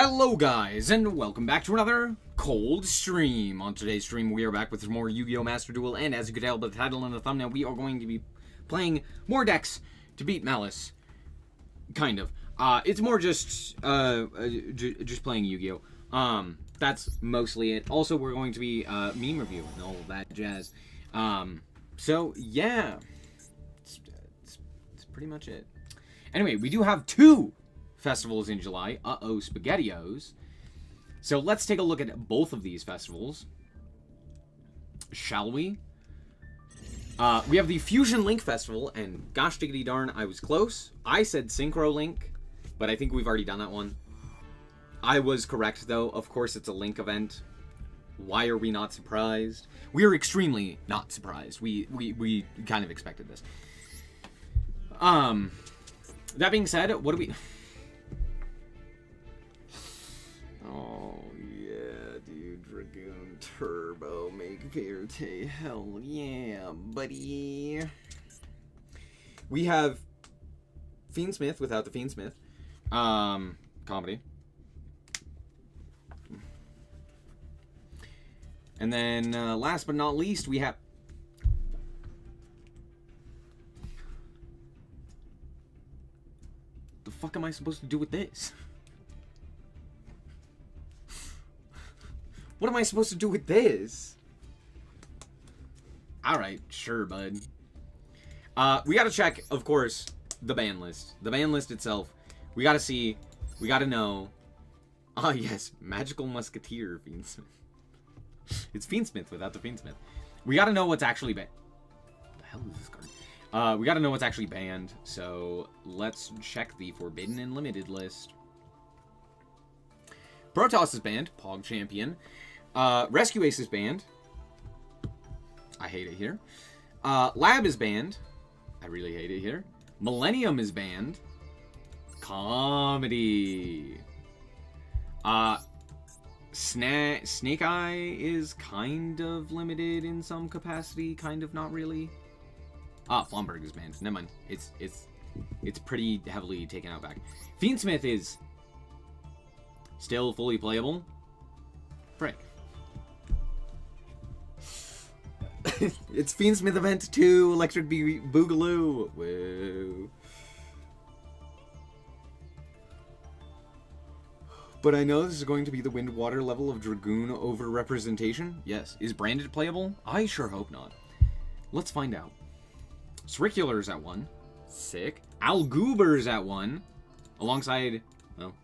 Hello guys, and welcome back to another cold stream. On today's stream, we are back with some more Yu-Gi-Oh! Master Duel, and as you can tell by the title and the thumbnail, we are going to be playing more decks to beat Maliss. Kind of. It's more just playing Yu-Gi-Oh! That's mostly it. Also, we're going to be meme review and all of that jazz. So yeah, it's pretty much it. Anyway, we do have two festivals in July. SpaghettiOs. So let's take a look at both of these festivals. Shall we? We have the Fusion Link Festival, and gosh diggity darn, I was close. I said Synchro Link, but I think we've already done that one. I was correct, though. Of course, it's a Link event. Why are we not surprised? We are extremely not surprised. We kind of expected this. That being said, what do we... Oh, yeah, dude. Dragoon Turbo, make Verte. Hell yeah, buddy. We have Fiendsmith without the Fiendsmith. Comedy. And then, last but not least, we have... The fuck am I supposed to do with this? What am I supposed to do with this? Alright, sure, bud. We gotta check, of course, the ban list. The ban list itself. We gotta see. We gotta know. Ah, yes. Magical Musketeer Fiendsmith. It's Fiendsmith without the Fiendsmith. We gotta know what's actually banned. What the hell is this card? We gotta know what's actually banned. So, let's check the Forbidden and Limited list. Protoss is banned. Pog Champion. Rescue Ace is banned. I hate it here. Lab is banned. I really hate it here. Millennium is banned. Comedy. Snake Eye is kind of limited in some capacity, kind of not really. Flomberg is banned. Never mind. It's pretty heavily taken out back. Fiendsmith is still fully playable. Frick. It's Fiendsmith Event 2, Electric Boogaloo. Whoa. But I know this is going to be the wind-water level of Dragoon over-representation. Yes. Is Branded playable? I sure hope not. Let's find out. Srickular's at 1. Sick. Alguber's at 1. Alongside, well,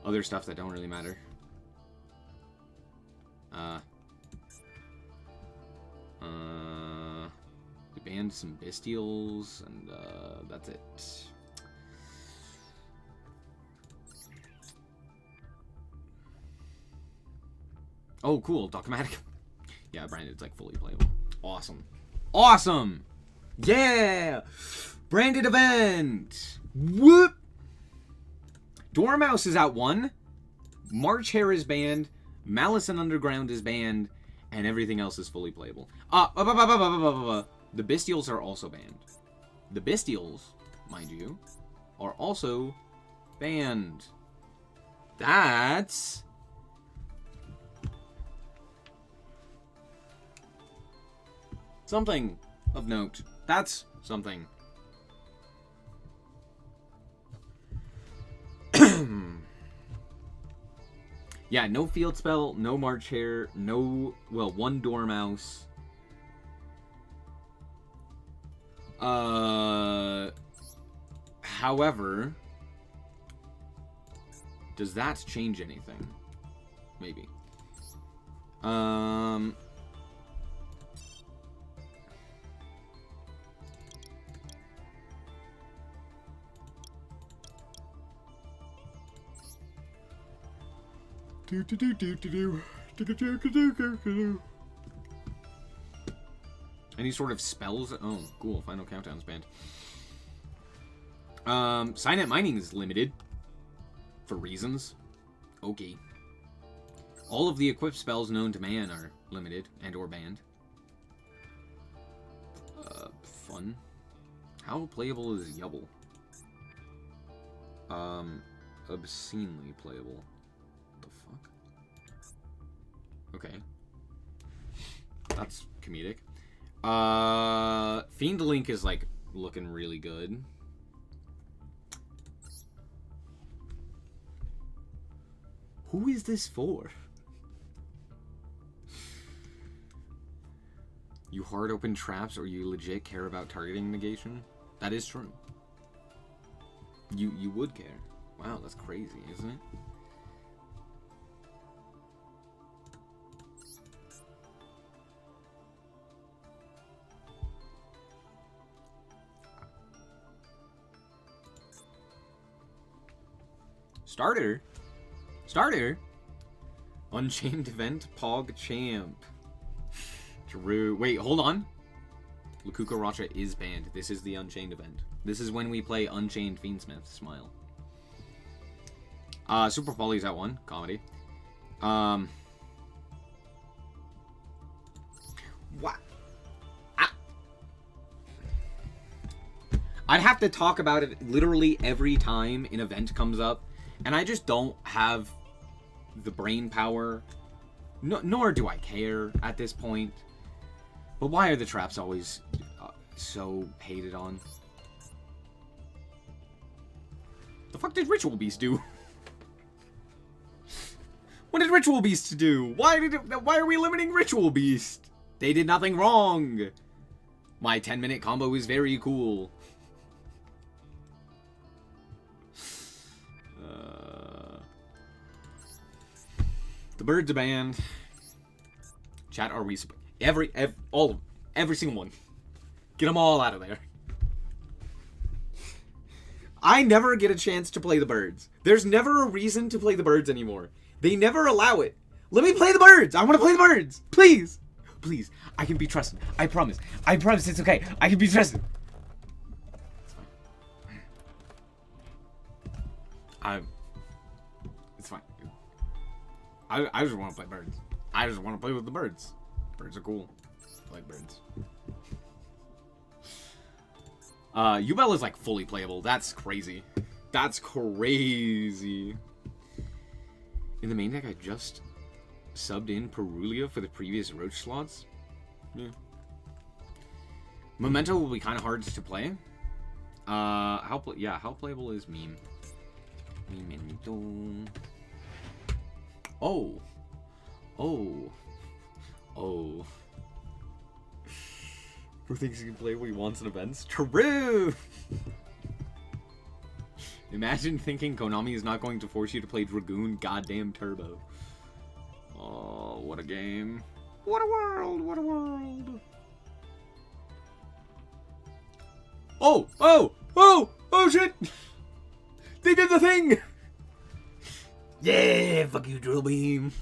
other stuff that don't really matter. We banned some Bestials, and, that's it. Oh, cool. Dogmatic. Yeah, Branded's, like, fully playable. Awesome. Awesome! Yeah! Branded event! Whoop! Dormouse is at 1. March Hare is banned. Malice and Underground is banned. And everything else is fully playable. The Bestials are also banned. The Bestials, mind you, are also banned. That's... something of note. That's something. Yeah, no Field Spell, no March Hare, no, well, one Dormouse. However, does that change anything? Maybe. Any sort of spells? Oh, cool. Final Countdown's banned. Signet Mining is limited. For reasons. Okay. All of the equipped spells known to man are limited and or banned. Fun. How playable is Yubble? Obscenely playable. Okay. That's comedic. Fiend Link is, like, looking really good. Who is this for? You hard open traps or you legit care about targeting negation? That is true. You would care. Wow, that's crazy, isn't it? Starter? Unchained event, Pog Champ. Drew. Wait, hold on. Lukuka Racha is banned. This is the Unchained event. This is when we play Unchained Fiendsmith. Smile. Super Poly's at 1. Comedy. What? I'd have to talk about it literally every time an event comes up, and I just don't have the brain power, nor do I care at this point. But why are the traps always so hated on? The fuck did Ritual Beast do? What did Ritual Beast do? Why are we limiting Ritual Beast? They did nothing wrong. My 10-minute combo is very cool. The birds are banned. Chat, are we... all of them. Every single one. Get them all out of there. I never get a chance to play the birds. There's never a reason to play the birds anymore. They never allow it. Let me play the birds. I want to play the birds. Please. Please. I can be trusted. I promise. I promise it's okay. I can be trusted. It's fine. I just want to play birds. I just want to play with the birds. Birds are cool. I like birds. Ubel is like fully playable. That's crazy. That's crazy. In the main deck, I just subbed in Perulia for the previous Roach slots. Yeah. Memento will be kind of hard to play. How playable is Meme? Memento. Oh. Who thinks he can play what he wants in events? True! Imagine thinking Konami is not going to force you to play Dragoon Goddamn Turbo. Oh, what a game. What a world! What a world! Oh shit! They did the thing! Yeah, fuck you, Drill Beam.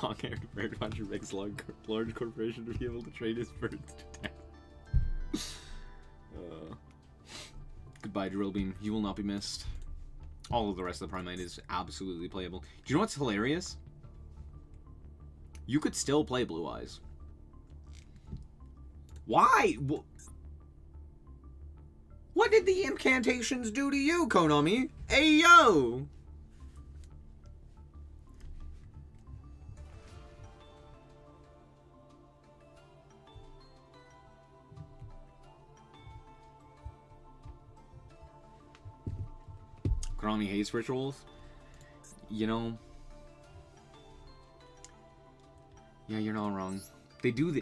Long-haired bird watcher makes large corporation to be able to trade his birds to death. Goodbye, Drill Beam. You will not be missed. All of the rest of the Primate is absolutely playable. Do you know what's hilarious? You could still play Blue Eyes. Why? What did the incantations do to you, Konami? Ayo! Konami hates rituals. You know. Yeah, you're not wrong. They do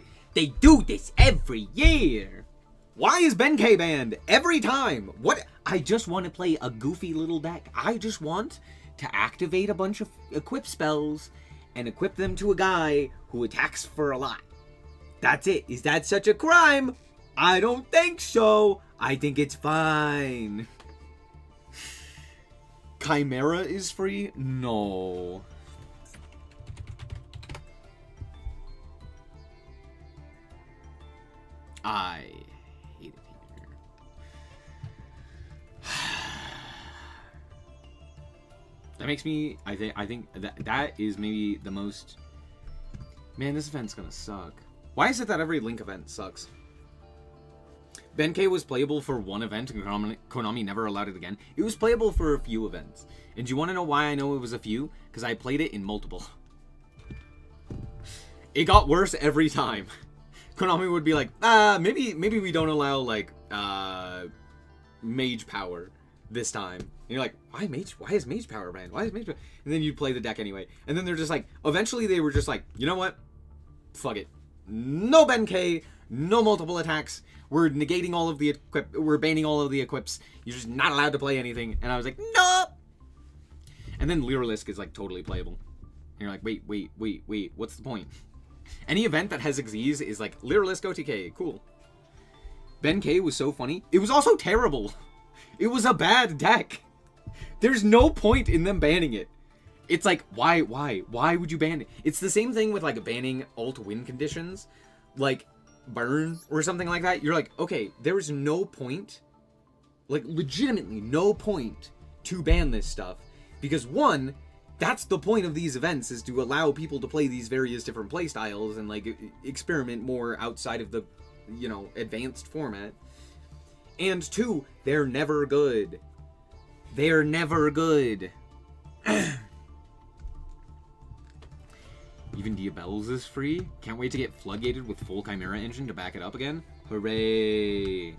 this every year. Why is Ben K banned every time? What? I just want to play a goofy little deck. I just want to activate a bunch of equip spells and equip them to a guy who attacks for a lot. That's it. Is that such a crime? I don't think so. I think it's fine. Chimera is free? No. I hate it here. That makes me, I think that is maybe the most, man, this event's gonna suck. Why is it that every Link event sucks? Benkei was playable for one event, and Konami never allowed it again. It was playable for a few events. And do you want to know why I know it was a few? Because I played it in multiple. It got worse every time. Konami would be like, maybe we don't allow, like, mage power this time. And you're like, why is mage power banned? Why is mage power? And then you'd play the deck anyway. And then they're just like, eventually they were just like, you know what? Fuck it. No Benkei, no multiple attacks. We're negating all of the we're banning all of the equips. You're just not allowed to play anything. And I was like, no. And then Lyralisk is like totally playable. And you're like, wait, what's the point? Any event that has Xyz is like, Lyralisk OTK, cool. Benkei was so funny. It was also terrible. It was a bad deck. There's no point in them banning it. It's like, why would you ban it? It's the same thing with like banning alt win conditions, like burn or something like that. You're like, okay, there's no point, like legitimately no point to ban this stuff. Because one, that's the point of these events, is to allow people to play these various different playstyles and like experiment more outside of the, you know, advanced format. And two, they're never good. They're never good. Even Diabell's is free. Can't wait to get floodgated with full Chimera engine to back it up again. Hooray.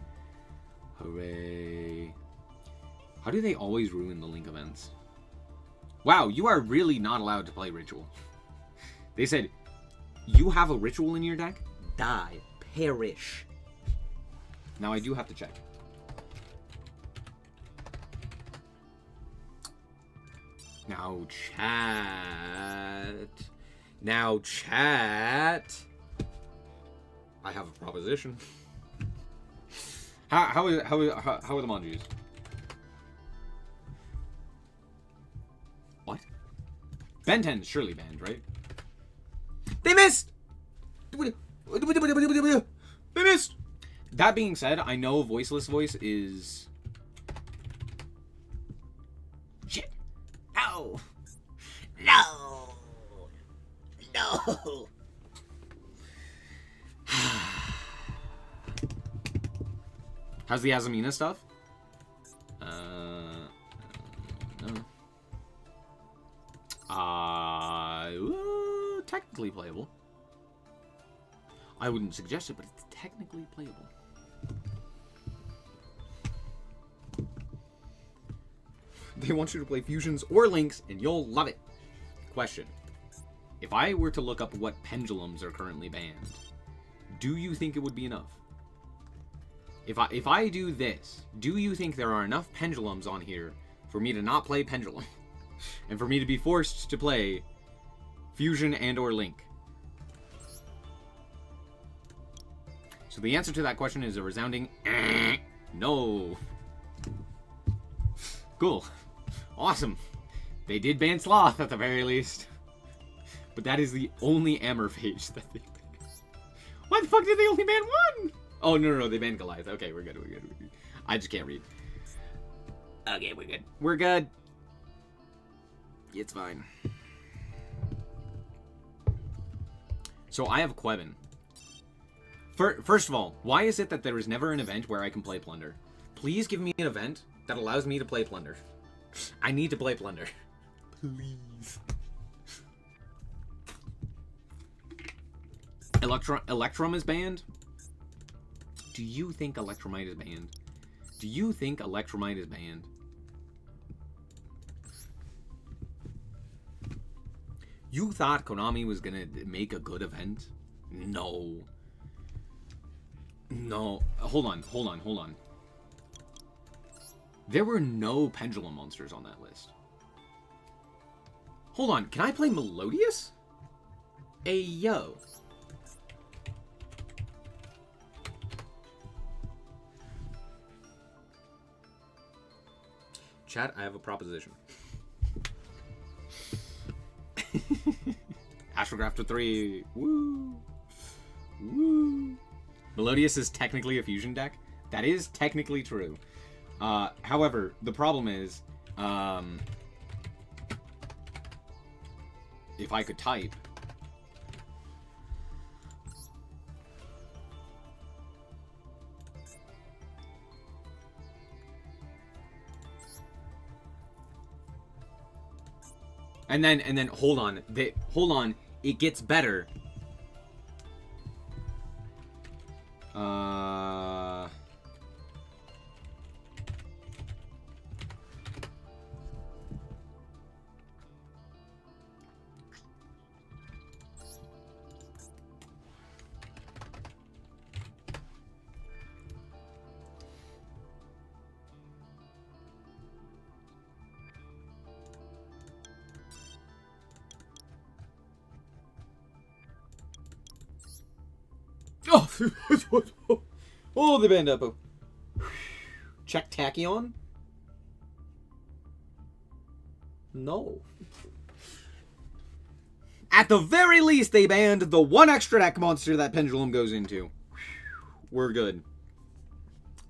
Hooray. How do they always ruin the Link events? Wow, you are really not allowed to play Ritual. They said, you have a Ritual in your deck? Die. Perish. Now I do have to check. Now chat. I have a proposition. How are the Manjus? What? Ben 10's surely banned, right? They missed! They missed! That being said, I know Voiceless Voice is... Shit. No! No! No! How's the Azamina stuff? No. Technically playable. I wouldn't suggest it, but it's technically playable. They want you to play fusions or links, and you'll love it. Question. If I were to look up what pendulums are currently banned, do you think it would be enough? If I do this, do you think there are enough pendulums on here for me to not play pendulum? And for me to be forced to play fusion and or link? So the answer to that question is a resounding no. Cool. Awesome. They did ban Sloth at the very least. But that is the only Amorphage that they banned. Why the fuck did they only ban one? Oh, no, they banned Goliath. Okay, we're good. I just can't read. Okay, we're good. We're good. It's fine. So I have Quevin. First of all, why is it that there is never an event where I can play Plunder? Please give me an event that allows me to play Plunder. I need to play Plunder. Please. Electrum is banned? Do you think Electromite is banned? Do you think Electromite is banned? You thought Konami was gonna make a good event? No. No. Hold on. There were no Pendulum monsters on that list. Hold on, can I play Melodious? Ayo. Chat, I have a proposition. Astrograph to 3. Woo. Woo. Melodious is technically a fusion deck. That is technically true. However, the problem is, if I could type, And then hold on. Hold on. It gets better. Oh, oh, the band up. Check tachyon? No. At the very least, they banned the one extra deck monster that Pendulum goes into. We're good.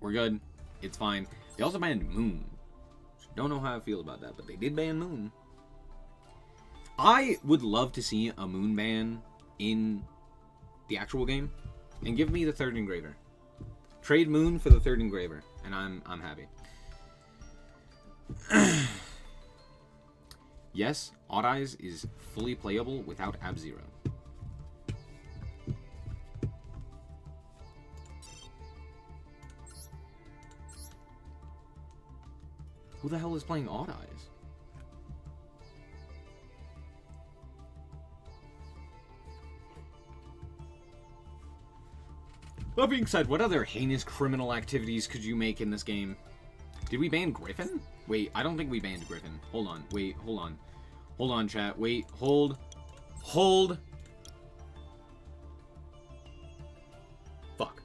We're good. It's fine. They also banned Moon. Don't know how I feel about that, but they did ban Moon. I would love to see a Moon ban in the actual game. And give me the third engraver. Trade Moon for the third engraver. And I'm happy. Yes, Odd Eyes is fully playable without Ab-Zero. Who the hell is playing Odd Eyes? That being said, what other heinous criminal activities could you make in this game? Did we ban Griffin? Wait, I don't think we banned Griffin. Hold on. Wait, hold on. Hold on, chat. Wait, hold. Hold. Fuck.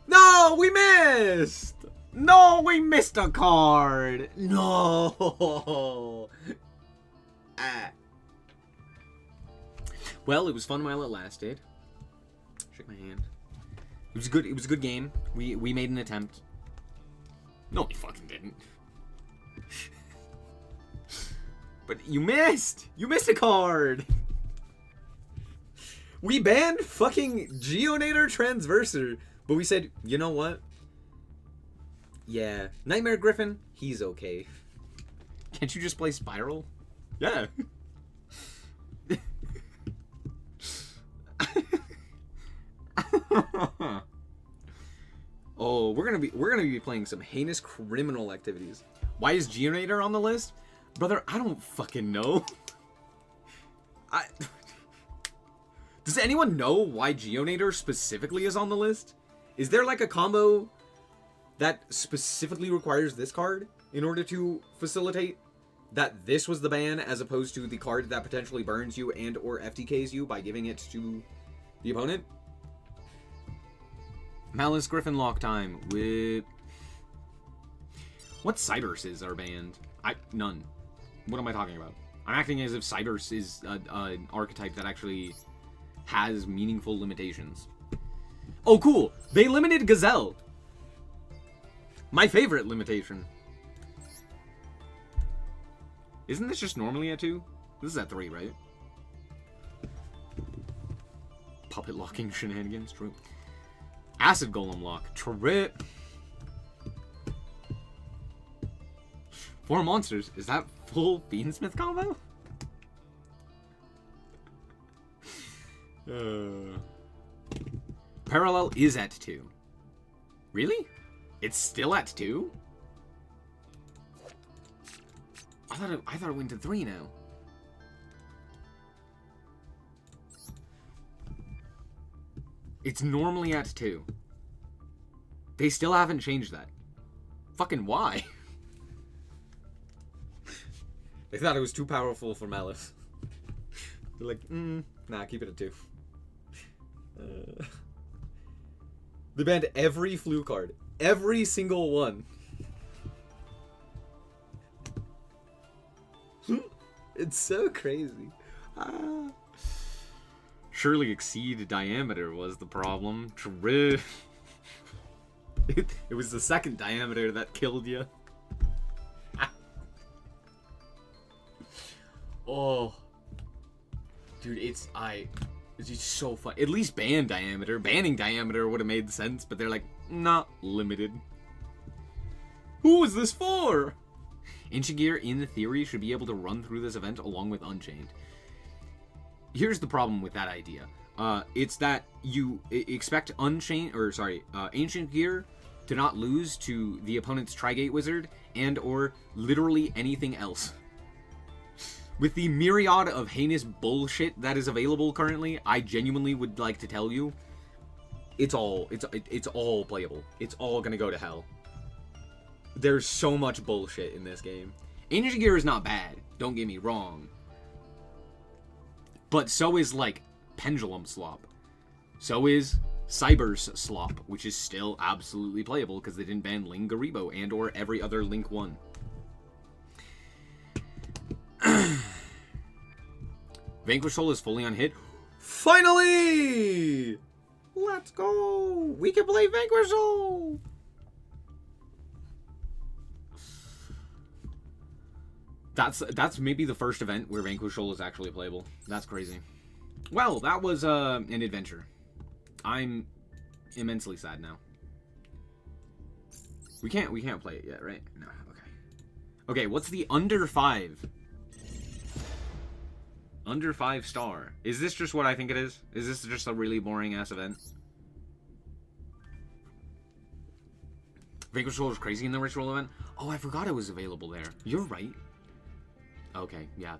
No, we missed! No, we missed a card! No! Ah. Well, it was fun while it lasted. Shake my hand. It was good. It was a good game. We made an attempt. No, we fucking didn't. But you missed. You missed a card. We banned fucking Geonator Transverser, but we said, you know what? Yeah, Nightmare Griffin, he's okay. Can't you just play Spiral? Yeah. Oh, we're gonna be playing some heinous criminal activities. Why is Geonator on the list? Brother, I don't fucking know. Does anyone know why Geonator specifically is on the list? Is there like a combo that specifically requires this card in order to facilitate that this was the ban as opposed to the card that potentially burns you and or FTKs you by giving it to the opponent? Maliss Griffin lock time with... What Cybers are banned? None. What am I talking about? I'm acting as if Cybers is an archetype that actually has meaningful limitations. Oh, cool! They limited Gazelle! My favorite limitation. Isn't this just normally at 2? This is at 3, right? Puppet locking shenanigans, true. Acid Golem lock, trip. 4 monsters. Is that full Fiendsmith combo? Parallel is at 2. Really? It's still at 2? I thought it went to 3 now. It's normally at 2. They still haven't changed that. Fucking why? They thought it was too powerful for Maliss. They're like, nah, keep it at 2. They banned every flu card. Every single one. It's so crazy. Surely exceed diameter was the problem. It was the second diameter that killed you. Oh. Dude, it's just so fun. At least ban diameter. Banning diameter would have made sense, but they're like, not limited. Who is this for? Ancient Gear, in theory, should be able to run through this event along with Unchained. Here's the problem with that idea. It's that you expect Ancient Gear to not lose to the opponent's Trigate Wizard and or literally anything else. With the myriad of heinous bullshit that is available currently, I genuinely would like to tell you, it's all playable. It's all gonna go to hell. There's so much bullshit in this game. Ancient Gear is not bad, don't get me wrong. But so is, like, Pendulum Slop. So is Cyber's Slop, which is still absolutely playable because they didn't ban Ling Garibo and or every other Link 1. Vanquish Soul is fully on hit. Finally! Let's go! We can play Vanquish Soul! That's maybe the first event where Vanquish Soul is actually playable. That's crazy. Well, that was an adventure. I'm immensely sad now. We can't play it yet, right? No, okay. Okay, what's the under 5? Under 5 star. Is this just what I think it is? Is this just a really boring ass event? Vanquish Soul is crazy in the ritual event? Oh, I forgot it was available there. You're right. Okay, yeah,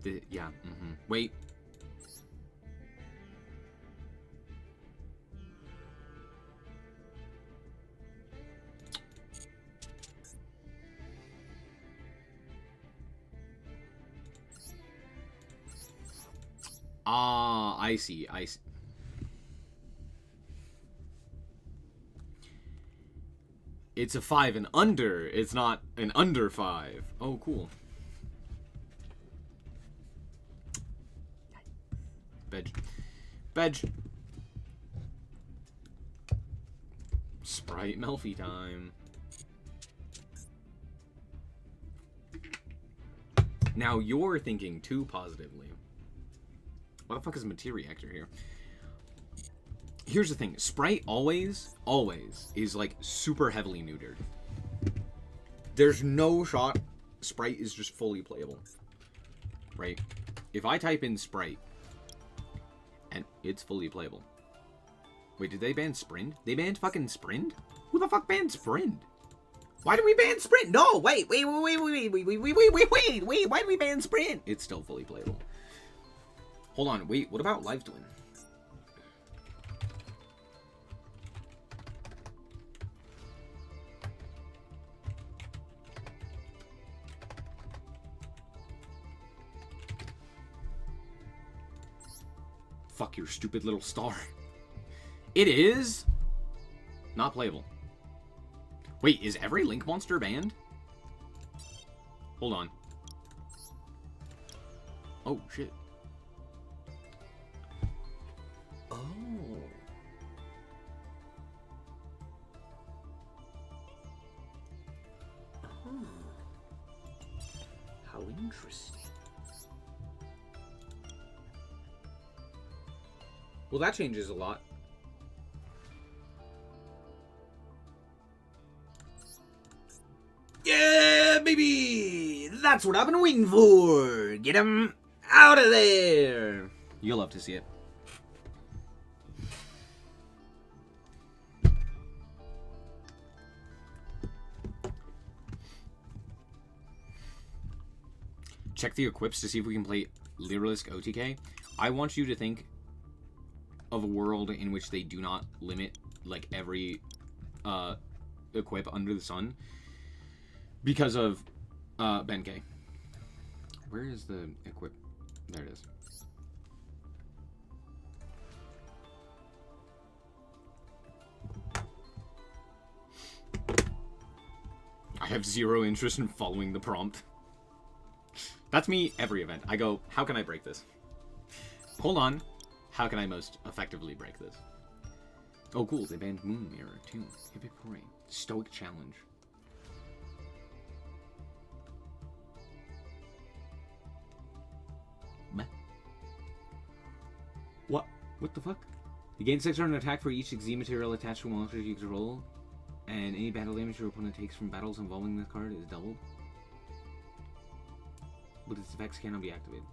Wait. Ah, I see. It's a 5 and under. It's not an under 5. Oh, cool. Veg. Sprite Melfi time. Now you're thinking too positively. What the fuck is Materia-Actor here? Here's the thing. Sprite always is like super heavily neutered. There's no shot Sprite is just fully playable. Right? If I type in Sprite, and it's fully playable. Wait, did they ban Sprint? They banned fucking Sprint? Who the fuck banned Sprint? Why did we ban Sprint? No, wait, why did we ban Sprint? It's still fully playable. Hold on, wait, what about Live Twin? Fuck your stupid little star. It is not playable. Wait, is every Link monster banned? Hold on. Oh, shit. Oh. Oh. How interesting. Well, that changes a lot. Yeah, baby! That's what I've been waiting for! Get him out of there! You'll love to see it. Check the equips to see if we can play Lyrilisk OTK. I want you to think of a world in which they do not limit like every equip under the sun because of Benkei. Where is the equip? There it is. I have zero interest in following the prompt. That's me every event. I go, how can I break this? Hold on. How can I most effectively break this? Oh, cool. They banned Moon Mirror, too. Hippipore. Stoic Challenge. Meh. What? What the fuck? You gain 600 attack for each Z material attached to a monster you control, and any battle damage your opponent takes from battles involving this card is doubled. but its effects cannot be activated.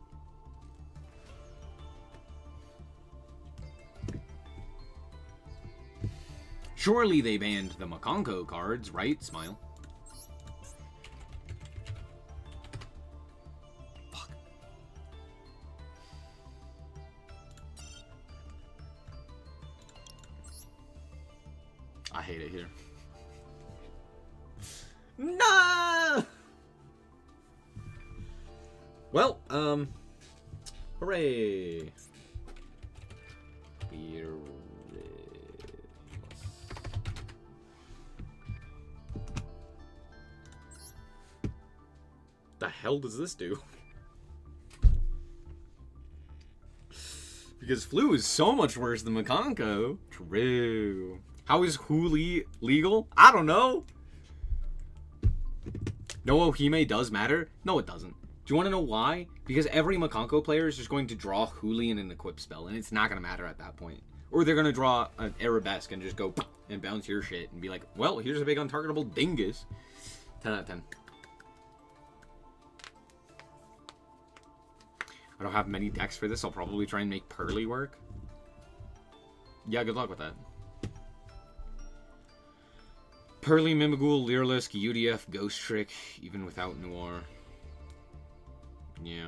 Surely they banned the Makonko cards, right? Smile. Fuck. I hate it here. No! Well, hooray. The hell does this do? Because Flu is so much worse than Makonko. True. How is Huli legal? I don't know. No Ohime does matter? No, it doesn't. Do you want to know why? Because every Makonko player is just going to draw Huli in an equip spell, and it's not going to matter at that point. Or they're going to draw an Arabesque and just go and bounce your shit and be like, well, here's a big untargetable dingus. 10 out of 10. I don't have many decks for this. I'll probably try and make Pearly work. Yeah, good luck with that. Pearly, Mimighoul, Leerlisk, UDF, Ghost Trick, even without Noir. Yeah.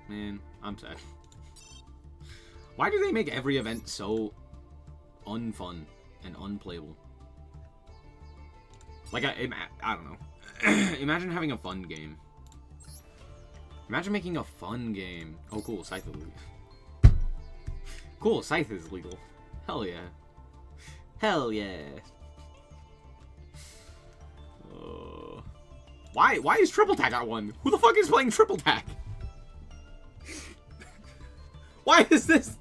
Man, I'm sad. Why do they make every event so unfun and unplayable? Like, I don't know. Imagine having a fun game. Imagine making a fun game. Oh, cool. Scythe is legal. Cool. Scythe is legal. Hell yeah. Hell yeah. Why is Triple Tack at 1? Who the fuck is playing Triple Tack? Why is this?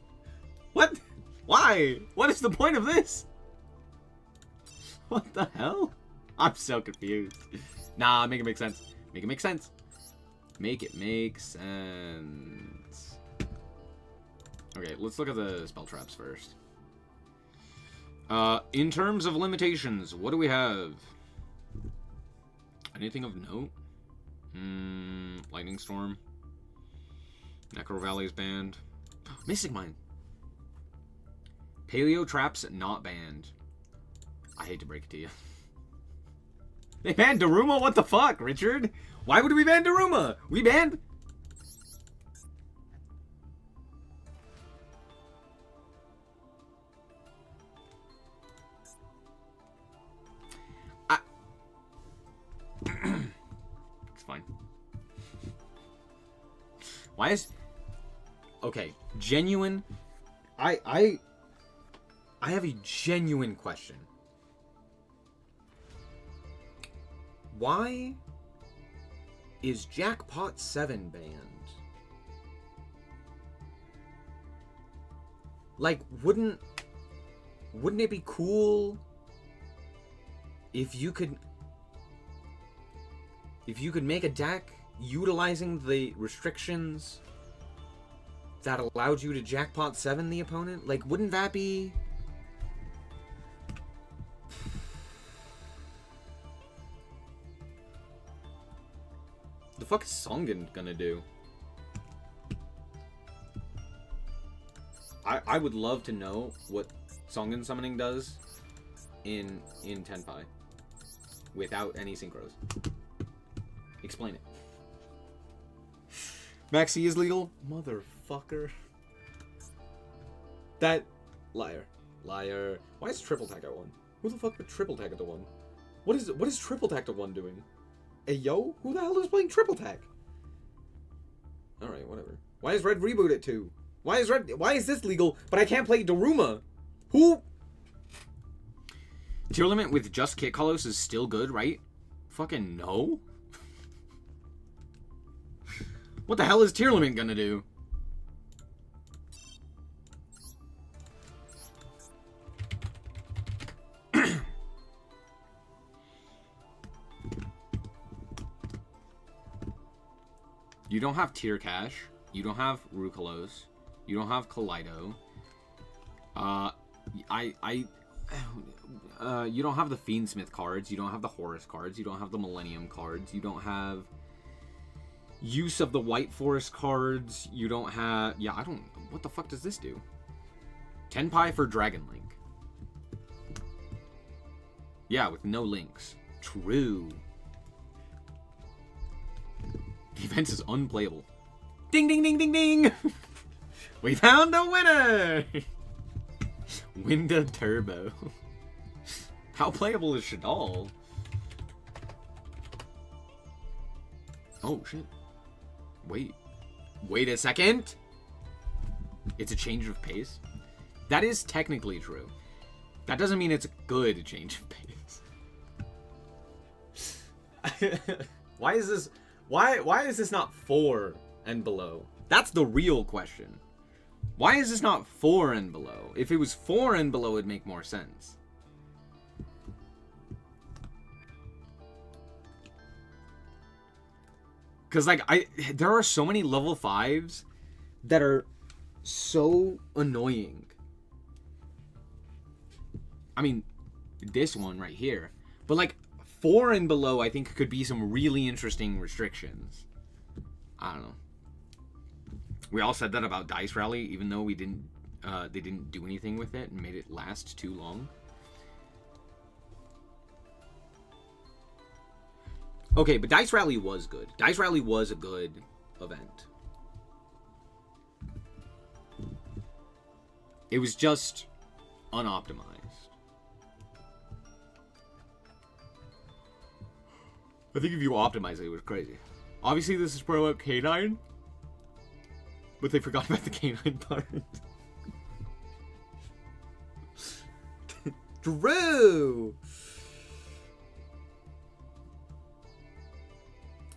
What? Why? What is the point of this? What the hell? I'm so confused. Nah, make it make sense. Make it make sense. Make it make sense. Okay, let's look at the spell traps first. In terms of limitations, what do we have? Anything of note? Lightning Storm. Necro Valley's banned. Mystic Mine. Paleo Traps not banned. I hate to break it to you. They banned Daruma? What the fuck, Richard? Why would we ban Daruma? We banned... It's fine. Why is... Okay, genuine... I have a genuine question. Why is Jackpot 7 banned? Like, wouldn't it be cool if you could make a deck utilizing the restrictions that allowed you to Jackpot 7 the opponent? Like, wouldn't that be... The fuck is Songen gonna do? I would love to know what Songen summoning does in Tenpai without any synchros. Explain it. Maxi is legal? Motherfucker. That... Liar. Liar. Why is Triple Tack at 1? Who the fuck put Triple Tack at the 1? What is Triple Tack to 1 doing? Hey, yo? Who the hell is playing Triple Tack? Alright, whatever. Why is Red Reboot at 2? Why is this legal, but I can't play Daruma? Who? Tier limit with just Kit Kalos is still good, right? Fucking no. What the hell is tier limit gonna do? You don't have Tier Cash. You don't have Rukalos. You don't have Kaleido. You don't have the Fiendsmith cards. You don't have the Horus cards. You don't have the Millennium cards. You don't have use of the White Forest cards. You don't have... Yeah, I don't... What the fuck does this do? Tenpai for Dragon Link. Yeah, with no links. True. Defense is unplayable. Ding, ding, ding, ding, ding! We found a winner! Winda Turbo. How playable is Shadal? Oh, shit. Wait a second! It's a change of pace? That is technically true. That doesn't mean it's a good change of pace. Why is this not 4 and below? That's the real question. Why is this not 4 and below? If it was 4 and below, it'd make more sense. Because, like, there are so many level 5s that are so annoying. I mean, this one right here. But, like, 4 and below, I think, could be some really interesting restrictions. I don't know. We all said that about Dice Rally, even though we didn't, they didn't do anything with it and made it last too long. Okay, but Dice Rally was good. Dice Rally was a good event. It was just unoptimized. I think if you optimize it, it was crazy. Obviously, this is pro up K9, but they forgot about the K9 part. Drew!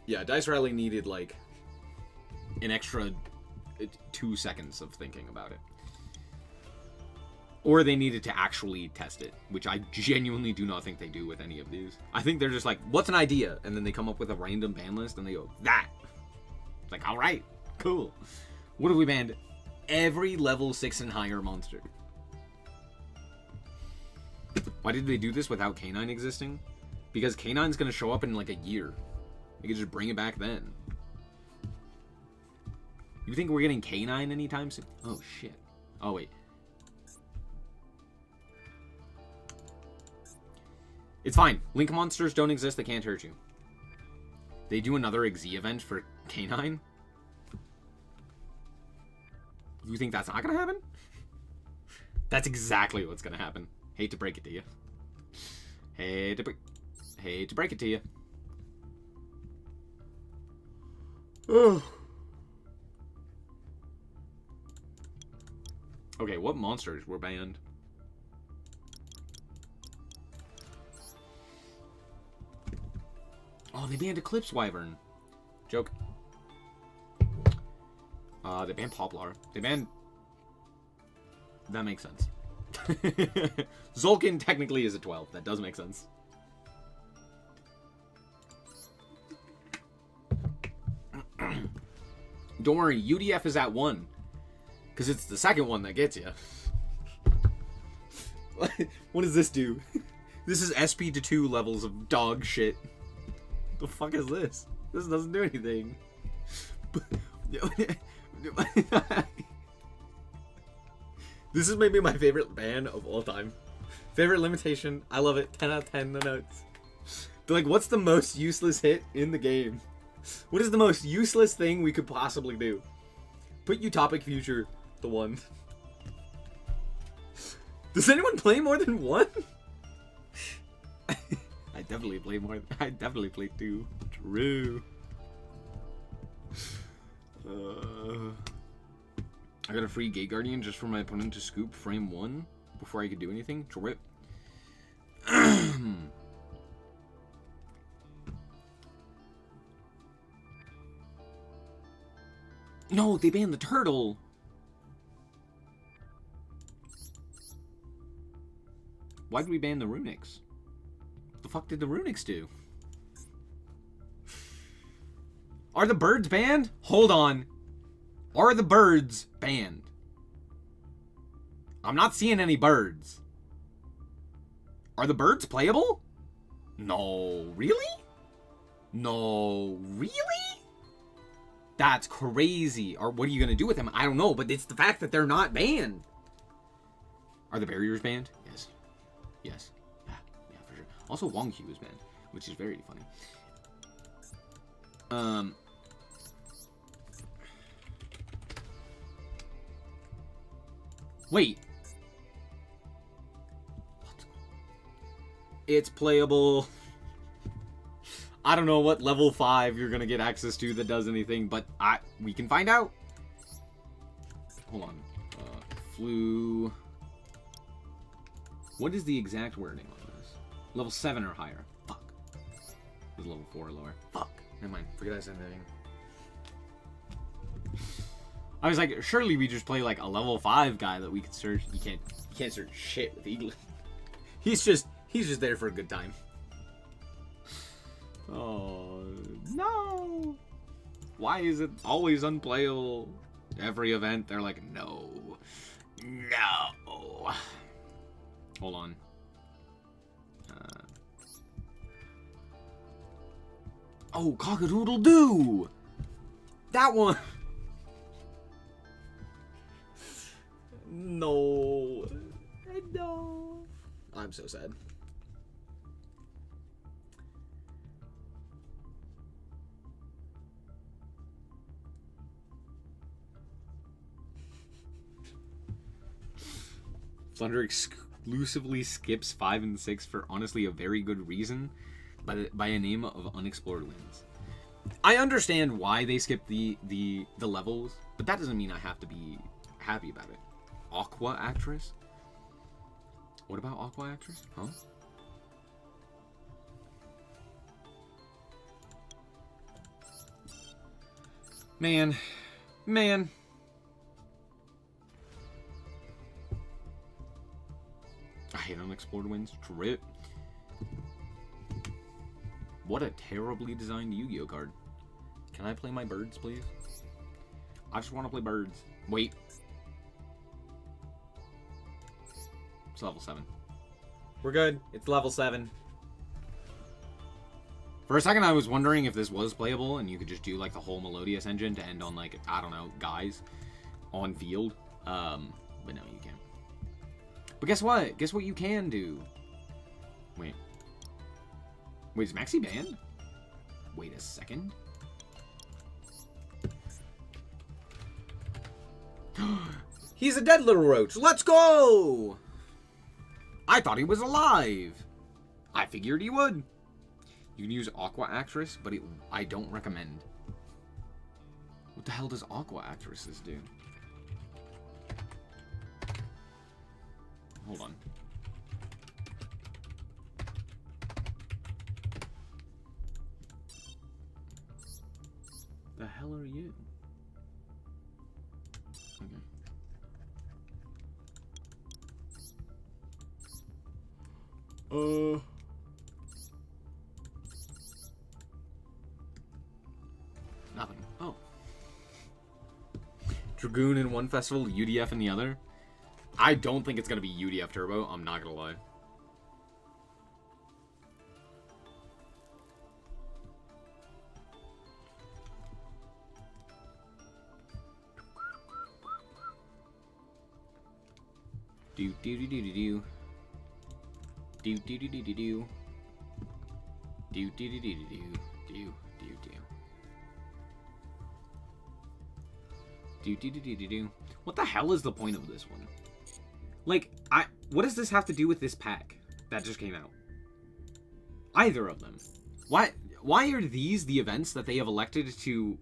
Yeah, Dice Rally needed, like, an extra 2 seconds of thinking about it. Or they needed to actually test it, which I genuinely do not think they do with any of these. I think they're just like, what's an idea? And then they come up with a random ban list, and they go, that! It's like, alright, cool. What have we banned? Every level 6 and higher monster. Why did they do this without K9 existing? Because K9's gonna show up in, like, a year. They could just bring it back then. You think we're getting K9 anytime soon? Oh, shit. Oh, wait. It's fine. Link monsters don't exist. They can't hurt you. They do another XZ event for K9? You think that's not going to happen? That's exactly what's going to happen. Hate to break it to you. Hate to break it to you. Ugh. Okay, what monsters were banned? Oh, they banned Eclipse Wyvern. Joke. They banned Poplar. They banned... That makes sense. Zolkin technically is a 12. That does make sense. Don't worry, UDF is at 1. Because it's the second one that gets you. What does this do? This is SP to 2 levels of dog shit. The fuck is this? This doesn't do anything. This is maybe my favorite ban of all time. Favorite limitation. I love it. 10 out of 10. The notes. But like, what's the most useless hit in the game? What is the most useless thing we could possibly do? Put Utopic Future the 1. Does anyone play more than 1? I definitely play more. I definitely play 2. True. I got a free Gate Guardian just for my opponent to scoop frame 1 before I could do anything. Trip. No, they banned the turtle. Why did we ban the runics? What the fuck did the runics do? Are the birds banned? Hold on. Are the birds banned? I'm not seeing any birds. Are the birds playable? No. Really? No. Really? That's crazy. Or what are you going to do with them? I don't know, but it's the fact that they're not banned. Are the barriers banned? Yes. Yes. Yeah, for sure. Also, Wong Q is banned, which is very funny. Wait. It's playable. I don't know what level 5 you're gonna get access to that does anything, but we can find out. Hold on. Flu. What is the exact wording on this? Level 7 or higher. Fuck. It was level 4 or lower. Fuck. Never mind. Forget I said anything. I was like, surely we just play like a level 5 guy that we could search. You can't search shit with Eagle. He's just there for a good time. Oh no! Why is it always unplayable? Every event they're like, no. Hold on. Oh, cock-a-doodle-doo! That one! No. I'm so sad. Flunder exclusively skips 5 and 6 for honestly a very good reason, by a name of unexplored winds. I understand why they skip the levels, but that doesn't mean I have to be happy about it. Aqua Actress? What about Aqua Actress? Huh? Man. I hate unexplored winds. Drip. What a terribly designed Yu-Gi-Oh card. Can I play my birds, please? I just want to play birds. Wait. It's level 7. We're good. It's level 7. For a second, I was wondering if this was playable and you could just do like the whole Melodious engine to end on like, I don't know, guys on field. But no, you can't. But guess what? Guess what you can do? Wait, is Maxi banned? Wait a second. He's a dead little roach. Let's go! I thought he was alive. I figured he would. You can use Aqua Actress, but I don't recommend. What the hell does Aqua Actresses do? Hold on. The hell are you? Okay. Nothing. Oh. Dragoon in one festival, UDF in the other? I don't think it's going to be UDF Turbo, I'm not going to lie. Do do do do do do. Do do do do do do. Do do do do do do. Do do do. Do do do do do do. What the hell is the point of this one? Like, what does this have to do with this pack that just came out? Either of them. Why are these the events that they have elected to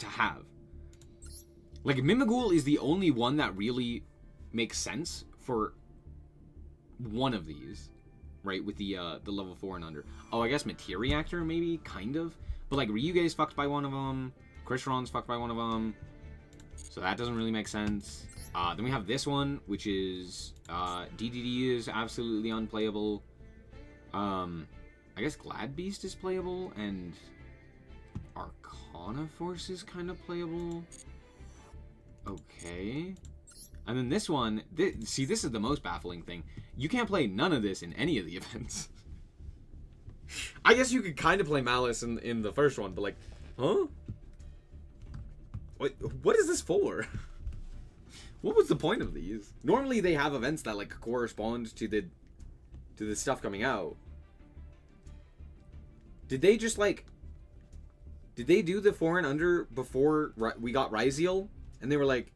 have? Like, Mimighoul is the only one that really makes sense for one of these, right? With the level 4 and under. Oh, I guess Matereactor maybe, kind of. But like Ryuge's fucked by one of them. Krishron's fucked by one of them. So that doesn't really make sense. Then we have this one, which is DDD is absolutely unplayable. I guess Glad Beast is playable, and Arcana Force is kind of playable. Okay. And then this one, see, this is the most baffling thing. You can't play none of this in any of the events. I guess you could kind of play Maliss in the first one, but like, huh? What is this for? What was the point of these? Normally they have events that like correspond to the stuff coming out. Did they just like... Did they do the 4 and under before we got Ryziel? And they were like...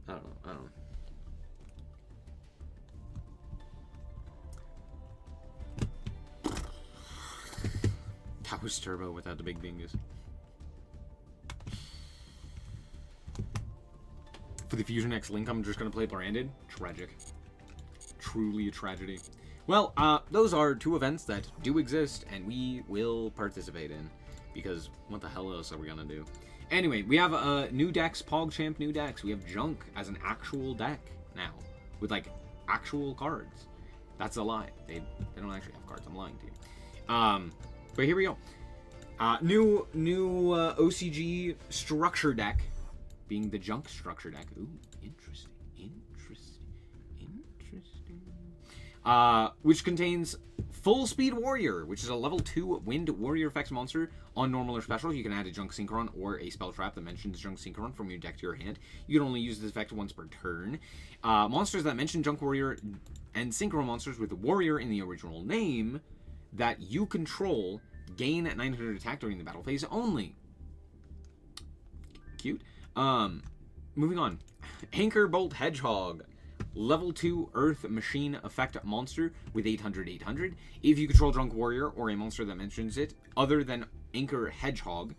I don't know. That was Turbo without the big dingus. For the Fusion X Link, I'm just going to play branded. Tragic. Truly a tragedy. Well, those are 2 events that do exist, and we will participate in. Because what the hell else are we going to do? Anyway, we have new decks, PogChamp new decks. We have Junk as an actual deck now. With, like, actual cards. That's a lie. They don't actually have cards. I'm lying to you. But here we go. New OCG structure deck. Being the Junk structure deck. Ooh, interesting. Which contains Full Speed Warrior, which is a level 2 Wind Warrior effects monster. On normal or special, you can add a Junk Synchron or a spell trap that mentions Junk Synchron from your deck to your hand. You can only use this effect once per turn. Monsters that mention Junk Warrior and Synchro monsters with Warrior in the original name that you control gain 900 attack during the battle phase only. Cute. Moving on. Anchor Bolt Hedgehog. Level 2 Earth Machine Effect Monster with 800. If you control Junk Warrior or a monster that mentions it other than Anchor Hedgehog,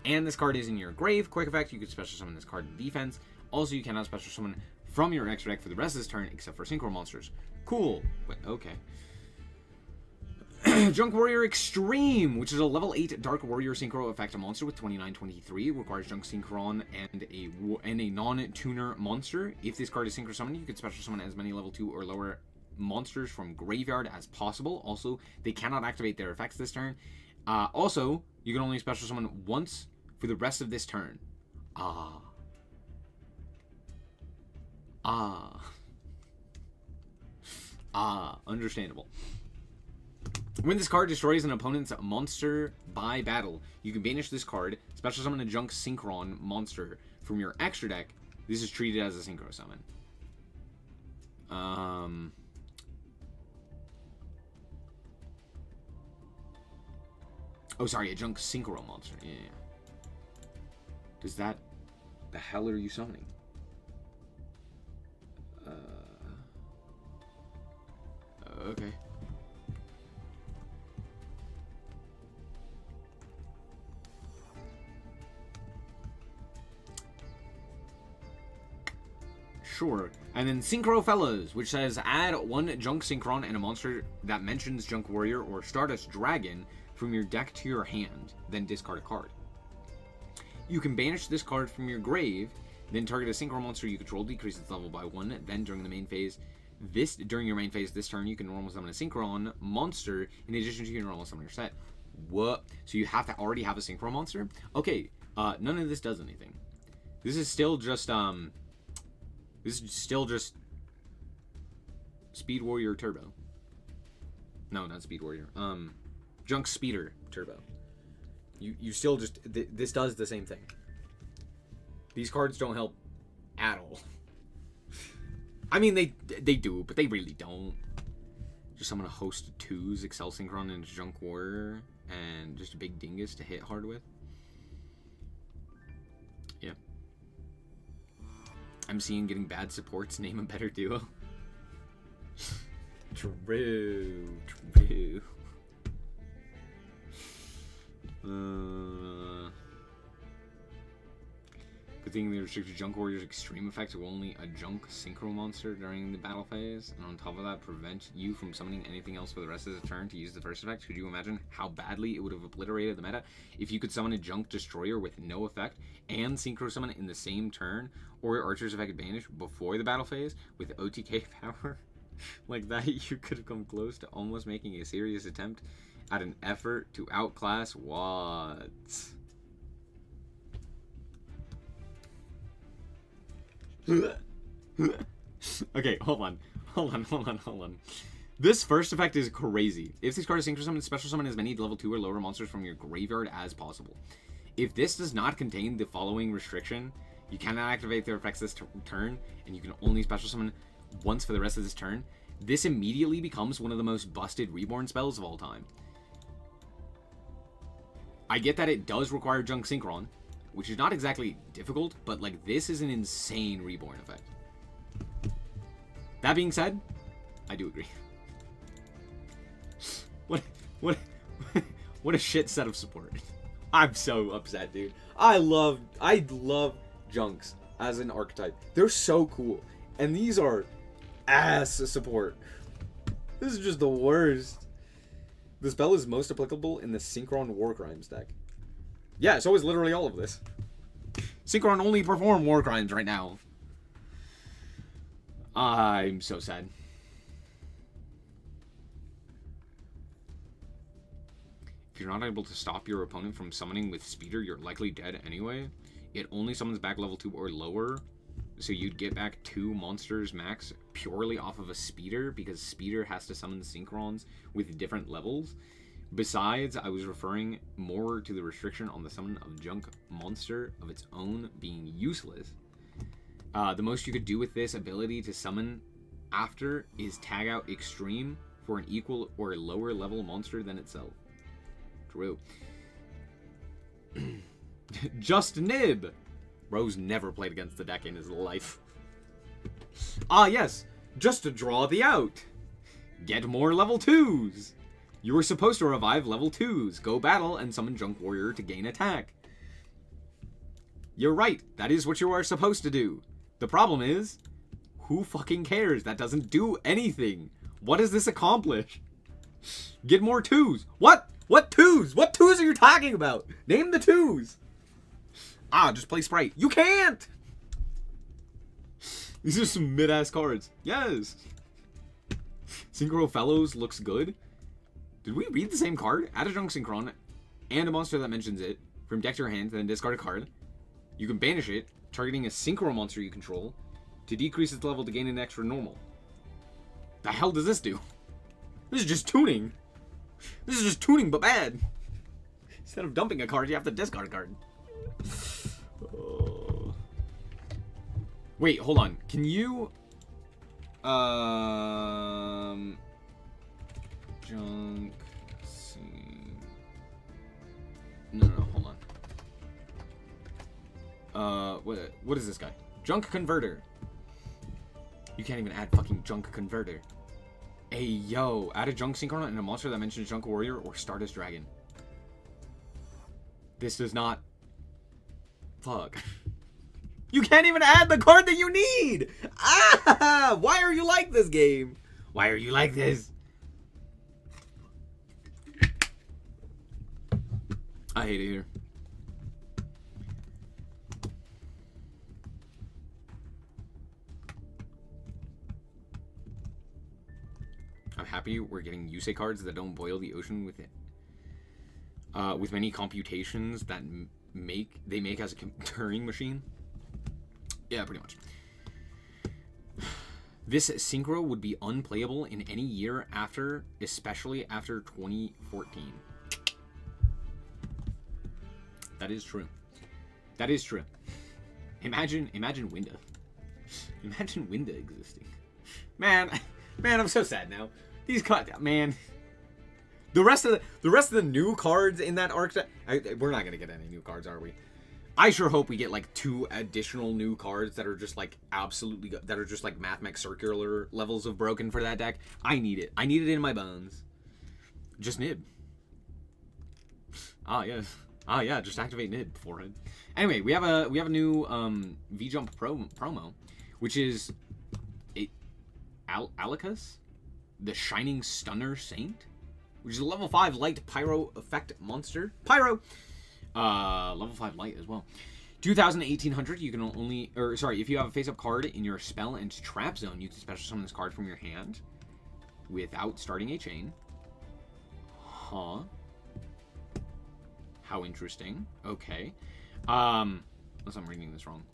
and this card is in your grave, quick effect, you could special summon this card in defense. Also, you cannot special summon from your extra deck for the rest of this turn except for Synchro monsters. Cool. Wait, okay. Junk Warrior Extreme, which is a level 8 Dark Warrior Synchro effect monster with 2923. Requires Junk Synchron and a non-tuner monster. If this card is Synchro Summoned, you can special summon as many level 2 or lower monsters from Graveyard as possible. Also, they cannot activate their effects this turn. Also, you can only special summon once for the rest of this turn. Understandable. When this card destroys an opponent's monster by battle, you can banish this card, special summon a Junk Synchron monster from your extra deck. This is treated as a Synchro summon. Oh, sorry, a Junk Synchro monster. Yeah. Does that... The hell are you summoning? Okay. Sure. And then Synchro Fellows, which says add 1 Junk Synchron and a monster that mentions Junk Warrior or Stardust Dragon from your deck to your hand, then discard a card. You can banish this card from your grave, then target a Synchro monster you control, decrease its level by 1, then during the main phase, during your main phase this turn, you can normal summon a Synchron monster in addition to your normal summoner set. What? So you have to already have a Synchro monster? Okay, none of this does anything. This is still just, Speed Warrior Turbo. No, not Speed Warrior. Junk Speeder Turbo. You still just... This does the same thing. These cards don't help at all. I mean, they do, but they really don't. Just summon a host of 2s, Excel Synchron, and Junk Warrior, and just a big dingus to hit hard with. Yeah. I'm seeing getting bad supports, name a better duo. True. Good thing the restricted Junk Warrior's extreme effect will only a Junk Synchro monster during the battle phase, and on top of that, prevent you from summoning anything else for the rest of the turn to use the first effect. Could you imagine how badly it would have obliterated the meta if you could summon a Junk Destroyer with no effect and Synchro Summon in the same turn, or Archer's effect banish before the battle phase with OTK power? Like that, you could have come close to almost making a serious attempt at an effort to outclass what? Okay, hold on. This first effect is crazy. If this card is synchro summon, special summon as many level 2 or lower monsters from your graveyard as possible. If this does not contain the following restriction, you cannot activate their effects this turn, and you can only special summon once for the rest of this turn. This immediately becomes one of the most busted reborn spells of all time. I get that it does require Junk Synchron, which is not exactly difficult, but like this is an insane reborn effect. That being said, I do agree. What a shit set of support. I'm so upset, dude. I love Junks as an archetype. They're so cool. And these are ass support. This is just the worst. The spell is most applicable in the Synchron War Crimes deck. Yeah, so is literally all of this. Synchron only perform War Crimes right now. I'm so sad. If you're not able to stop your opponent from summoning with Speeder, you're likely dead anyway. It only summons back level 2 or lower, so you'd get back 2 monsters max purely off of a Speeder, because Speeder has to summon Synchrons with different levels. Besides, I was referring more to the restriction on the summon of Junk monster of its own being useless. The most you could do with this ability to summon after is tag out Extreme for an equal or lower level monster than itself. True. Just Nib! Rose never played against the deck in his life. Ah yes, just to draw the out. Get more level 2s. You were supposed to revive level 2s. Go battle and summon Junk Warrior to gain attack. You're right, that is what you are supposed to do. The problem is, who fucking cares? That doesn't do anything. What does this accomplish? Get more 2s. What? What 2s? What 2s are you talking about? Name the 2s. Ah, just play Sprite. You can't! These are some mid-ass cards. Yes! Synchro Fellows looks good. Did we read the same card? Add a Junk Synchron and a monster that mentions it from deck to your hand, then discard a card. You can banish it, targeting a Synchro monster you control to decrease its level to gain an extra normal. The hell does this do? This is just tuning. This is just tuning, but bad. Instead of dumping a card, you have to discard a card. Wait, hold on. Can you... Junk... No, hold on. What is this guy? Junk Converter. You can't even add fucking Junk Converter. Hey, yo. Add a Junk Synchron and a monster that mentions Junk Warrior or Stardust Dragon. This does not... Fuck. You can't even add the card that you need! Ah! Why are you like this game? Why are you like this? I hate it here. I'm happy we're getting Yusei cards that don't boil the ocean with it. With many computations that they make as a Turing machine. Yeah, pretty much. This synchro would be unplayable in any year after, especially after 2014. That is true. That is true. Imagine Winda. Imagine Winda existing. Man, I'm so sad now. These cards, man. The rest of the new cards in that archetype. We're not gonna get any new cards, are we? I sure hope we get like 2 additional new cards that are just like absolutely that are just like Mathmech circular levels of broken for that deck. I need it. I need it in my bones. Just Nib. Ah yes. Ah yeah. Just activate Nib beforehand. Anyway, we have a new V-Jump promo, which is Alicus, the Shining Stunner Saint, which is a level 5 light pyro effect monster. Pyro. Level 5 light as well. 2,000 to 1,800, you can only... Or, sorry, if you have a face-up card in your spell and trap zone, you can special summon this card from your hand without starting a chain. Huh. How interesting. Okay. Unless I'm reading this wrong.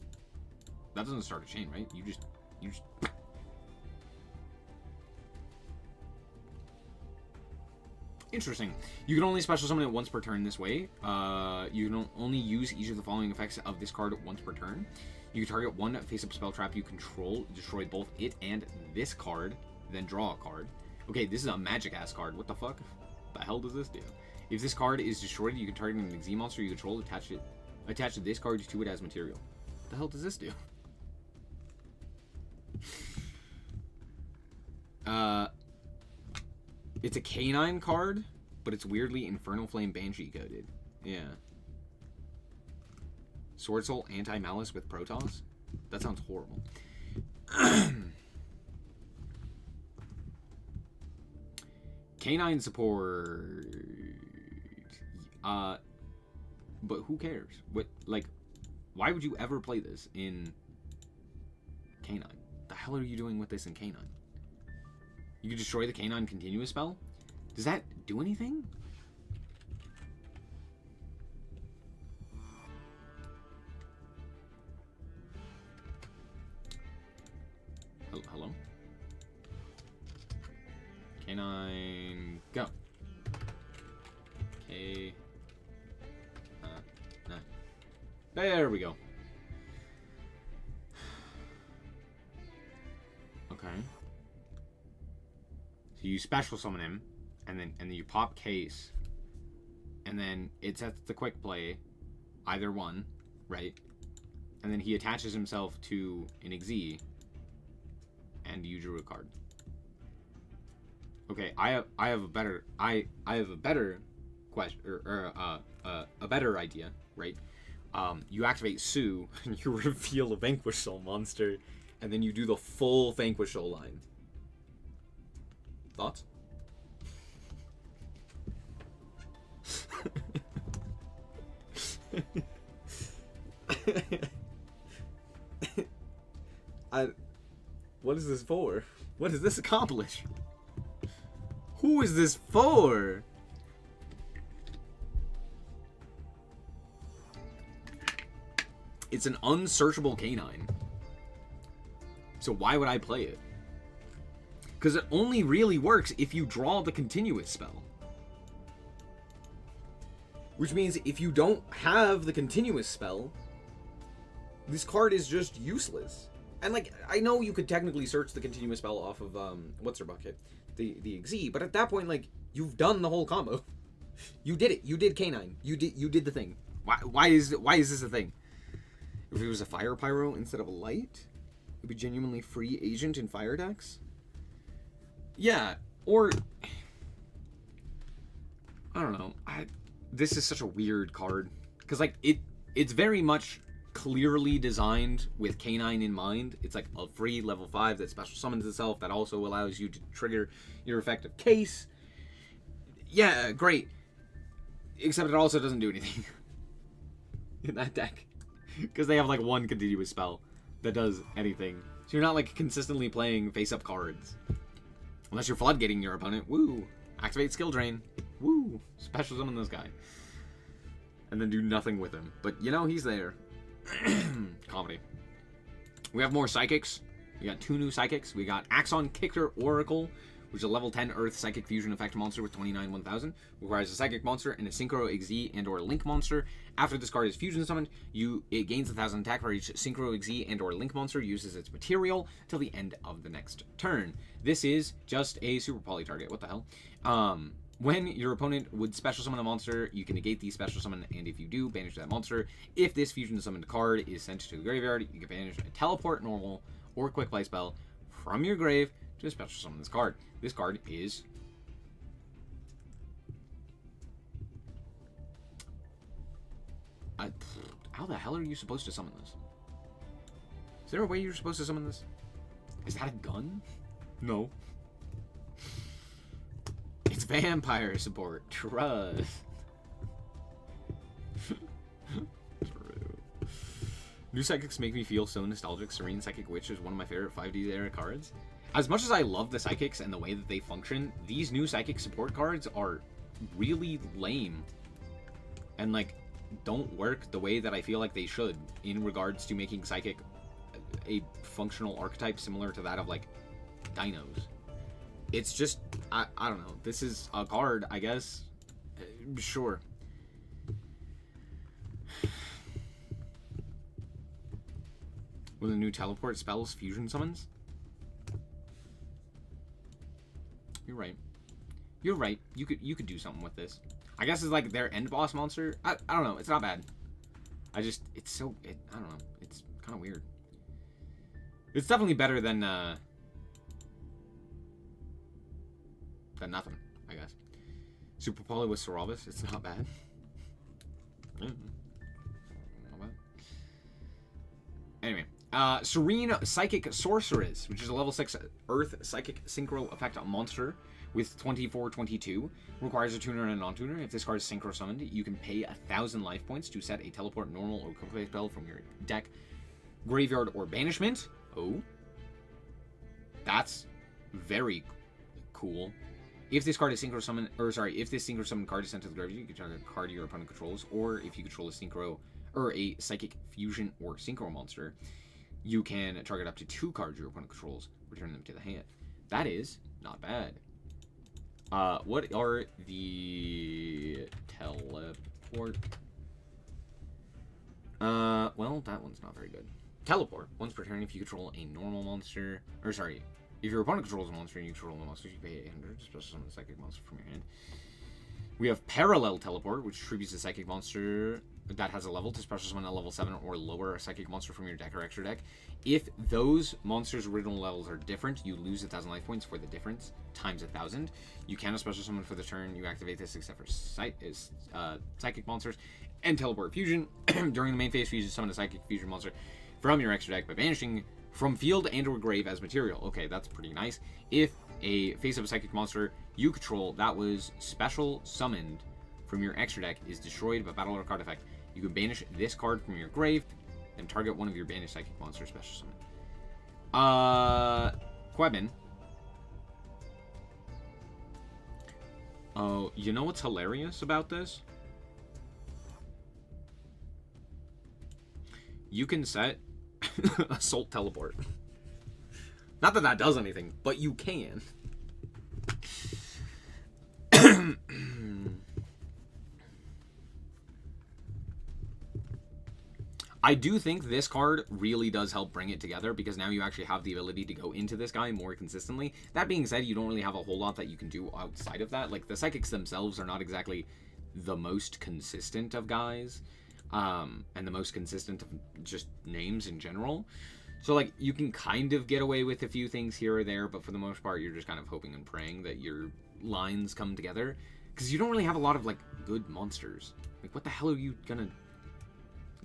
That doesn't start a chain, right? You just You just... Interesting. You can only special summon it once per turn this way. You can only use each of the following effects of this card once per turn. You can target one face-up spell trap you control, destroy both it and this card, then draw a card. Okay, this is a magic-ass card. What the fuck? The hell does this do? If this card is destroyed, you can target an Xyz monster you control, attach this card to it as material. What the hell does this do? It's a canine card, but it's weirdly Infernal Flame Banshee coded. Yeah. Sword Soul anti-Maliss with Protoss? That sounds horrible. Canine support. But who cares? What, like, why would you ever play this in Canine? The hell are you doing with this in Canine? You can destroy the Canine continuous spell? Does that do anything? Hello? Canine, go. Okay. No. There we go. Okay. So you special summon him, and then you pop Case, and then it sets the quick play, either one, right? And then he attaches himself to an Xyz, and you drew a card. Okay, I have a better question, or a better idea, right? You activate Sue, and you reveal a Vanquish Soul monster, and then you do the full Vanquish Soul line. Thoughts? What is this for? What does this accomplish? Who is this for? It's an unsearchable canine. So why would I play it? Because it only really works if you draw the continuous spell. Which means if you don't have the continuous spell, this card is just useless. And like, I know you could technically search the continuous spell off of what's her bucket, the Xyz, but at that point, like, you've done the whole combo. You did it. You did canine. You did the thing. Why is this a thing? If it was a fire pyro instead of a light, it would be genuinely free agent in fire decks. Yeah, or I don't know. This is such a weird card because like it's very much clearly designed with canine in mind. It's like a free level 5 that special summons itself that also allows you to trigger your effective Case. Yeah, great. Except it also doesn't do anything in that deck because they have like one continuous spell that does anything. So you're not like consistently playing face-up cards. Unless you're floodgating your opponent. Woo! Activate skill drain. Woo! Special summon this guy. And then do nothing with him. But you know, he's there. Comedy. We have more psychics. We got 2 new psychics. We got Axon Kicker Oracle, which is a level 10 Earth Psychic Fusion effect monster with 29 1000. Requires a Psychic monster and a Synchro Xyz and or Link monster. After this card is fusion summoned, it gains 1000 attack for each Synchro Xyz and or Link monster uses its material till the end of the next turn. This is just a super poly target. What the hell? When your opponent would special summon a monster, you can negate the special summon, and if you do, banish that monster. If this fusion summoned card is sent to the graveyard, you can banish a teleport normal or quick play spell from your grave to special summon this card. This card is how the hell are you supposed to summon this? Is there a way you're supposed to summon this? Is that a gun? No. It's vampire support. Trust. True. New Psychics make me feel so nostalgic. Serene Psychic Witch is one of my favorite 5D era cards. As much as I love the Psychics and the way that they function, these new Psychic support cards are really lame. And, like, don't work the way that I feel like they should in regards to making Psychic a functional archetype similar to that of like dinos. It's just I don't know. This is a card, I guess. Sure. With a new teleport spells fusion summons? You're right. You're right. You could do something with this. I guess it's like their end boss monster. I don't know. It's not bad. I don't know. It's kind of weird. It's definitely better than nothing, I guess. Super Poly with Cerberus. It's not bad. Not bad. Anyway. Serene Psychic Sorceress, which is a level 6 Earth Psychic Synchro effect monster with 24/22. Requires a tuner and a non-tuner. If this card is synchro summoned, you can pay 1,000 life points to set a teleport, normal, or quick spell from your deck, graveyard, or banishment. Oh. That's very cool. If this card is synchro summoned, if this synchro summoned card is sent to the graveyard, you can target a card your opponent controls, or if you control a synchro, or a psychic fusion or synchro monster, you can target up to 2 cards your opponent controls, return them to the hand. That is not bad. What are the teleport? Well, that one's not very good. Teleport. Once per turn, if you control a normal monster, if your opponent controls a monster and you control the monster, you pay 800 to special summon a psychic monster from your hand. We have Parallel Teleport, which tributes a psychic monster that has a level to special summon a level 7 or lower a psychic monster from your deck or extra deck. If those monsters' original levels are different, you lose 1,000 life points for the difference, times 1,000. You cannot special summon for the turn you activate this except for psychic monsters and teleport fusion. During the main phase, you summon a psychic fusion monster from your extra deck by banishing from field and or grave as material. Okay, that's pretty nice. If a face of a psychic monster you control that was special summoned from your extra deck is destroyed by battle or card effect, you can banish this card from your grave, then target one of your banished psychic monsters special summon. Quebin. Oh, you know what's hilarious about this? You can set Assault Teleport. Not that that does anything, but you can. I do think this card really does help bring it together, because now you actually have the ability to go into this guy more consistently. That being said, you don't really have a whole lot that you can do outside of that. Like, the Psychics themselves are not exactly the most consistent of guys, and the most consistent of just names in general. So, like, you can kind of get away with a few things here or there, but for the most part, you're just kind of hoping and praying that your lines come together. Because you don't really have a lot of, like, good monsters. Like, what the hell are you gonna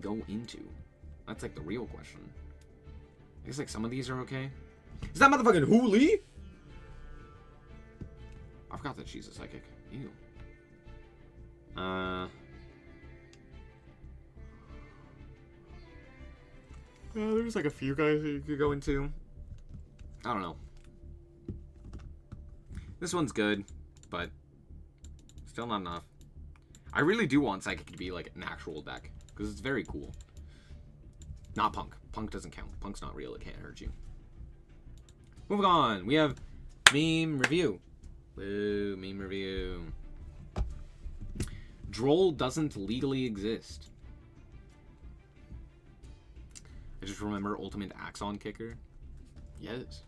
go into? That's, like, the real question. I guess, like, some of these are okay. Is that motherfucking Hooli? I forgot that she's a psychic. Ew. There's like a few guys that you could go into. I don't know. This one's good, but still not enough. I really do want Psychic to be like an actual deck, because it's very cool. Not Punk. Punk doesn't count. Punk's not real. It can't hurt you. Moving on. We have Meme Review. Woo, Meme Review. Droll doesn't legally exist. I just remember Ultimate Axon Kicker. Yes.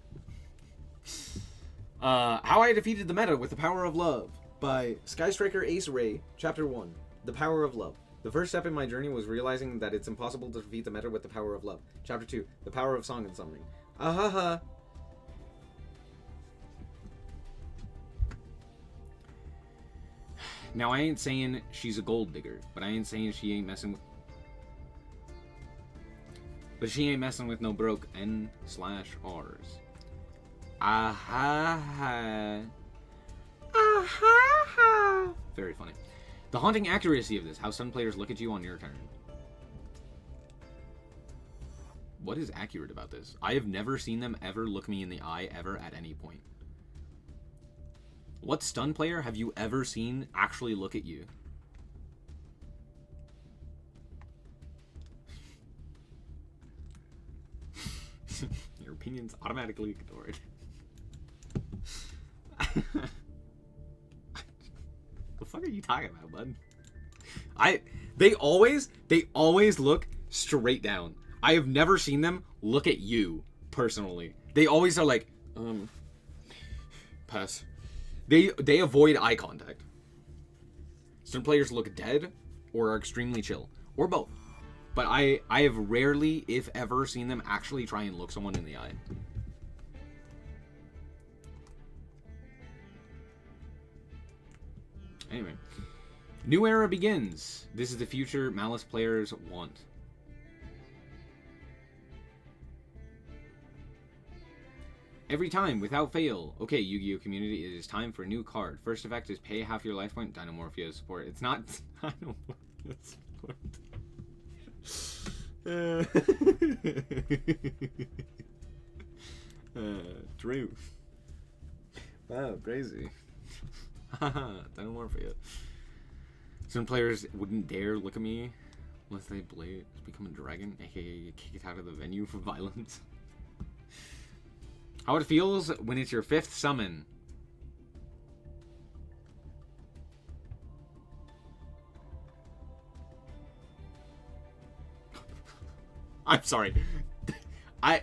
How I Defeated the Meta with the Power of Love by Skystriker Ace Ray, Chapter 1. The Power of Love. The first step in my journey was realizing that it's impossible to defeat the meta with the power of love. Chapter 2. The Power of Song and Summoning. Ahaha. Now, I ain't saying she's a gold digger, but I ain't saying she ain't messing with... But she ain't messing with no broke N/Rs. Aha. Aha. Very funny. The haunting accuracy of this. How some players look at you on your turn. What is accurate about this? I have never seen them ever look me in the eye ever at any point. What stun player have you ever seen actually look at you? Your opinion's automatically ignored. The fuck are you talking about, bud? They always look straight down. I have never seen them look at you personally. They always are like, pass. They avoid eye contact. Certain players look dead or are extremely chill, or both. But I have rarely, if ever, seen them actually try and look someone in the eye. Anyway, new era begins. This is the future Maliss players want. Every time, without fail. Okay, Yu-Gi-Oh! Community, it is time for a new card. First effect is pay half your life point. Dynamorphia support. It's not Dynamorphia support. True. Wow, crazy. Dynamorphia. Some players wouldn't dare look at me unless they become a dragon, aka kick it out of the venue for violence. How it feels when it's your 5th summon. I'm sorry. I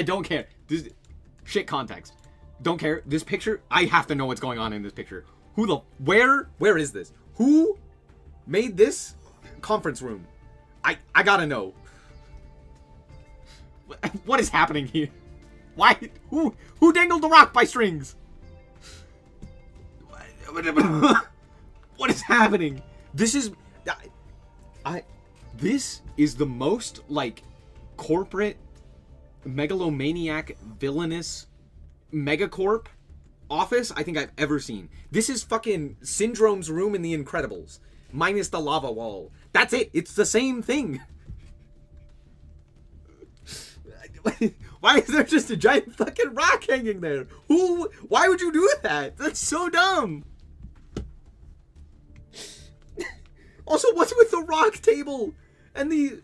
don't care. This shit context. Don't care. This picture, I have to know what's going on in this picture. Where is this? Who made this conference room? I gotta know. What is happening here? Why? Who dangled the rock by strings? What is happening? This is the most like corporate megalomaniac villainous megacorp office I think I've ever seen. This is fucking Syndrome's room in The Incredibles minus the lava wall. That's it. It's the same thing. Why is there just a giant fucking rock hanging there? Why would you do that? That's so dumb. Also, what's with the rock table and the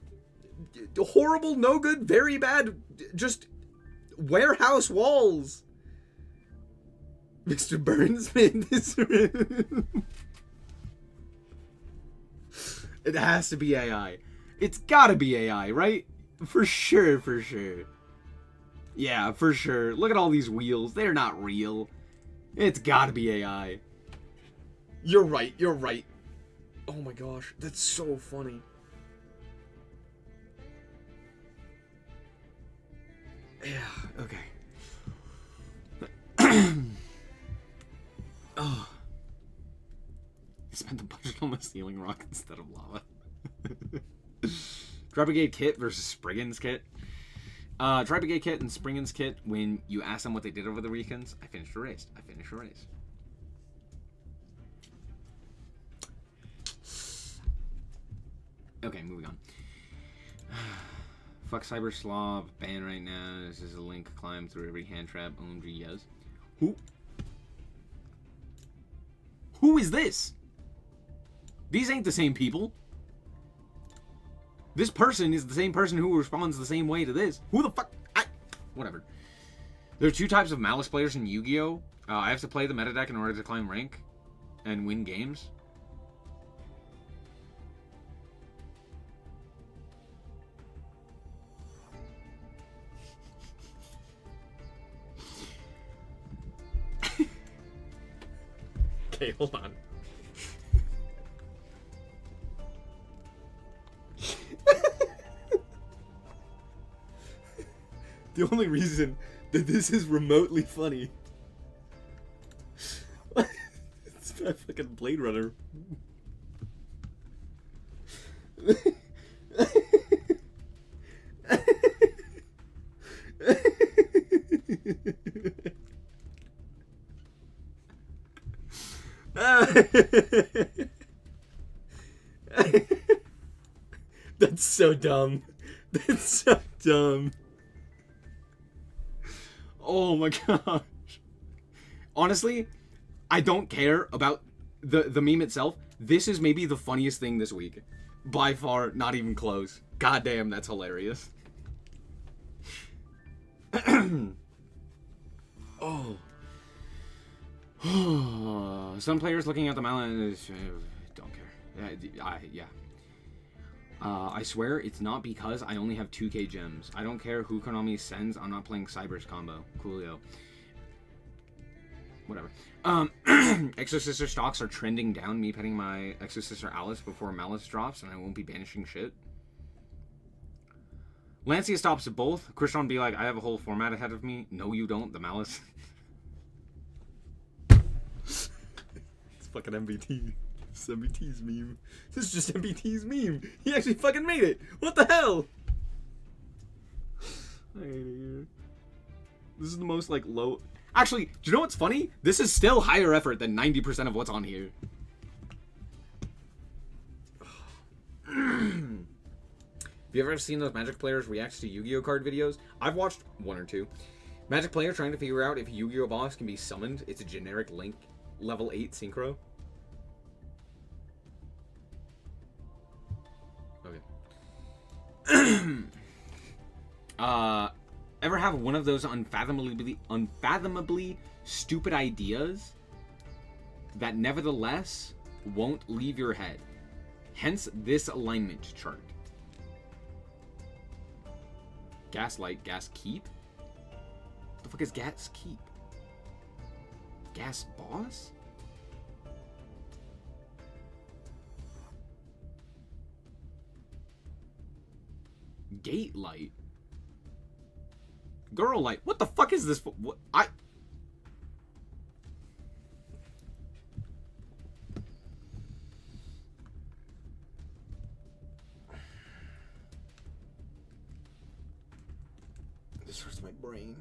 horrible, no good, very bad, just warehouse walls? Mr. Burns made this room. It has to be AI. It's gotta be AI, right? For sure, for sure. Yeah, for sure. Look at all these wheels. They're not real. It's gotta be AI. You're right, you're right. Oh my gosh, that's so funny. Yeah, okay. Oh. I spent a budget on the ceiling rock instead of lava. Tri-Brigade Kit versus Spriggan's Kit. Tri-Brigade Kit and Spriggan's Kit, when you ask them what they did over the weekends, I finished a race. Okay, moving on. Fuck Cyber Slav, ban right now. This is a link, climb through every hand trap. OMG, yes. Who is this? These ain't the same people. This person is the same person who responds the same way to this. Who the fuck? Whatever. There are 2 types of Maliss players in Yu-Gi-Oh! I have to play the meta deck in order to climb rank and win games. Okay, hold on. The only reason that this is remotely funny it's a fucking Blade Runner. That's so dumb. That's so dumb. Oh my gosh. Honestly, I don't care about the meme itself. This is maybe the funniest thing this week. By far, not even close. God damn, that's hilarious. Oh. Some players looking at the Maliss don't care. Yeah. I swear it's not because I only have 2k gems. I don't care who Konami sends. I'm not playing Cyber's combo. Coolio. Whatever. Exo-Sister stocks are trending down. Me petting my Exo-Sister Alice before Maliss drops, and I won't be banishing shit. Lancia stops both. Krishan be like, I have a whole format ahead of me. No, you don't. The Maliss. It's fucking MBT. It's MBT's meme. This is just MBT's meme. He actually fucking made it. What the hell? I hate it here. This is the most, like, low... Actually, do you know what's funny? This is still higher effort than 90% of what's on here. Have you ever seen those Magic players react to Yu-Gi-Oh card videos? I've watched one or two. Magic player trying to figure out if Yu-Gi-Oh boss can be summoned. It's a generic Link level 8 synchro. Okay. Ever have one of those unfathomably stupid ideas that nevertheless won't leave your head? Hence this alignment chart. Gaslight, gas keep? The fuck is gas keep? Gas boss? Gate light? Girl light? What the fuck is this? What? This hurts my brain.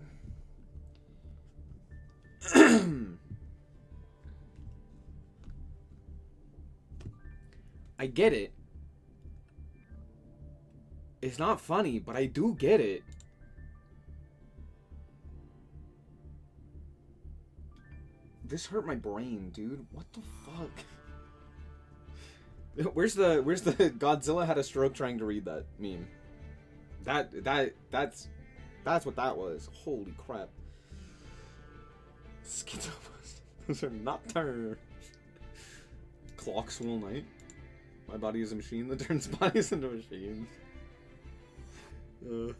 I get it. It's not funny, but I do get it. This hurt my brain, dude. What the fuck? Where's the Godzilla had a stroke trying to read that meme? That's what that was. Holy crap. Schizopus. Those are nocturne. Clocks will night. My body is a machine that turns bodies into machines. That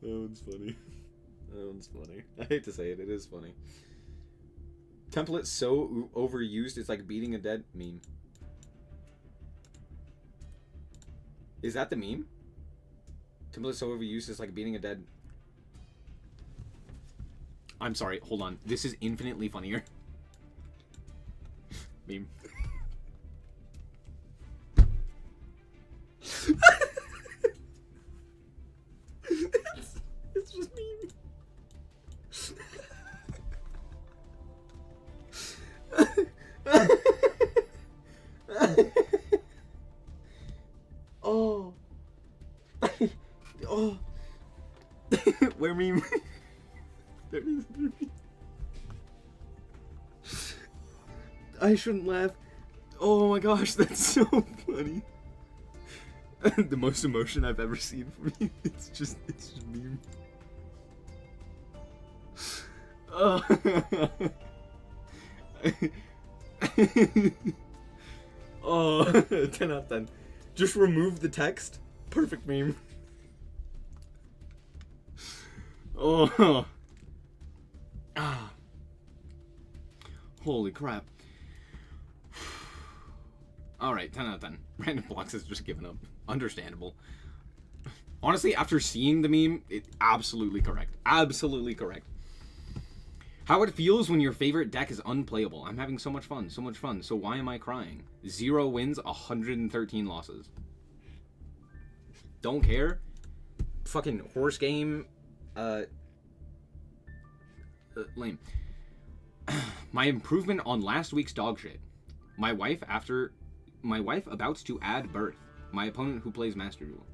one's funny. That one's funny. I hate to say it, it is funny. Template so overused, it's like beating a dead meme. Is that the meme? Template so overused, it's like beating a dead... I'm sorry, hold on. This is infinitely funnier. Meme. It's just meme. Oh. Oh. Where meme? There it is. I shouldn't laugh. Oh my gosh, that's so funny. The most emotion I've ever seen from you. It's just meme. Oh. Oh, 10 out of 10. Just remove the text. Perfect meme. Oh. Ah. Holy crap. Alright, 10 out of 10. Random Blocks has just given up. Understandable. Honestly, after seeing the meme, it's absolutely correct. Absolutely correct. How it feels when your favorite deck is unplayable. I'm having so much fun, so much fun. So why am I crying? 0 wins, 113 losses. Don't care. Fucking horse game. Lame. My improvement on last week's dog shit. My wife about to add birth. My opponent who plays Master Duel.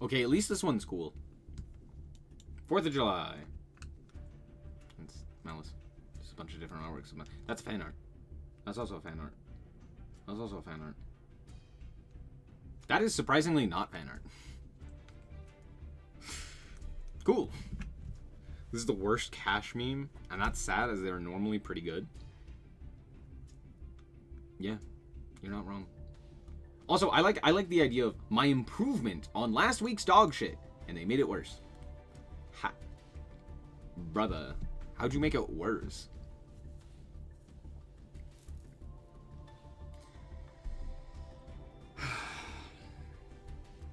Okay, at least this one's cool. 4th of July. It's Maliss. Just a bunch of different artworks. That's fan art. That's also fan art. That's also fan art. That is surprisingly not fan art. Cool. This is the worst cash meme, and that's sad as they're normally pretty good. Yeah, you're not wrong. Also, I like the idea of my improvement on last week's dog shit, and they made it worse. Brother, how'd you make it worse?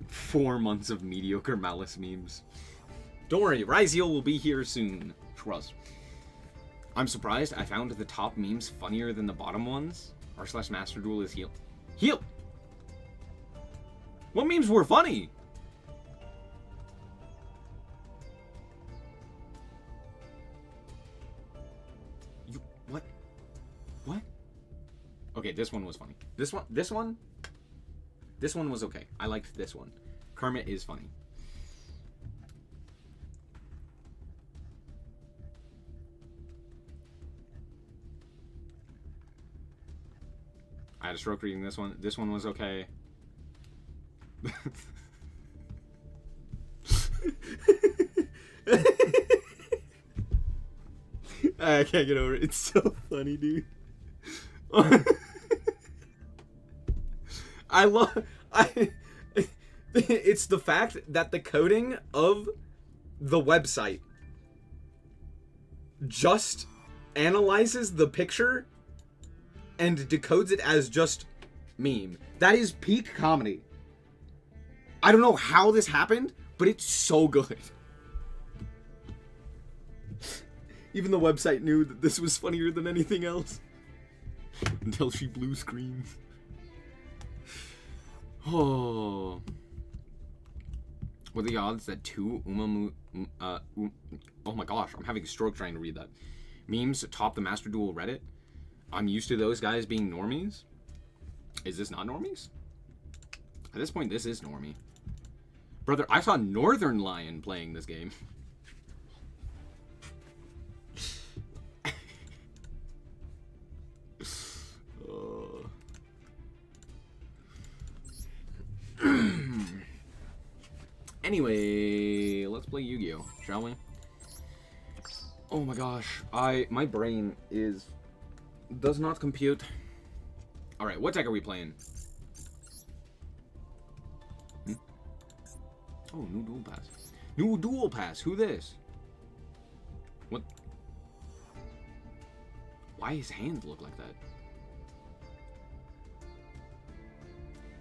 Four months of mediocre Maliss memes. Don't worry, Ryziel will be here soon. Trust. I'm surprised I found the top memes funnier than the bottom ones. R/Master Duel is heal. Heal! What memes were funny? You, what? What? Okay, this one was funny. This one was okay. I liked this one. Kermit is funny. I had a stroke reading this one. This one was okay. I can't get over it. It's so funny, dude. It's the fact that the coding of the website just analyzes the picture and decodes it as just meme. That is peak comedy. I don't know how this happened, but it's so good. Even the website knew that this was funnier than anything else. Until she blue screens. Oh. What are the odds that two oh my gosh, I'm having a stroke trying to read that. Memes top the Master Duel Reddit? I'm used to those guys being normies. Is this not normies? At this point, this is normie. Brother, I saw Northern Lion playing this game. Anyway, let's play Yu-Gi-Oh, shall we? Oh my gosh, my brain does not compute. All right, what deck are we playing? Oh, new dual pass. New dual pass. Who this? What? Why his hands look like that?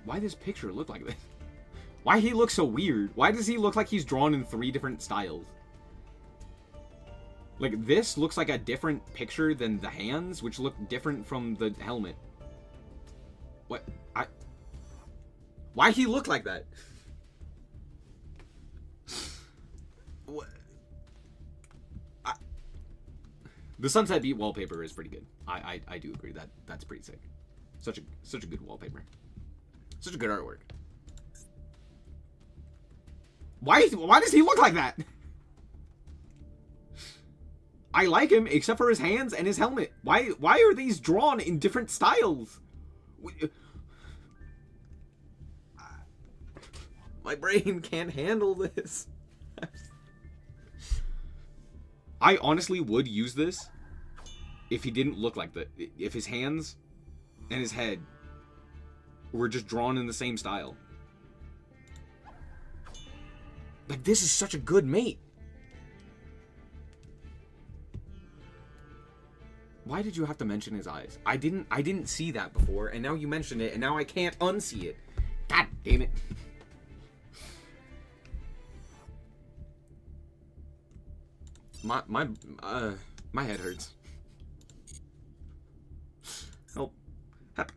Why this picture look like this? Why he looks so weird? Why does he look like he's drawn in 3 different styles? Like, this looks like a different picture than the hands, which look different from the helmet. What? Why he look like that? What? The Sunset Beat wallpaper is pretty good. I do agree that that's pretty sick. Such a good wallpaper. Such a good artwork. Why does he look like that? I like him, except for his hands and his helmet. Why are these drawn in different styles? My brain can't handle this. I honestly would use this if he didn't look like that. If his hands and his head were just drawn in the same style. Like, this is such a good mate. Why did you have to mention his eyes? I didn't see that before, and now you mention it, and now I can't unsee it. God damn it. My head hurts. Help. Help.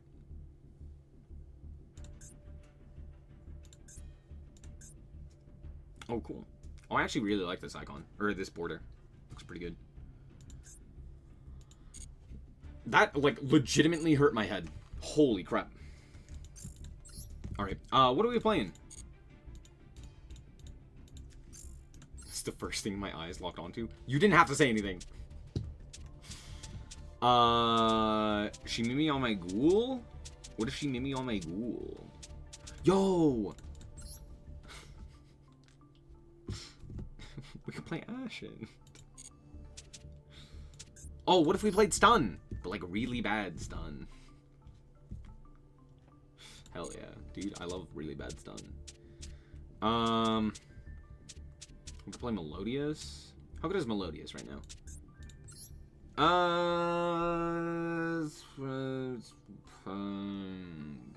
Oh, cool. Oh, I actually really like this icon. Or this border. Looks pretty good. That, like, legitimately hurt my head. Holy crap. Alright. What are we playing? It's the first thing my eyes locked onto. You didn't have to say anything. She made me on my ghoul? What if she made me on my ghoul? Yo! We could play Ashen. Oh, what if we played Stun? But like really bad Stun. Hell yeah. Dude, I love really bad Stun. We could play Melodious. How good is Melodious right now?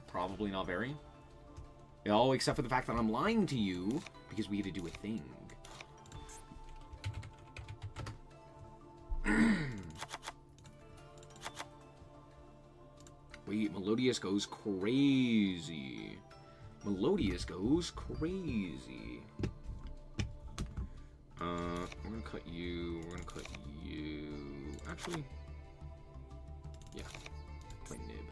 Probably not very. Oh, except for the fact that I'm lying to you because we had to do a thing. Wait, Melodious goes crazy. Melodious goes crazy. We're gonna cut you. We're gonna cut you. Actually, yeah. Play Nib.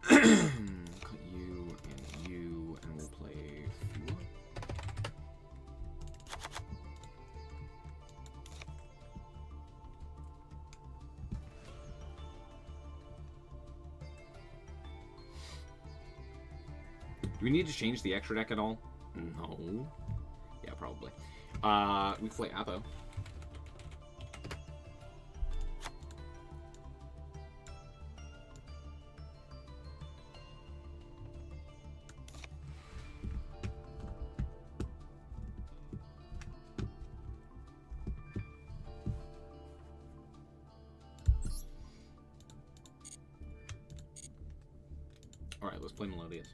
Cut you, and we'll play Fua. Do we need to change the extra deck at all? No. Yeah, probably. We play Apo. Alright, let's play Melodious.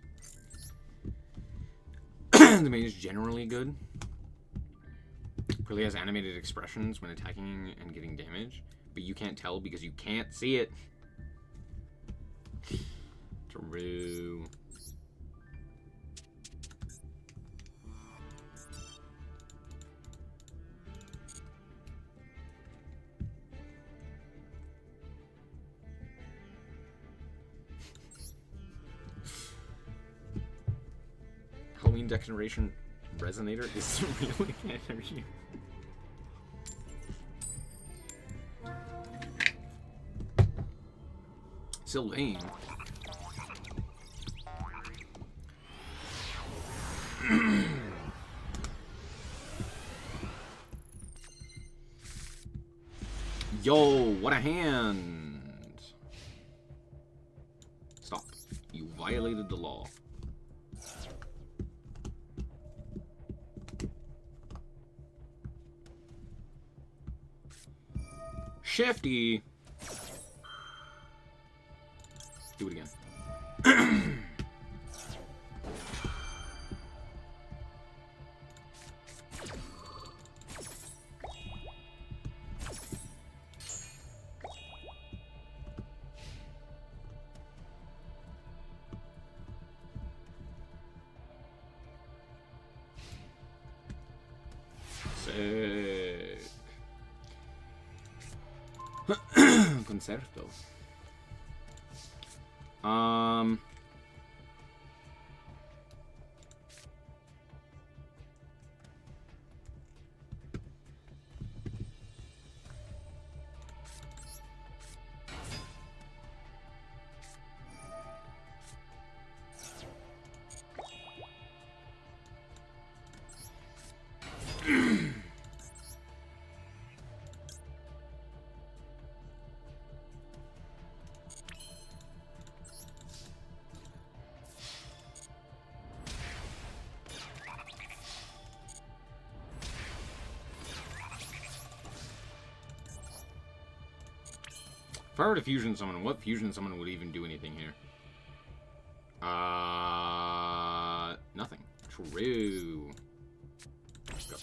The main is generally good. Really has animated expressions when attacking and getting damage, but you can't tell because you can't see it. True. Halloween Decoration Resonator is really can't hear you. Sylvain. Yo, what a hand! Stop. You violated the law. Shifty. Do it again. Sick. Concerto. If I were to fusion summon, what fusion summon would even do anything here? Nothing. True. Let's go.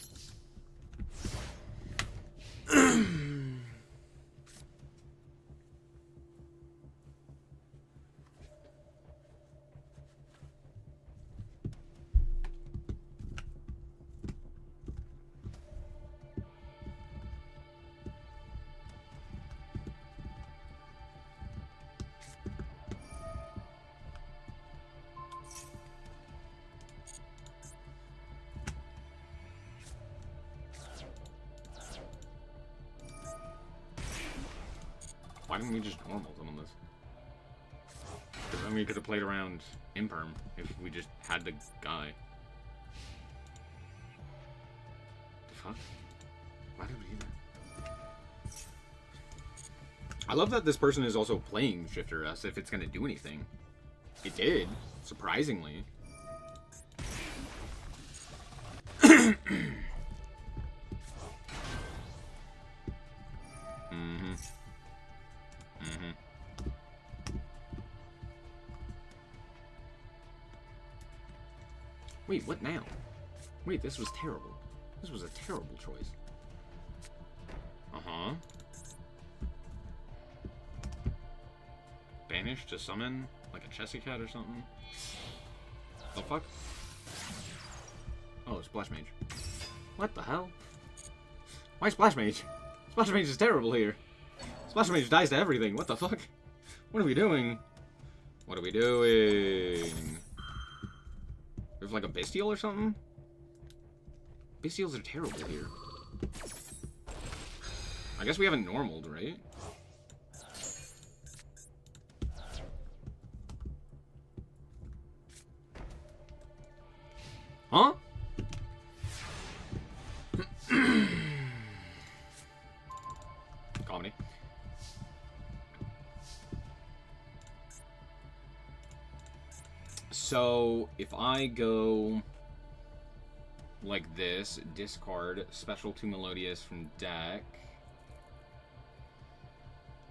Why didn't we just normal summon this? Because then we could have played around Imperm if we just had the guy. The fuck? Why did we do that? I love that this person is also playing Shifter as if it's going to do anything. It did, surprisingly. Wait, what now? Wait, this was terrible. This was a terrible choice. Uh-huh. Banish to summon? Like a Chessy Cat or something? The fuck? Oh, Splash Mage. What the hell? Why Splash Mage? Splash Mage is terrible here. Splash Mage dies to everything. What the fuck? What are we doing? What are we doing? We have like a Bestial or something? Bestials are terrible here. I guess we haven't normaled, right? Huh? Comedy. So, if I go like this, discard Special to Melodious from deck.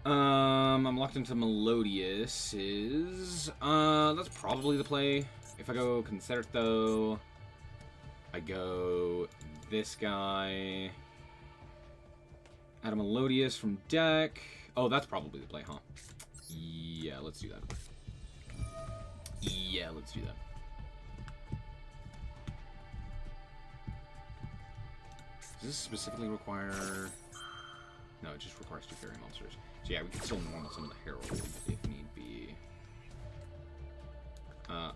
I'm locked into Melodious. That's probably the play. If I go Concerto, I go this guy. Add a Melodious from deck. Oh, that's probably the play, huh? Yeah, let's do that. Yeah, let's do that. Does this specifically require... No, it just requires 2 fairy monsters. So yeah, we can still normal some of the Herald if need be.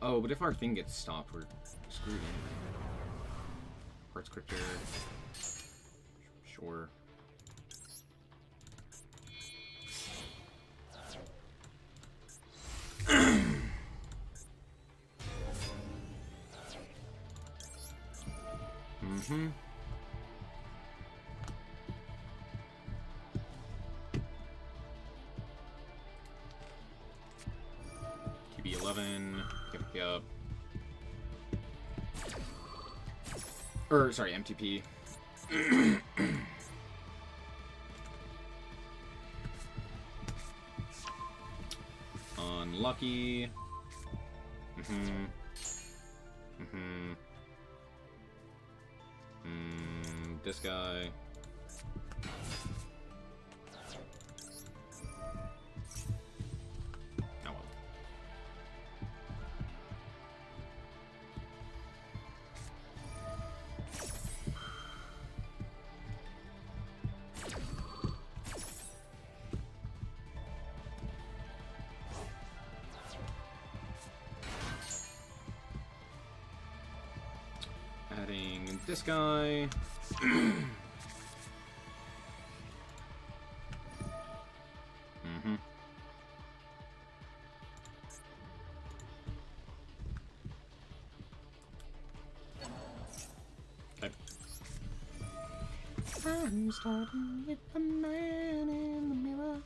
Oh, but if our thing gets stopped, we're screwed anyway. Hearts Cryptor. Sure. Mm-hmm. QB11. Yep. Or, sorry, MTP. Unlucky. This guy. Oh well. Adding this guy. Okay. I'm starting with the man in the mirror.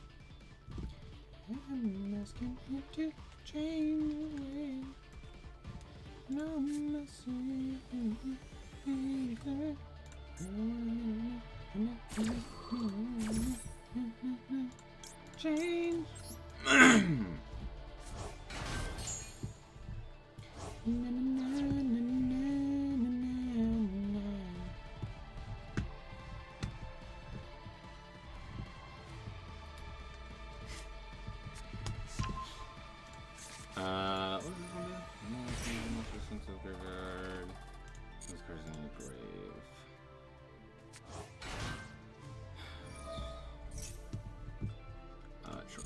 I'm asking him to change the way. No, I'm not saying change. This card's in the grave. Sure.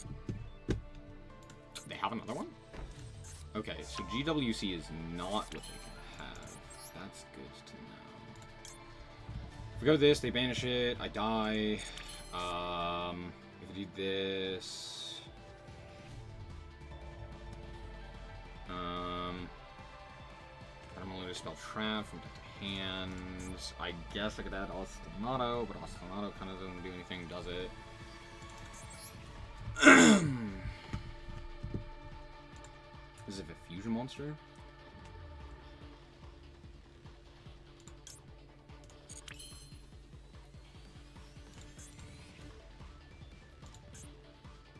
They have another one? Okay, so GWC is not what they can have. That's good to know. If we go to this, they banish it, I die. If If I do this... I'm only to spell trap from deck to hands. I guess I could add Ostinato, but Ostinato kind of doesn't do anything, does it? Is it a fusion monster?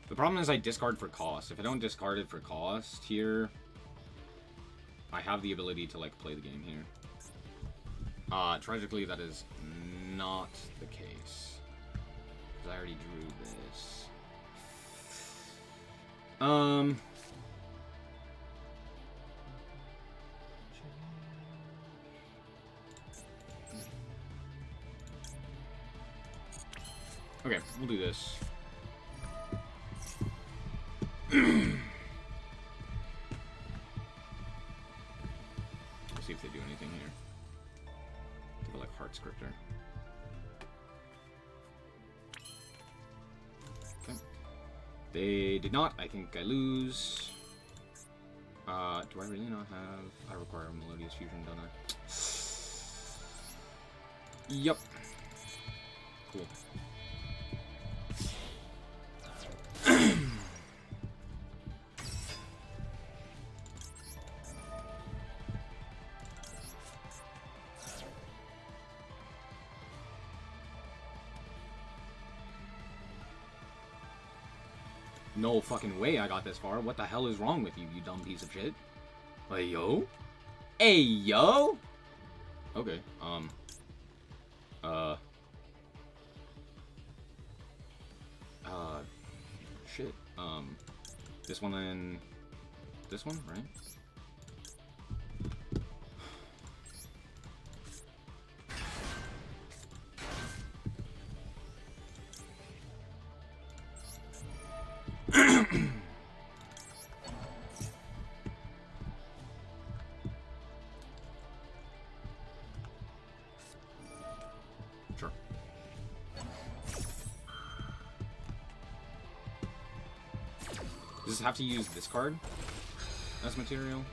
The problem is I discard for cost. If I don't discard it for cost here, I have the ability to, like, play the game here. Tragically, that is not the case. Because I already drew this. Okay, we'll do this. Let's see if they do anything here. They like Heart Scripter. Okay. They did not. I think I lose. Do I really not have... I require a Melodious Fusion, don't I? Yup. Cool. No fucking way I got this far. What the hell is wrong with you, you dumb piece of shit? Hey, yo? Hey, yo? Okay, shit. This one and this one, right? Sure. Does this have to use this card as material?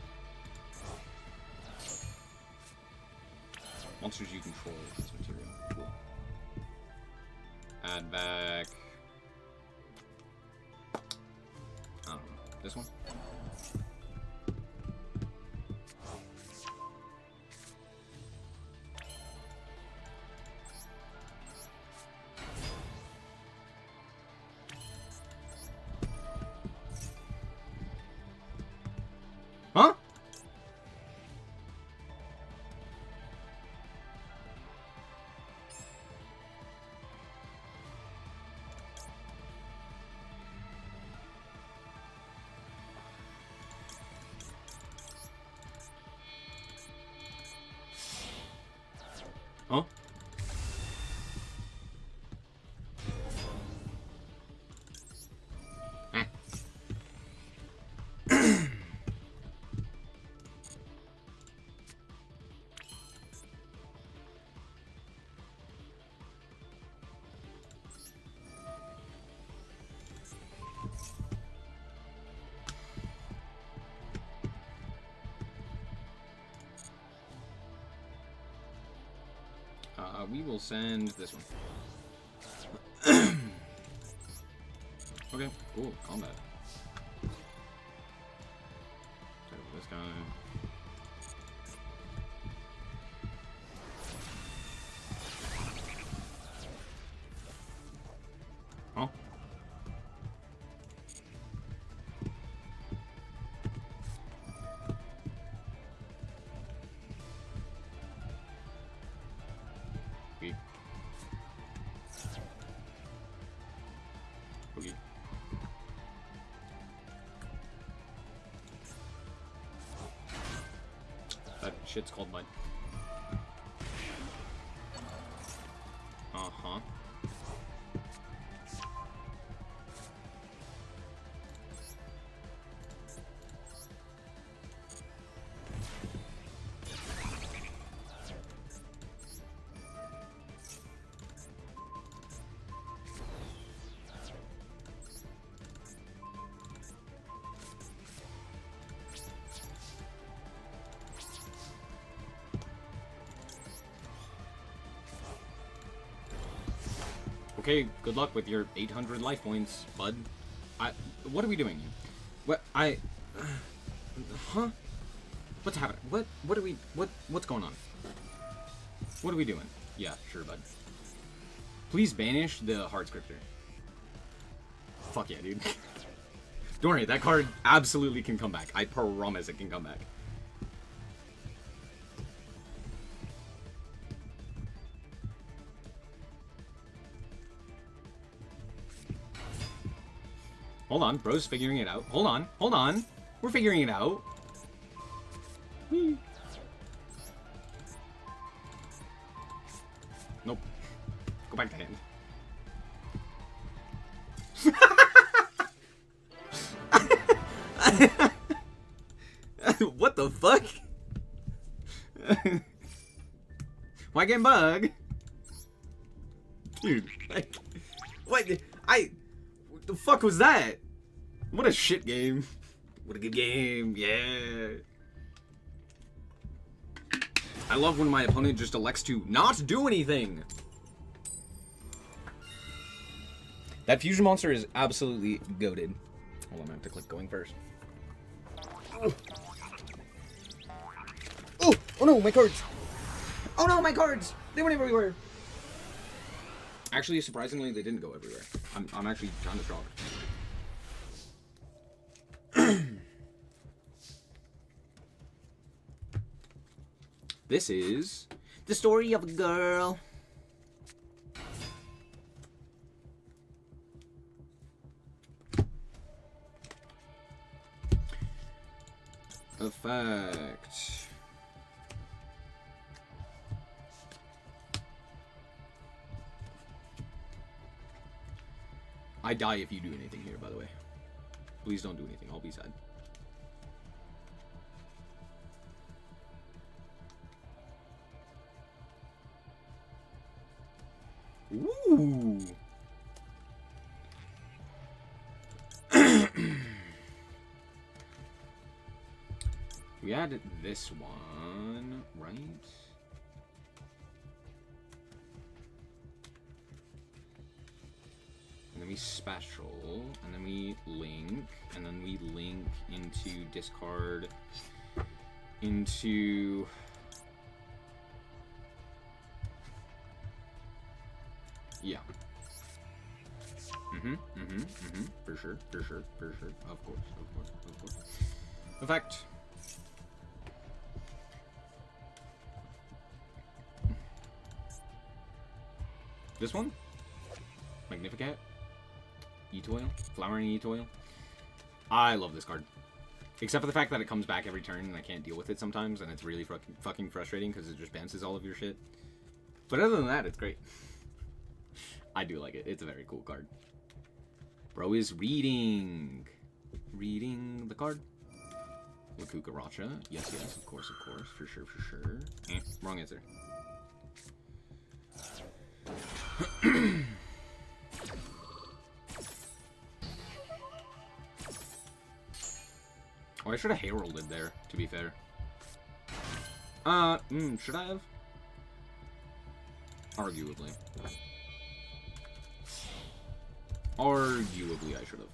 Monsters you control as material. Cool. Add back... I don't know. This one? Huh? Huh? We will send this one. Okay, cool. Combat. Start with this guy. Huh? Okay. That shit's called mine. Uh-huh. Okay, good luck with your 800 life points, bud. What are we doing here? What, huh? What's happening? What's going on? What are we doing? Yeah, sure, bud. Please banish the hard scripter. Fuck yeah, dude. Don't worry, that card absolutely can come back. I promise it can come back. Hold on, bro's figuring it out. Hold on. We're figuring it out. Whee. Nope. Go back to hand. What the fuck? Why game bug? Dude, like, what? What the fuck was that? What a shit game. What a good game, yeah. I love when my opponent just elects to not do anything. That fusion monster is absolutely goated. Hold on, I have to click going first. Oh no, my cards! Oh no, my cards! They went everywhere! Actually, surprisingly, they didn't go everywhere. I'm actually kind of shocked. This is the story of a girl. Effect. I die if you do anything here, by the way. Please don't do anything. I'll be sad. Ooh. We had this one, right? And then we special, and then we link, and then we link into discard, into... Yeah. For sure. Of course. Effect. This one? Magnificat? E-Toil? Flowering E-Toil? I love this card. Except for the fact that it comes back every turn and I can't deal with it sometimes, and it's really fucking frustrating because it just bounces all of your shit. But other than that, it's great. I do like it. It's a very cool card. Bro is reading the card. Lakukaracha. Yes, of course. For sure. Wrong answer. Oh, I should have heralded there, to be fair. Should I have? Arguably. Arguably, I should have.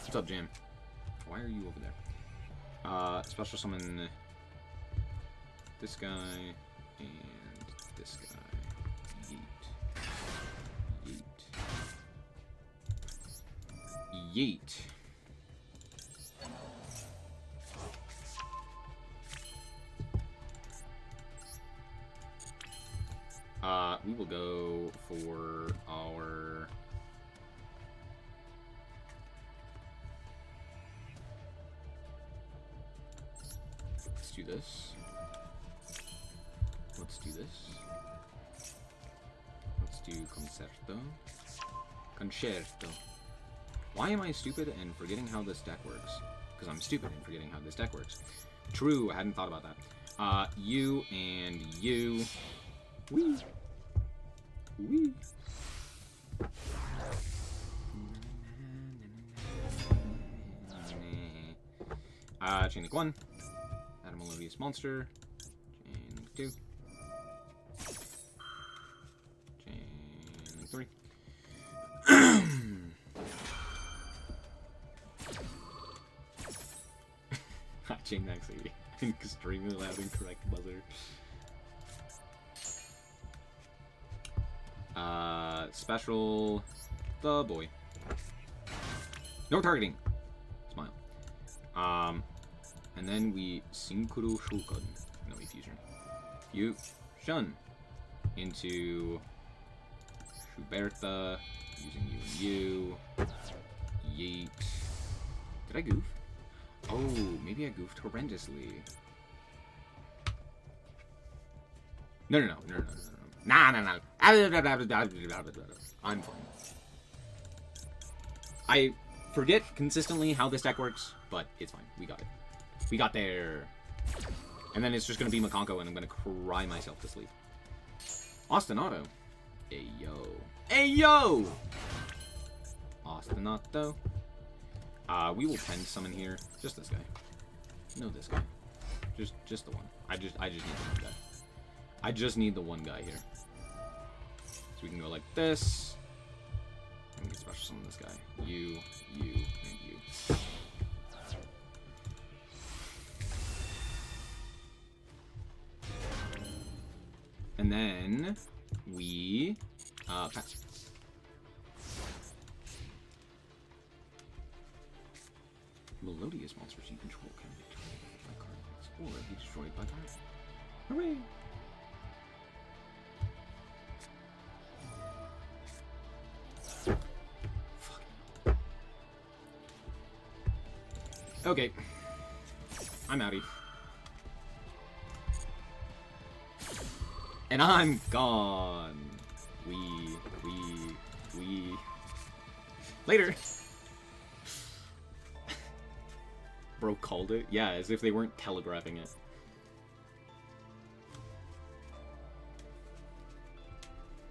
What's up, Jam? Why are you over there? Special summon this guy and this guy. Yeet. We will go for our... Let's do this. Let's do Concerto. Why am I stupid and forgetting how this deck works? Because I'm stupid and forgetting how this deck works. True, I hadn't thought about that. You and you. Wee. Chain link 1. Add a Melodious monster. Chain link 2. Chain link 3. Hot chain max 80. Extremely loud and correct buzzer. Special the boy. No targeting. Smile. And then we Synchro Shokan. No, we fusion. Fusion into Schuberta, using you and you. Yeet. Did I goof? Oh, maybe I goofed horrendously. No. Nah. I'm fine. I forget consistently how this deck works, but it's fine. We got it. We got there. And then it's just going to be Makonko, and I'm going to cry myself to sleep. Ostinato. Ayo. Ayo! Ostinato. We will pen summon here. Just this guy. No, this guy. Just the one. I just need the one guy. I just need the one guy here. So we can go like this. And we can special summon this guy. You, and you. And then we pass. Melodious monsters you control can be destroyed by cards, or be destroyed by cards. Hooray! Okay. I'm outie. And I'm gone. We. Later! Bro called it? Yeah, as if they weren't telegraphing it.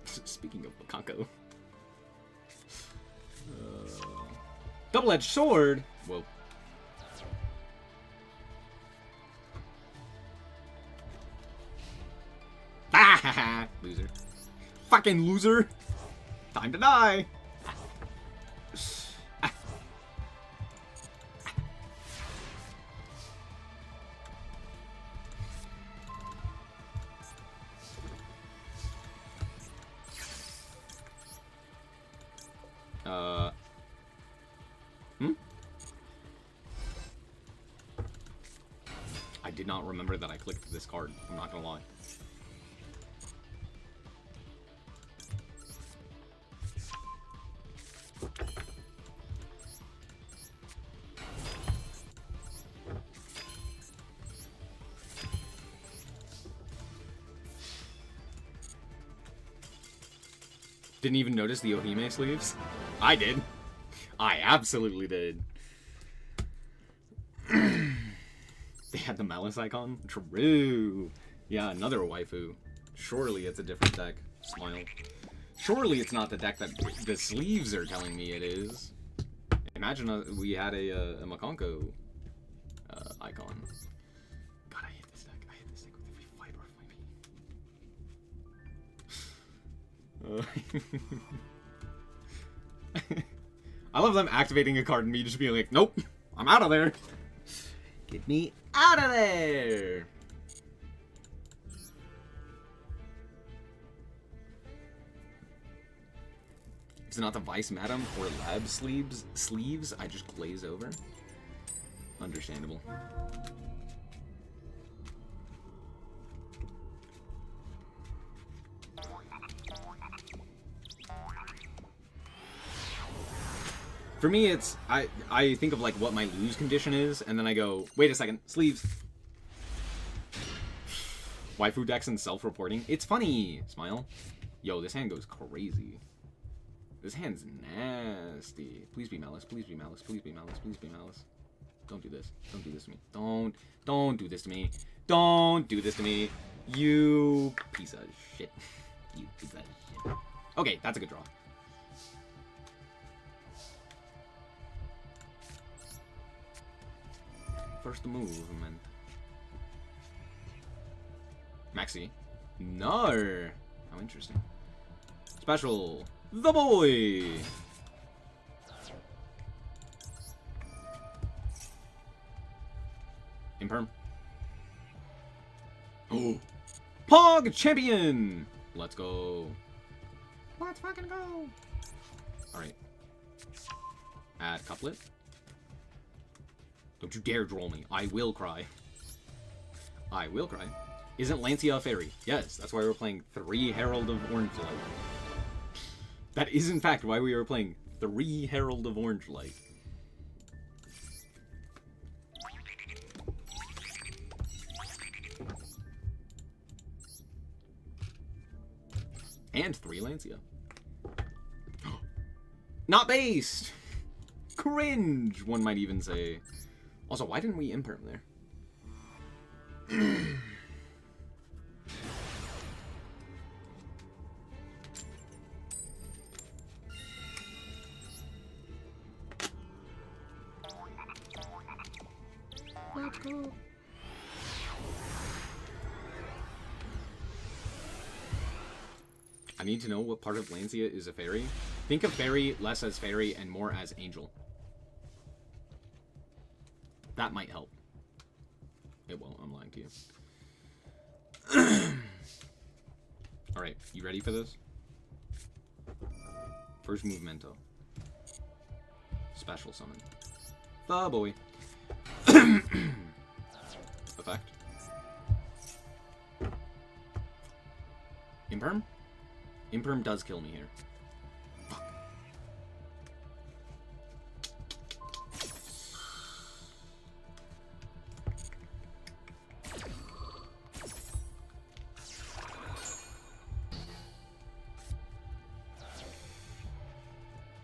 Speaking of Makonko. Double-edged sword? Whoa. Ah, loser. Fucking loser. Time to die. I did not remember that I clicked this card. I'm not gonna lie. Didn't even notice the Ohime sleeves? I did. I absolutely did. They had the Maliss icon? True. Yeah, another waifu. Surely it's a different deck. Smile. Surely it's not the deck that the sleeves are telling me it is. Imagine we had a Makonko icon. God, I hate this deck. I hate this deck with every fiber of my being. I love them activating a card and me just being like, nope, I'm out of there. Get me out of there. Is it not the Vice Madam or Lab sleeves I just glaze over? Understandable. For me, it's I think of like what my lose condition is, and then I go, wait a second, sleeves. Waifu decks and self-reporting. It's funny. Smile. Yo, this hand goes crazy. This hand's nasty. Please be Maliss. Please be Maliss. Please be Maliss. Please be Maliss. Don't do this. Don't do this to me. Don't do this to me. Don't do this to me. You piece of shit. You piece of shit. Okay, that's a good draw. First movement. Maxi. No. How interesting. Special. The boy. Imperm. Oh. Pog champion. Let's go. Let's fucking go. Alright. Add couplet. Don't you dare droll me. I will cry. I will cry. Isn't Lancia a fairy? Yes, that's why we're playing 3 Herald of Orange Light. That is, in fact, why we are playing 3 Herald of Orange Light. And 3 Lancia. Not based! Cringe, one might even say. Also, why didn't we imperm there? Let's go. I need to know what part of Lancia is a fairy. Think of fairy less as fairy and more as angel. That might help. It won't, I'm lying to you. Alright, you ready for this? First movemento. Special summon. The boy. Effect. Imperm? Imperm does kill me here. Fuck.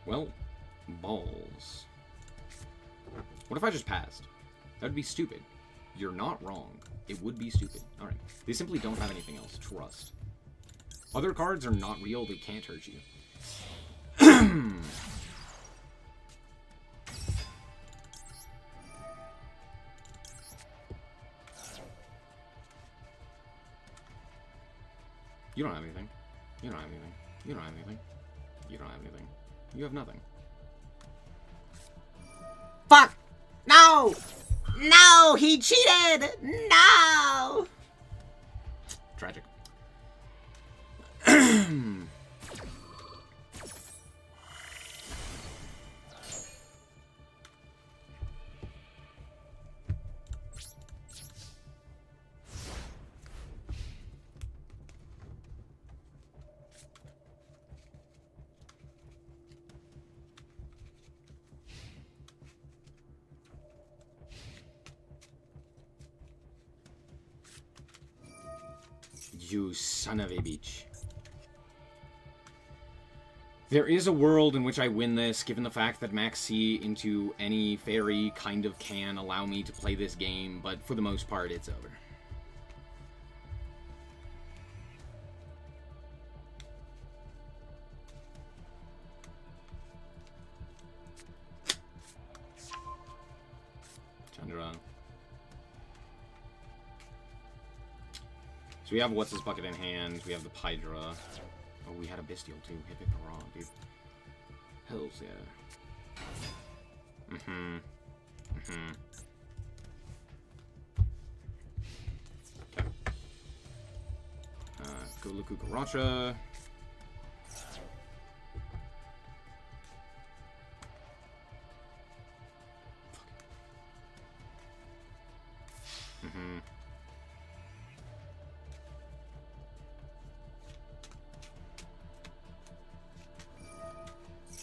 Well, balls. What if I just passed? That would be stupid. You're not wrong. It would be stupid. Alright. They simply don't have anything else. Trust. Other cards are not real. They can't hurt you. You don't have anything. You don't have anything. You don't have anything. You don't have anything. You have nothing. Fuck! No! No! He cheated! No! Tragic. You son of a bitch. There is a world in which I win this, given the fact that Max C into any fairy kind of can allow me to play this game, but for the most part, it's over. Chandra. So we have What's His Bucket in hand, we have the Pydra. Oh, we had a Bestial too. Hit it wrong, dude. Hells yeah. Mm-hmm. Mm-hmm. Okay. Gula Kukaracha. Mm-hmm.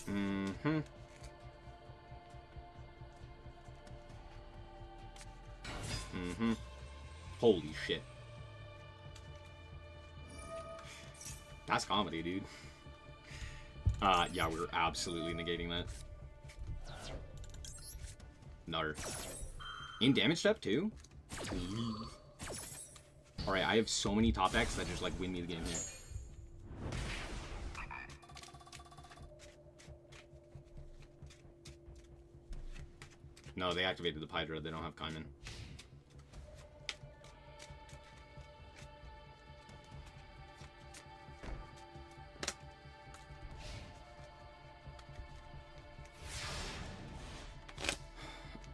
Mm-hmm. Mm-hmm. Holy shit. That's comedy, dude. Yeah, we're absolutely negating that. No. In damage step, too? Alright, I have so many top decks that just, like, win me the game here. No, they activated the Pydra. They don't have Kaiman.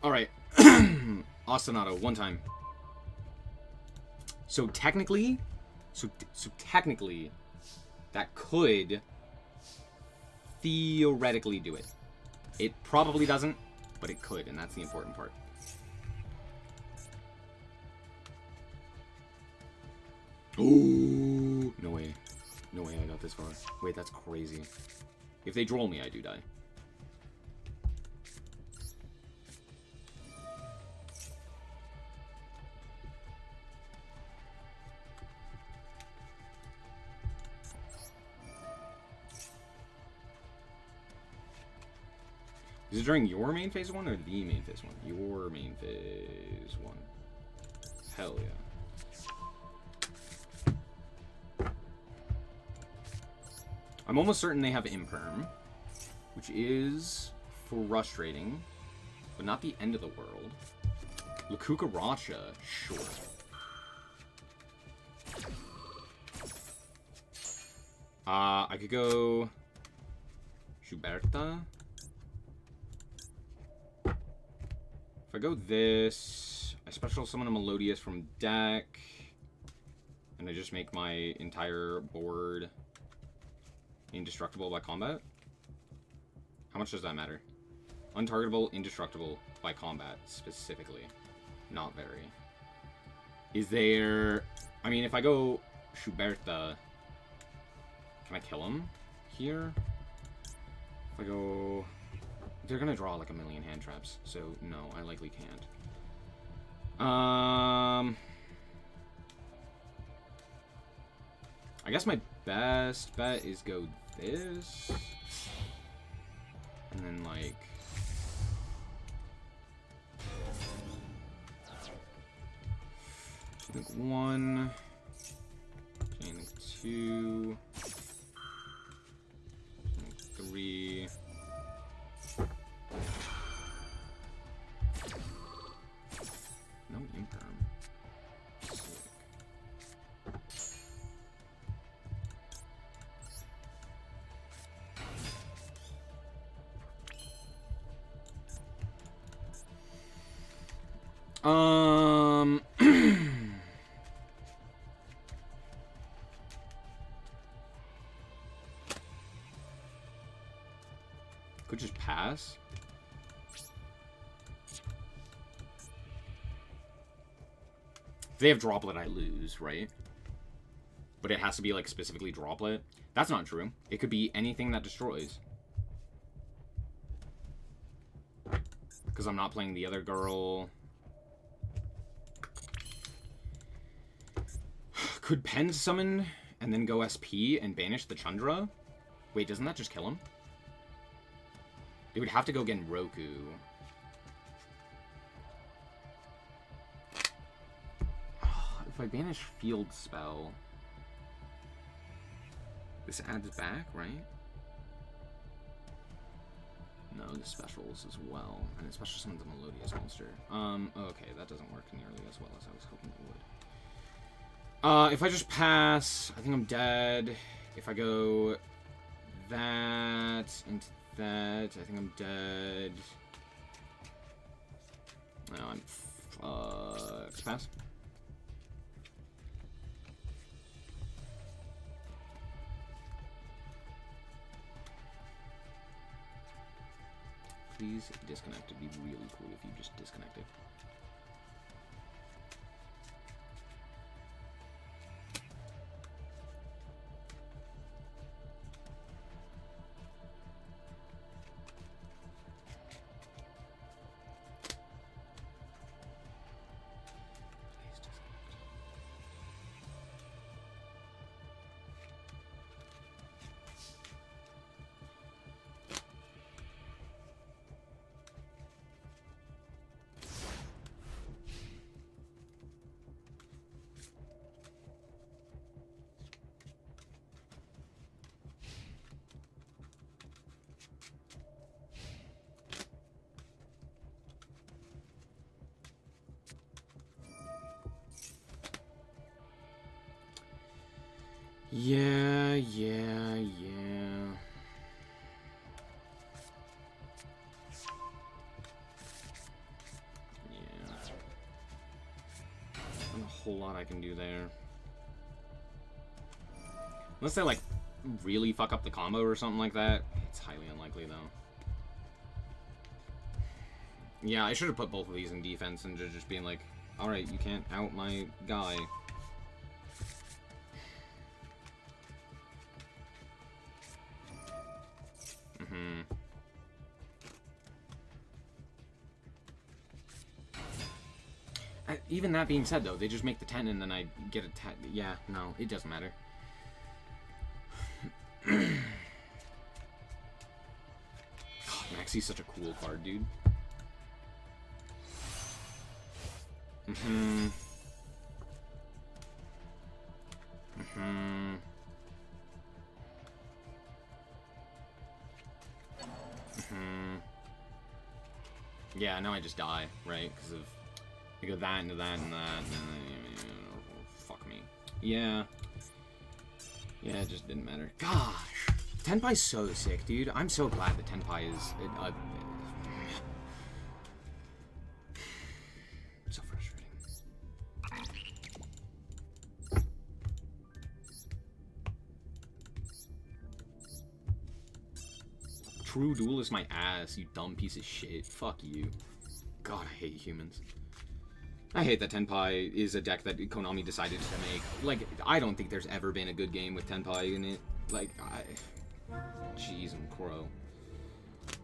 Alright. Ostinato, one time. So technically, technically, that could theoretically do it. It probably doesn't, but it could, and that's the important part. Ooh, no way. No way I got this far. Wait, that's crazy. If they droll me, I do die. Is it during your main phase 1 or the main phase 1? Your main phase 1. Hell yeah. I'm almost certain they have Imperm, which is frustrating, but not the end of the world. La Cucaracha, sure. I could go Schuberta. If I go this, I special summon a Melodious from deck, and I just make my entire board indestructible by combat. How much does that matter? Untargetable, indestructible by combat, specifically. Not very. Is there... I mean, if I go Schuberta, can I kill him here? If I go... They're gonna draw like a million hand traps, so no, I likely can't. I guess my best bet is go this. And then like... I think 1. I think 2. I think 3. No imperm. Sick. Could just pass. If they have Droplet, I lose, right? But it has to be, like, specifically Droplet. That's not true. It could be anything that destroys. Because I'm not playing the other girl. Could Pen summon and then go SP and banish the Chandra? Wait, doesn't that just kill him? They would have to go get Roku. If I banish Field Spell, this adds back, right? No, the specials as well. And it special summons a Melodious monster. Okay, that doesn't work nearly as well as I was hoping it would. If I just pass, I think I'm dead. If I go that into that, I think I'm dead. No, I'm pass. Please disconnect. It'd be really cool if you just disconnected. Yeah. whole lot I can do there. Unless they, like, really fuck up the combo or something like that. It's highly unlikely, though. Yeah, I should have put both of these in defense and just being like, alright, you can't out my guy. Even that being said, though, they just make the 10 and then I get a 10. Yeah, no, it doesn't matter. God, Maxie's such a cool card, dude. Yeah, now I just die, right? Because of... I go that into that and that, and then... fuck me. Yeah. Yeah, it just didn't matter. Gosh! Tenpai's so sick, dude. I'm so glad that Tenpai is... so frustrating. True Duelist my ass, you dumb piece of shit. Fuck you. God, I hate humans. I hate that Tenpai is a deck that Konami decided to make. Like, I don't think there's ever been a good game with Tenpai in it. Like, jeez and crow.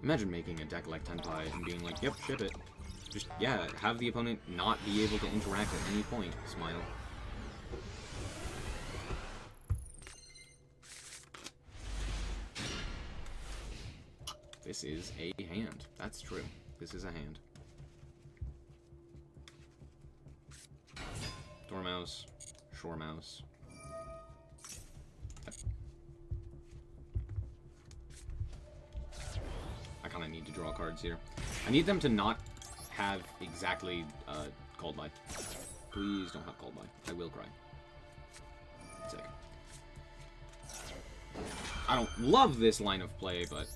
Imagine making a deck like Tenpai and being like, yep, ship it. Just, yeah, have the opponent not be able to interact at any point. Smile. This is a hand. That's true. This is a hand. Dormouse, Shore Mouse. I kind of need to draw cards here. I need them to not have exactly Cold Buy. Please don't have Cold Buy. I will cry. Sick. I don't love this line of play, but...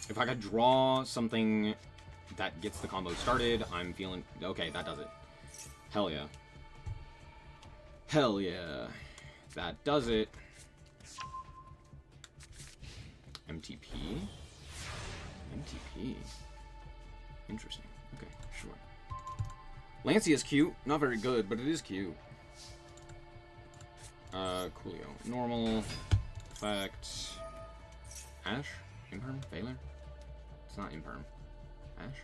if I could draw something that gets the combo started, I'm feeling... okay, that does it. Hell yeah. Hell yeah. That does it. MTP? MTP. Interesting. Okay, sure. Lancey is cute. Not very good, but it is cute. Coolio. Normal. Effect. Ash? Imperm? Valor? It's not Imperm. Ash?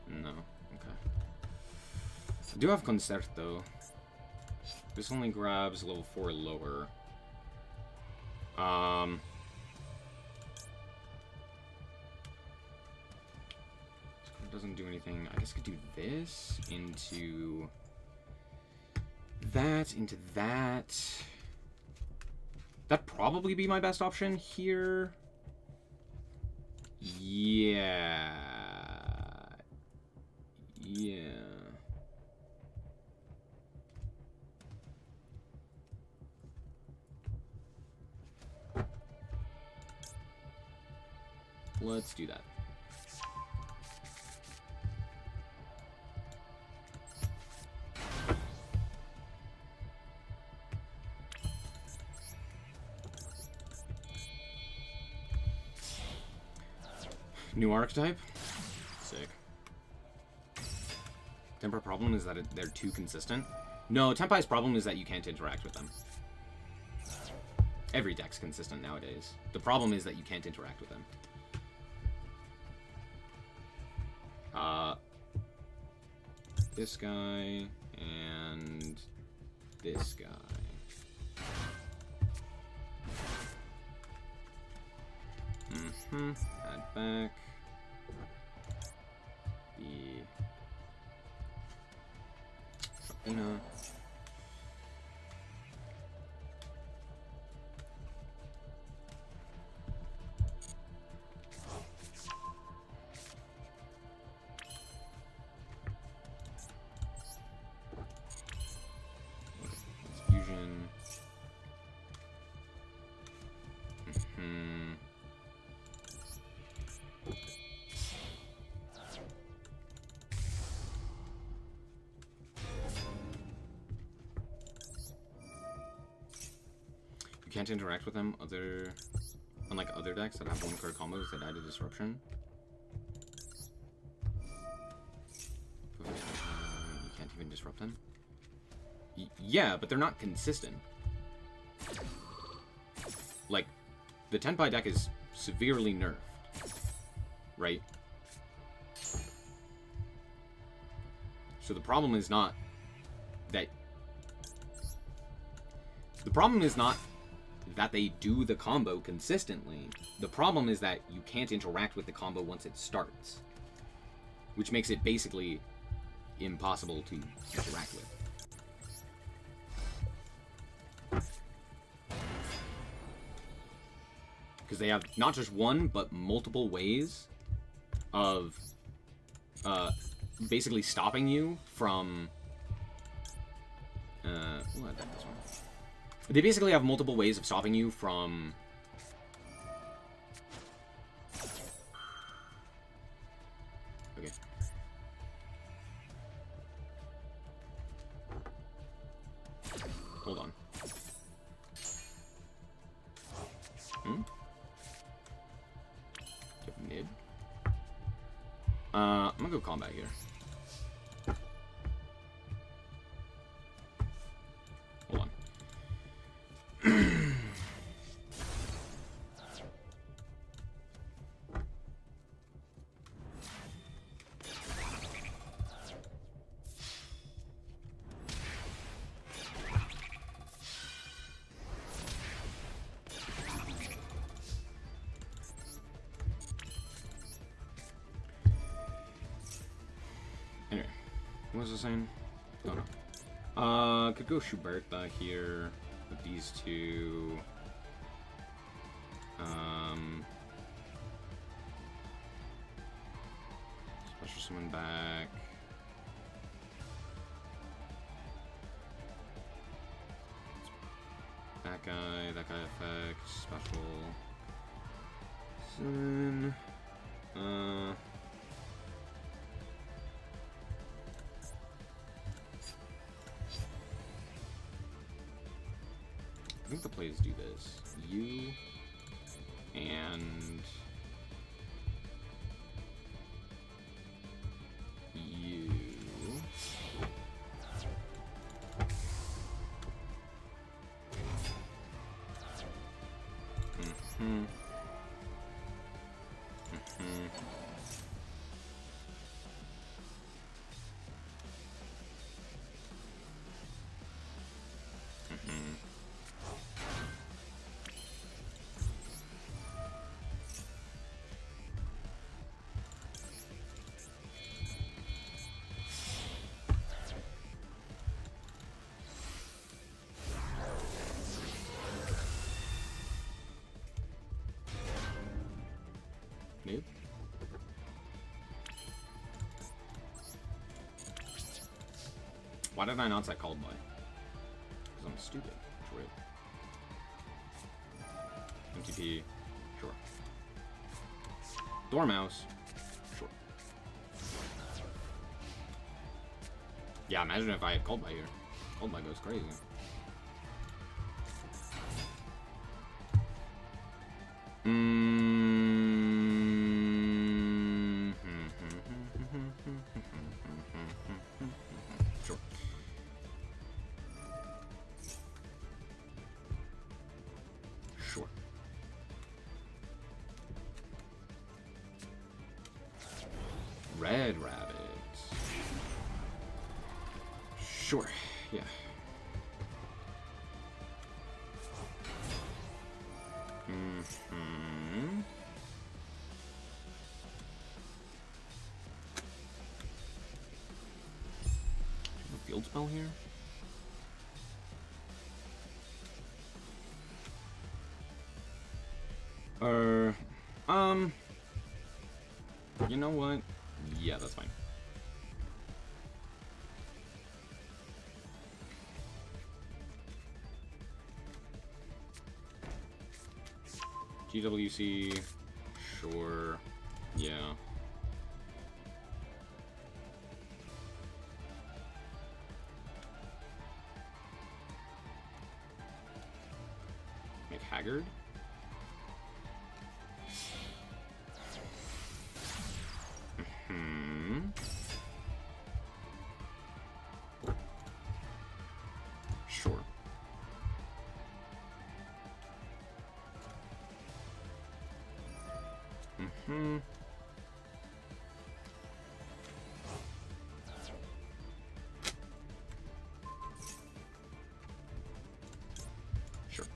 No. Okay. I do have Concerto. This only grabs level 4 or lower. It doesn't do anything. I guess I could do this into that, into that. That'd probably be my best option here. Yeah. Yeah. Let's do that. New archetype? Sick. Temper problem is that they're too consistent. No, Tenpai's problem is that you can't interact with them. Every deck's consistent nowadays. The problem is that you can't interact with them. This guy and this guy. Add back. The Una. Fusion. You can't interact with them unlike other decks that have one-card combos that add a disruption. You can't even disrupt them? Yeah, but they're not consistent. Like, the Tenpai deck is severely nerfed, right? So the problem is not that... The problem is not that they do the combo consistently. The problem is that you can't interact with the combo once it starts. Which makes it basically impossible to interact with. Because they have not just one, but multiple ways of basically stopping you from... we'll add that this one. They basically have multiple ways of stopping you from... Okay. Hold on. Get mid. I'm gonna go combat here. Hold on. Anyway, what was I saying? Oh no. Could go Schuberta here with these two. Special summon back. That guy effect, special summon. I think the plays do this. You and you. Nope. Why did I not set called by? Because I'm stupid. MTP. Sure. Dormouse. Sure. Yeah, imagine if I had called by here. Called by goes crazy. Sure. Sure. Red rabbit. Sure. Yeah. Field spell here? You know what? Yeah, that's fine. GWC, sure, yeah. Haggard. Sure. Sure.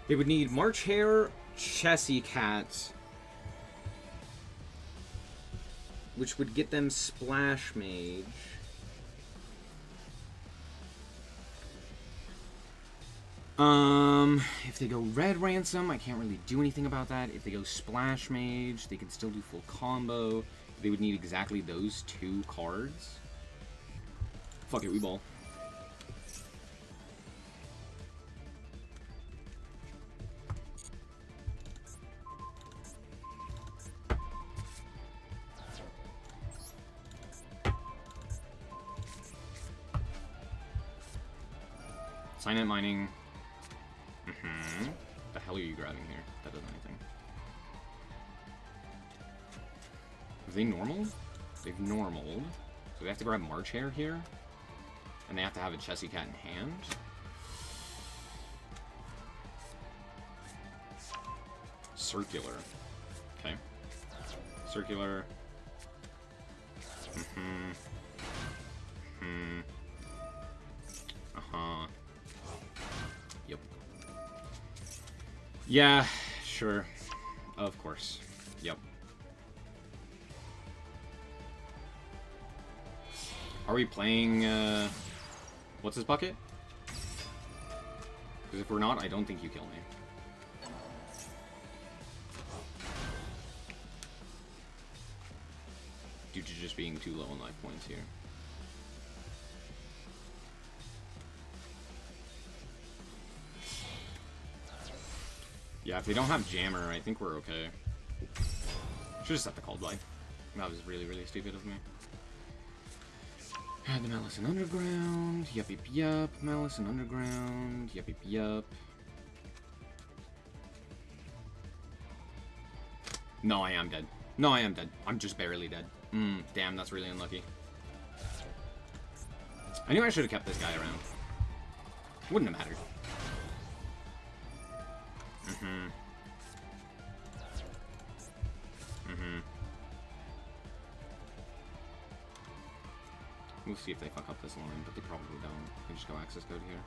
They would need March Hare, Chessie Cat, which would get them Splash Mage. If they go Red Ransom, I can't really do anything about that. If they go Splash Mage, they can still do full combo. They would need exactly those 2 cards. Fuck it, we ball. Signet Mining. The hell are you grabbing here? That does anything. Have they normaled? They've normaled. So they have to grab March Hare here. And they have to have a Chessie Cat in hand. Circular. Okay. Circular. Yep. Yeah, sure. Of course. Yep. Are we playing, what's his bucket? Because if we're not, I don't think you kill me. Due to just being too low on life points here. Yeah, if they don't have Jammer, I think we're okay. Should just set the Cold Light. That was really, really stupid of me. Had the Maliss and Underground. Yup, yup, yup. Maliss and Underground. Yup, yup, yup. No, I am dead. No, I am dead. I'm just barely dead. Damn, that's really unlucky. I knew I should have kept this guy around. Wouldn't have mattered. We'll see if they fuck up this line, but they probably don't. They just go access code here.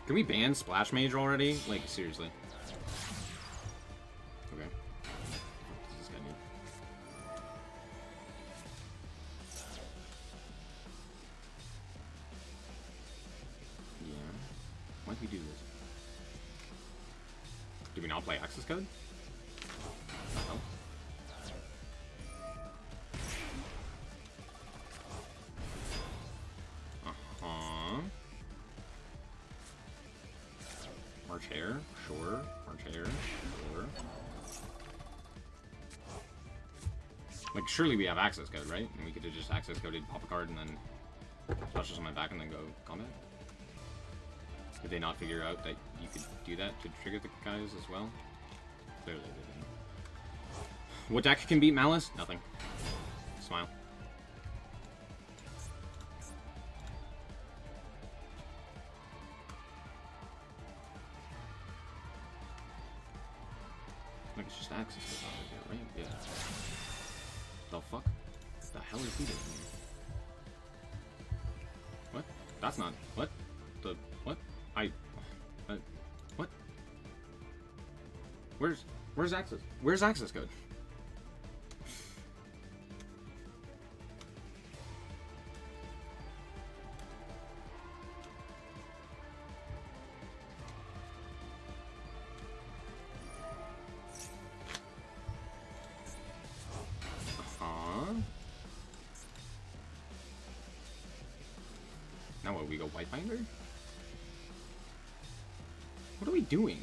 Can we ban Splash Mage already? Like, seriously. Okay. What does this guy need? Yeah. Why'd we do this? Do we not play access code? No. March Hare, sure. March Hare, sure. Like, surely we have access code, right? And we could have just access coded, pop a card, and then splash on my back, and then go combat. Did they not figure out that you could do that to trigger the guys as well? Clearly they didn't. What deck can beat Maliss? Nothing. Smile. Like, it's just access code out of here, right? Yeah. The fuck? The hell is he doing here? What? That's not... What? The... What? What? Where's access? Where's access code? So we go White Binder? What are we doing?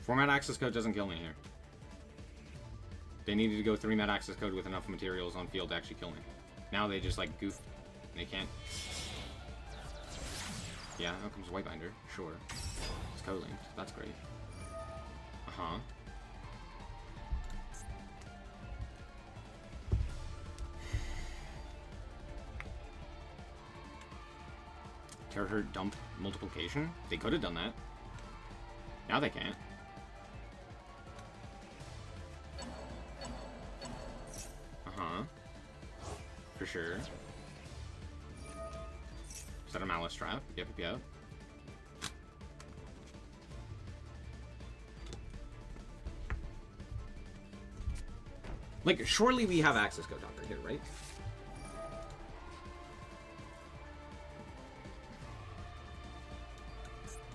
Format access code doesn't kill me here. They needed to go 3-mat access code with enough materials on field to actually kill me. Now they just like goof. They can't. Yeah, out comes White Binder. Sure. It's co-linked. That's great. Uh-huh. Terror dump multiplication? They could have done that. Now they can't. Uh-huh. For sure. Is that a Maliss trap? Yep, yep. Like, surely we have access code doctor here, right?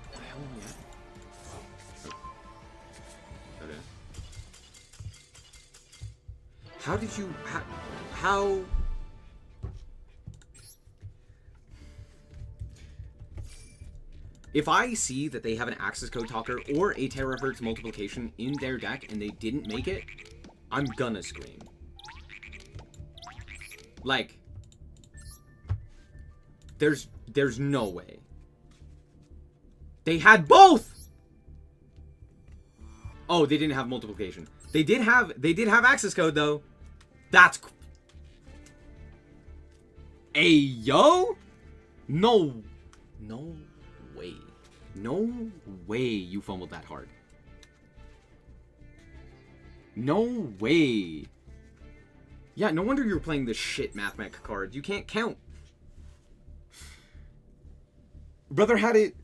What the hell are we at? Oh. Okay. How did you... How... If I see that they have an access code talker or a terahertz multiplication in their deck and they didn't make it, I'm gonna scream. Like, there's no way. They had both. Oh, they didn't have multiplication. They did have access code though. That's yo? No way. No way you fumbled that hard. No way. Yeah, no wonder you're playing this shit math mech card. You can't count. Brother had it,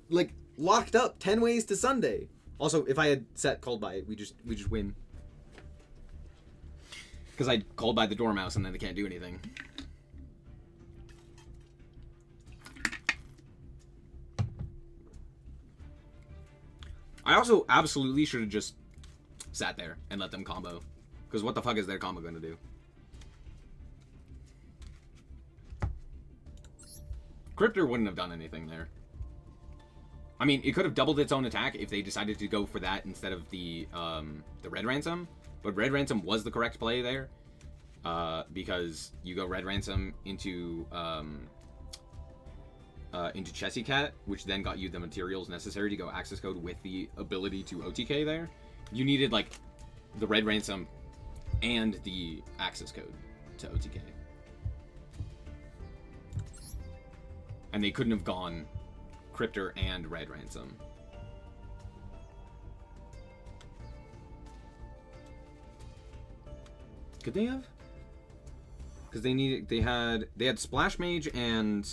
like, locked up 10 ways to Sunday. Also, if I had set called by, we just win. Because I called by the Dormouse and then they can't do anything. I also absolutely should have just sat there and let them combo. Because what the fuck is their combo going to do? Cryptor wouldn't have done anything there. I mean, it could have doubled its own attack if they decided to go for that instead of the Red Ransom. But Red Ransom was the correct play there. Because you go Red Ransom into Chessy Cat, which then got you the materials necessary to go access code with the ability to OTK there. You needed, like, the Red Ransom and the access code to OTK. And they couldn't have gone Cryptor and Red Ransom. Could they have? Because they had Splash Mage and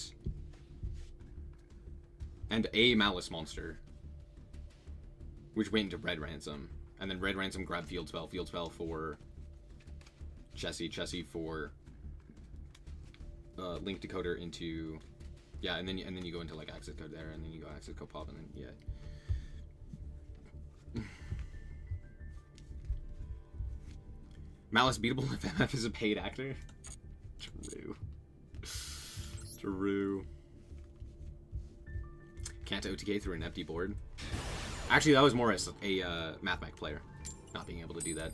a Maliss monster, which went into Red Ransom, and then Red Ransom grabbed Field Spell for Chessy for Link Decoder into, yeah, and then you go into like access code there, and then you go access code pop, and then yeah. Maliss beatable if MF is a paid actor. True. Can't OTK through an empty board. Actually, that was more as a Math Mech player, not being able to do that.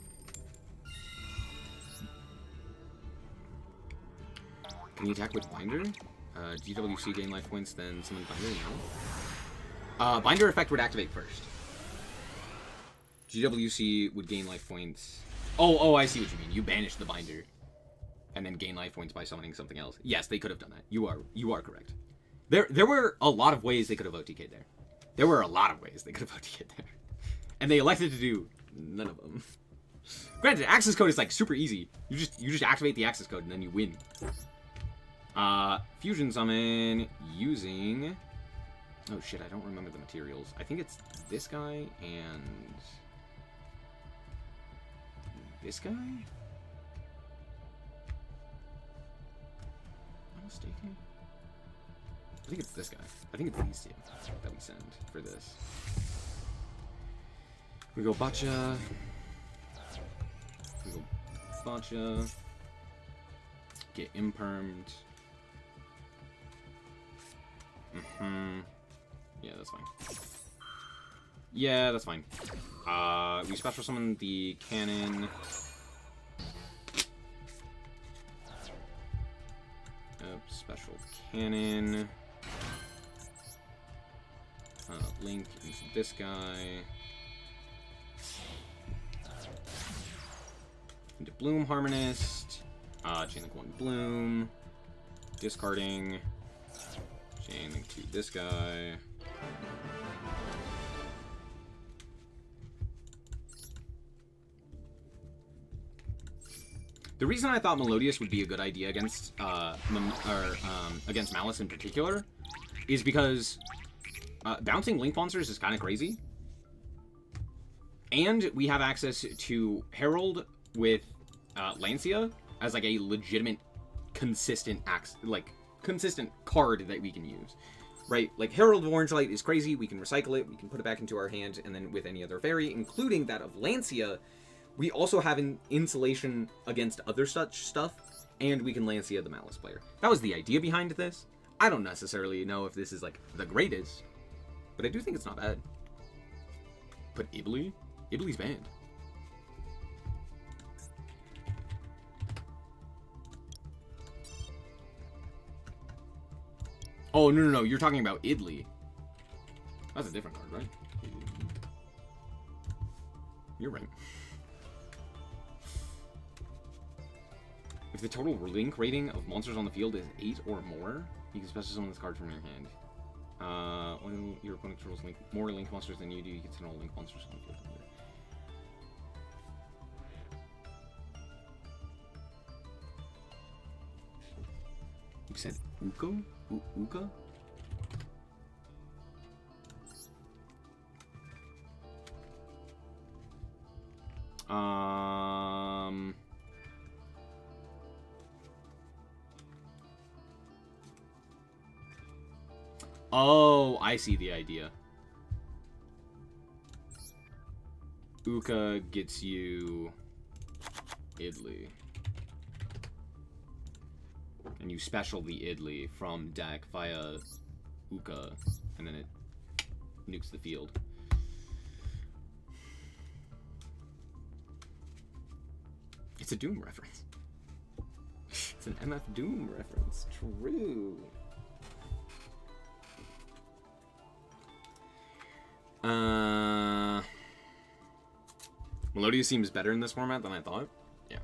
Can you attack with Binder? GWC gain life points, then summon Binder? No. Binder effect would activate first. GWC would gain life points. Oh, I see what you mean. You banish the Binder, and then gain life points by summoning something else. Yes, they could have done that. You are correct. There were a lot of ways they could have OTK'd there. There were a lot of ways they could have OTK'd there. And they elected to do none of them. Granted, access code is like super easy. You just activate the access code and then you win. Fusion summon using... Oh shit, I don't remember the materials. I think it's this guy and... this guy? Am I mistaken? I think it's this guy. I think it's these two that we send for this. We go Bacha. We go Bacha. Get impermed. Yeah, that's fine. Yeah, that's fine. We special summon the cannon. Special cannon. Link into this guy. Into Bloom Harmonist. Chain link 1 Bloom. Discarding. Chain link 2 this guy. The reason I thought Melodious would be a good idea against against Maliss in particular is because bouncing Link monsters is kind of crazy, and we have access to Herald with Lancia as like a legitimate, consistent consistent card that we can use, right? Like Herald of Orange Light is crazy. We can recycle it. We can put it back into our hand, and then with any other fairy, including that of Lancia. We also have an insulation against other such stuff, and we can Lancia the Maliss player. That was the idea behind this. I don't necessarily know if this is, like, the greatest, but I do think it's not bad. But Ibly? Ibly's banned. Oh, no, you're talking about Idly. That's a different card, right? You're right. If the total link rating of monsters on the field is 8 or more, you can special summon this card from your hand. When your opponent controls more link monsters than you do, you can send all link monsters on the field. You said Uko? Uka? Oh, I see the idea. Uka gets you Idly. And you special the Idly from deck via Uka, and then it nukes the field. It's a Doom reference. It's an MF Doom reference. True. Melodious seems better in this format than I thought. Yeah.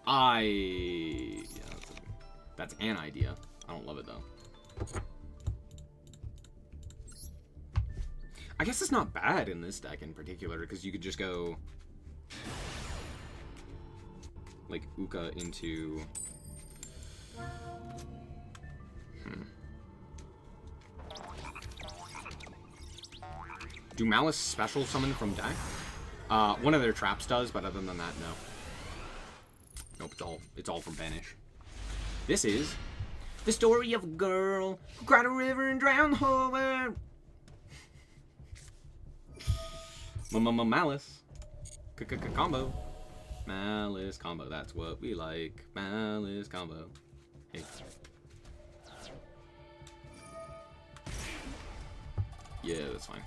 Yeah, that's an idea. I don't love it, though. I guess it's not bad in this deck in particular, because you could just go... like, Uka into... Do Maliss special summon from deck? One of their traps does, but other than that, no. Nope, it's all from banish. This is the story of a girl who cried a river and drowned the whole world. Maliss. Combo. Maliss combo. That's what we like. Maliss combo. Hey. Yeah, that's fine.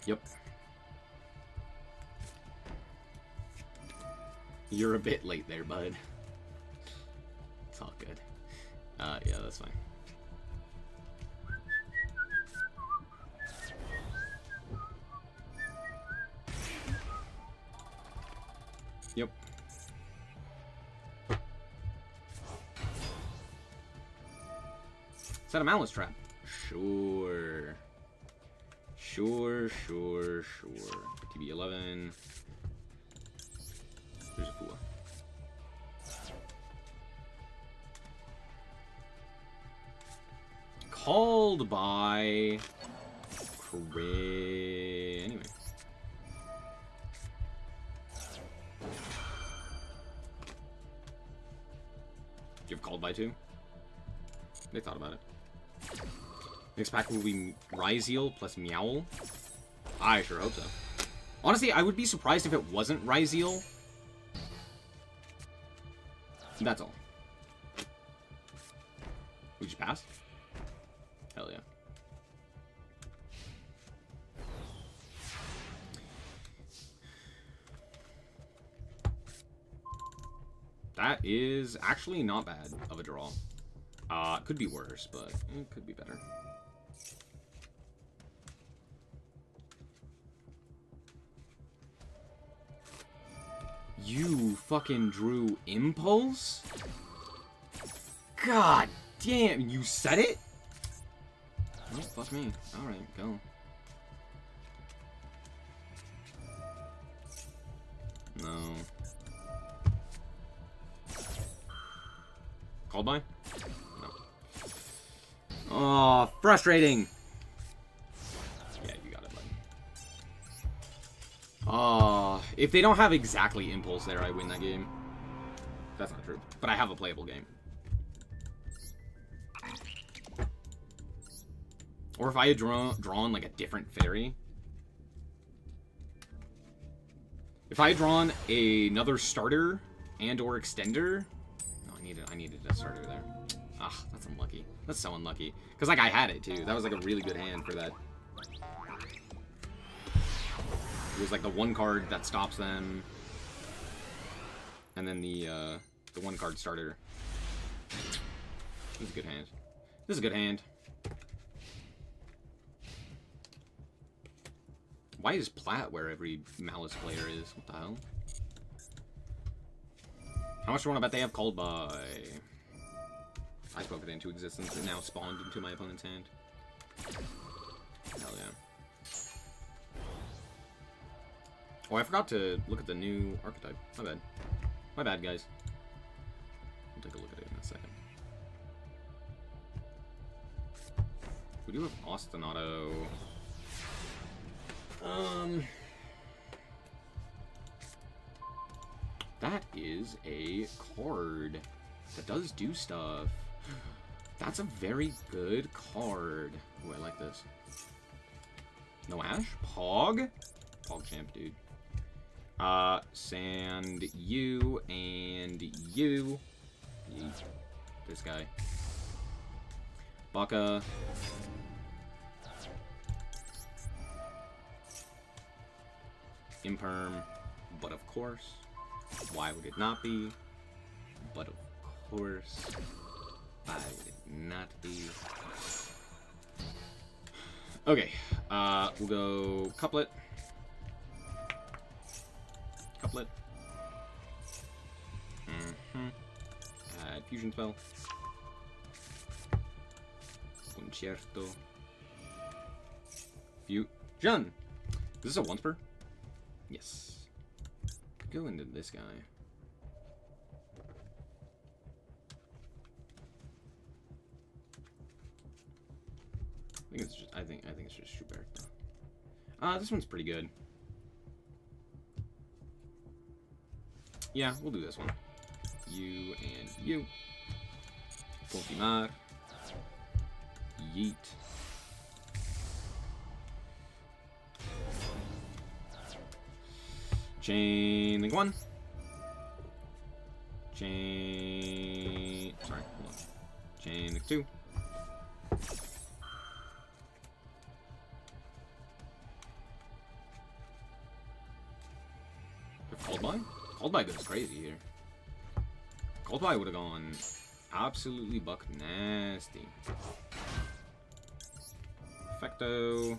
Yep. You're a bit late there, bud. It's all good. Yeah, that's fine. Yep. Set a Maliss trap. Sure. Sure. TB11. There's a Fua. Called by... Anyway. you have called by 2? They thought about it. Next pack will be Ryzeal plus Meowl. I sure hope so. Honestly, I would be surprised if it wasn't Ryzeal. That's all. We just passed? Hell yeah. That is actually not bad of a draw. Could be worse, but it could be better. You fucking drew Impulse? God damn, you said it? Oh, fuck me. Alright, go. No. Called by? No. Oh, frustrating! Yeah, you got it, buddy. Oh, if they don't have exactly Impulse there, I win that game. That's not true. But I have a playable game. Or if I had drawn like a different fairy. If I had drawn another starter and or extender. No, I needed a starter there. Ah, that's unlucky. That's so unlucky. Because like I had it too. That was like a really good hand for that. It was like the one card that stops them. And then the one card starter. This is a good hand. This is a good hand. Why is Plat where every Maliss player is? What the hell? How much do you want to bet they have called by? I spoke it into existence. It now spawned into my opponent's hand. Hell yeah. Oh, I forgot to look at the new archetype. My bad. My bad, guys. We'll take a look at it in a second. We do have Ostinato. That is a card that does do stuff. That's a very good card. Ooh, I like this. No Ash? Pog? Pog champ, dude. Sand you and you. Yeet. This guy. Baka. Imperm, but of course, why would it not be? But of course, why would it not be? Okay, we'll go Couplet. Couplet. Add Fusion Spell. Concerto. Fusion! Is this a once per? Yes. Go into this guy. I think it's just Schubert though. This one's pretty good. Yeah, we'll do this one. You and you. Confirmar. Yeet. Chain link 1. Chain. Sorry, hold on. Chain link 2. Called by? Called by goes crazy here. Called by would have gone absolutely buck nasty. Effecto.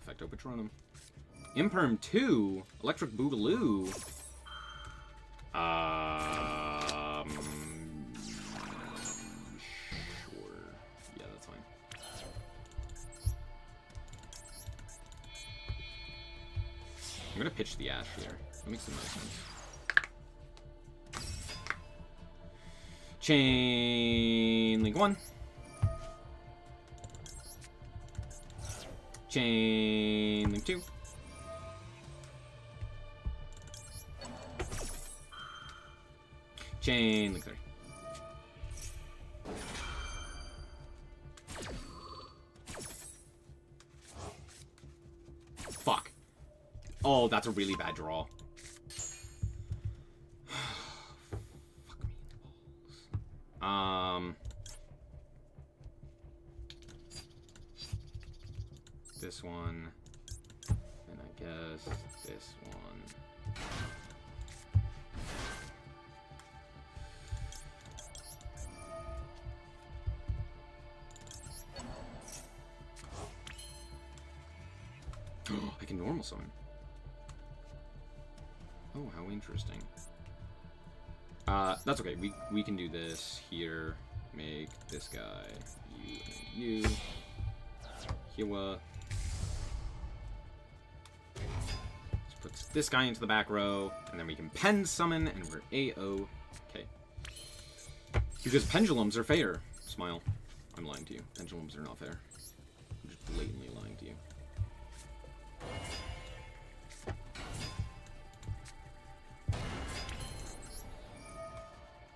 Effecto Patronum. Imperm 2, Electric Boogaloo. Sure. Yeah, that's fine. I'm gonna pitch the Ash here. That makes the most sense. Chain link 1. Chain link 2. Chain link 3. Oh, that's a really bad draw. Fuck me in the balls. This one. And I guess this one. I can normal summon. Oh, how interesting. That's okay. We can do this here. Make this guy you and you. Hiwa. Let's put this guy into the back row, and then we can pen summon, and we're A-O-K. Because pendulums are fair. Smile. I'm lying to you. Pendulums are not fair. I'm just blatantly lying to you.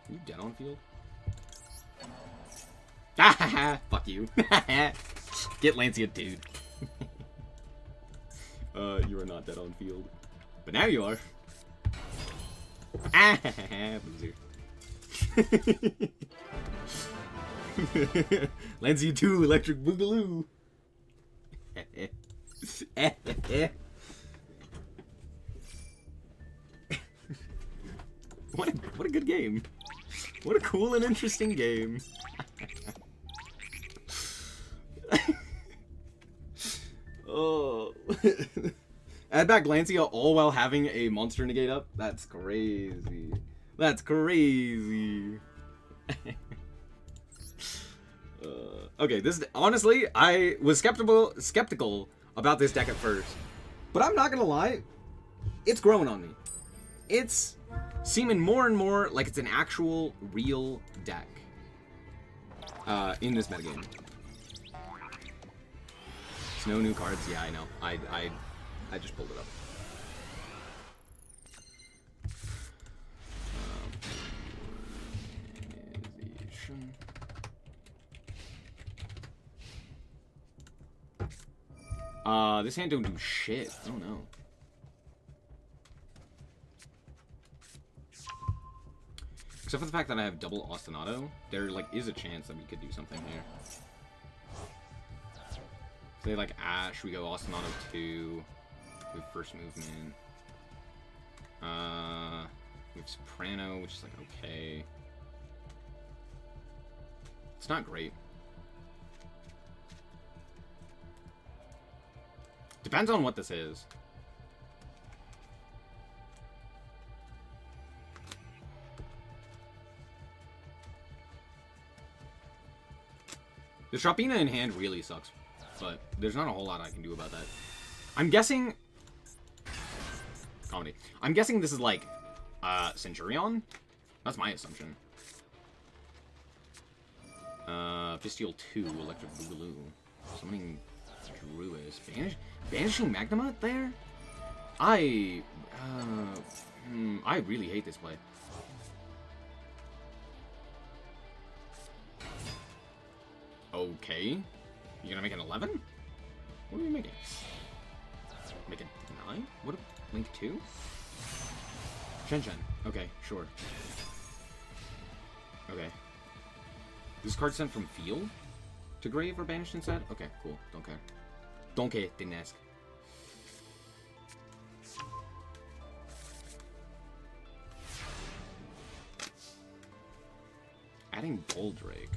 Are you dead on field? Ah, fuck you. Get Lancia, dude. You are not dead on field. But now you are. Ah, loser. Lancia 2, Electric Boogaloo. What a good game. What a cool and interesting game. Oh. Add back Lancia all while having a monster negate up? That's crazy. That's crazy. Okay, this honestly, I was skeptical about this deck at first. But I'm not gonna lie, it's growing on me. It's seeming more and more like it's an actual, real deck in this metagame. It's no new cards. Yeah, I know. I just pulled it up. This hand don't do shit. Oh no. Except for the fact that I have double ostinato, there like is a chance that we could do something here. Say like Ash, we go ostinato 2 with first movement. We have Soprano, which is like okay. It's not great. Depends on what this is. The Sharpina in hand really sucks, but there's not a whole lot I can do about that. I'm guessing... Comedy. I'm guessing this is like, Centurion? That's my assumption. Fistial 2, Electric Boogaloo. Summoning Druis. Banishing Magnemite there? I really hate this play. Okay. You gonna make an 11? What are we making? Make it 9? What? Link 2? Shen. Okay, sure. Okay. This card sent from field to grave or banished instead? Okay, cool. Don't care. Don't care, didn't ask. Adding Goldrake.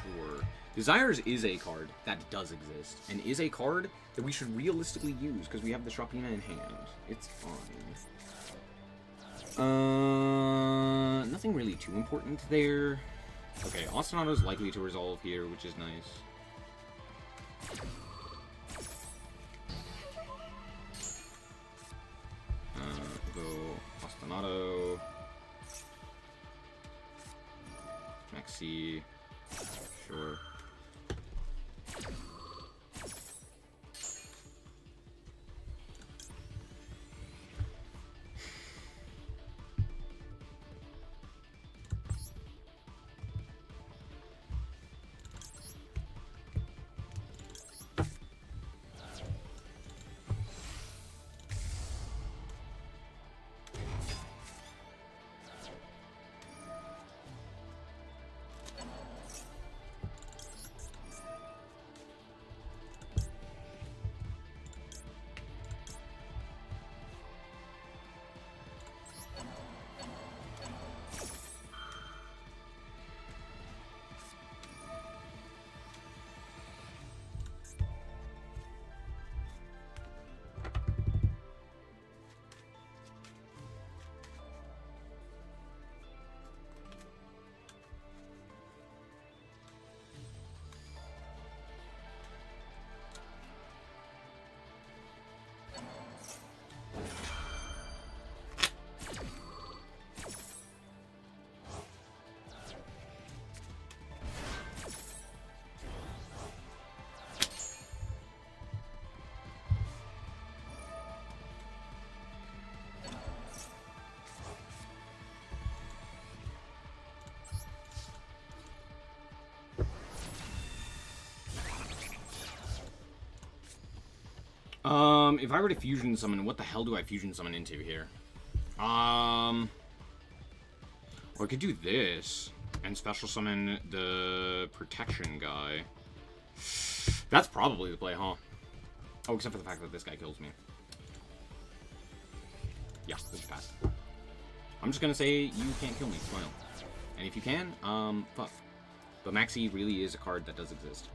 Sure. Desires is a card that does exist, and is a card that we should realistically use, because we have the Sharpina in hand. It's fine. Nothing really too important there. Okay, Ostinato's likely to resolve here, which is nice. Go Ostinato. Maxi. Sure. If I were to fusion summon, what the hell do I fusion summon into here? Or I could do this and special summon the protection guy. That's probably the play, huh? Oh, except for the fact that this guy kills me. Yeah, this is pass. I'm just gonna say you can't kill me, smile. And if you can, fuck. But Maxi really is a card that does exist.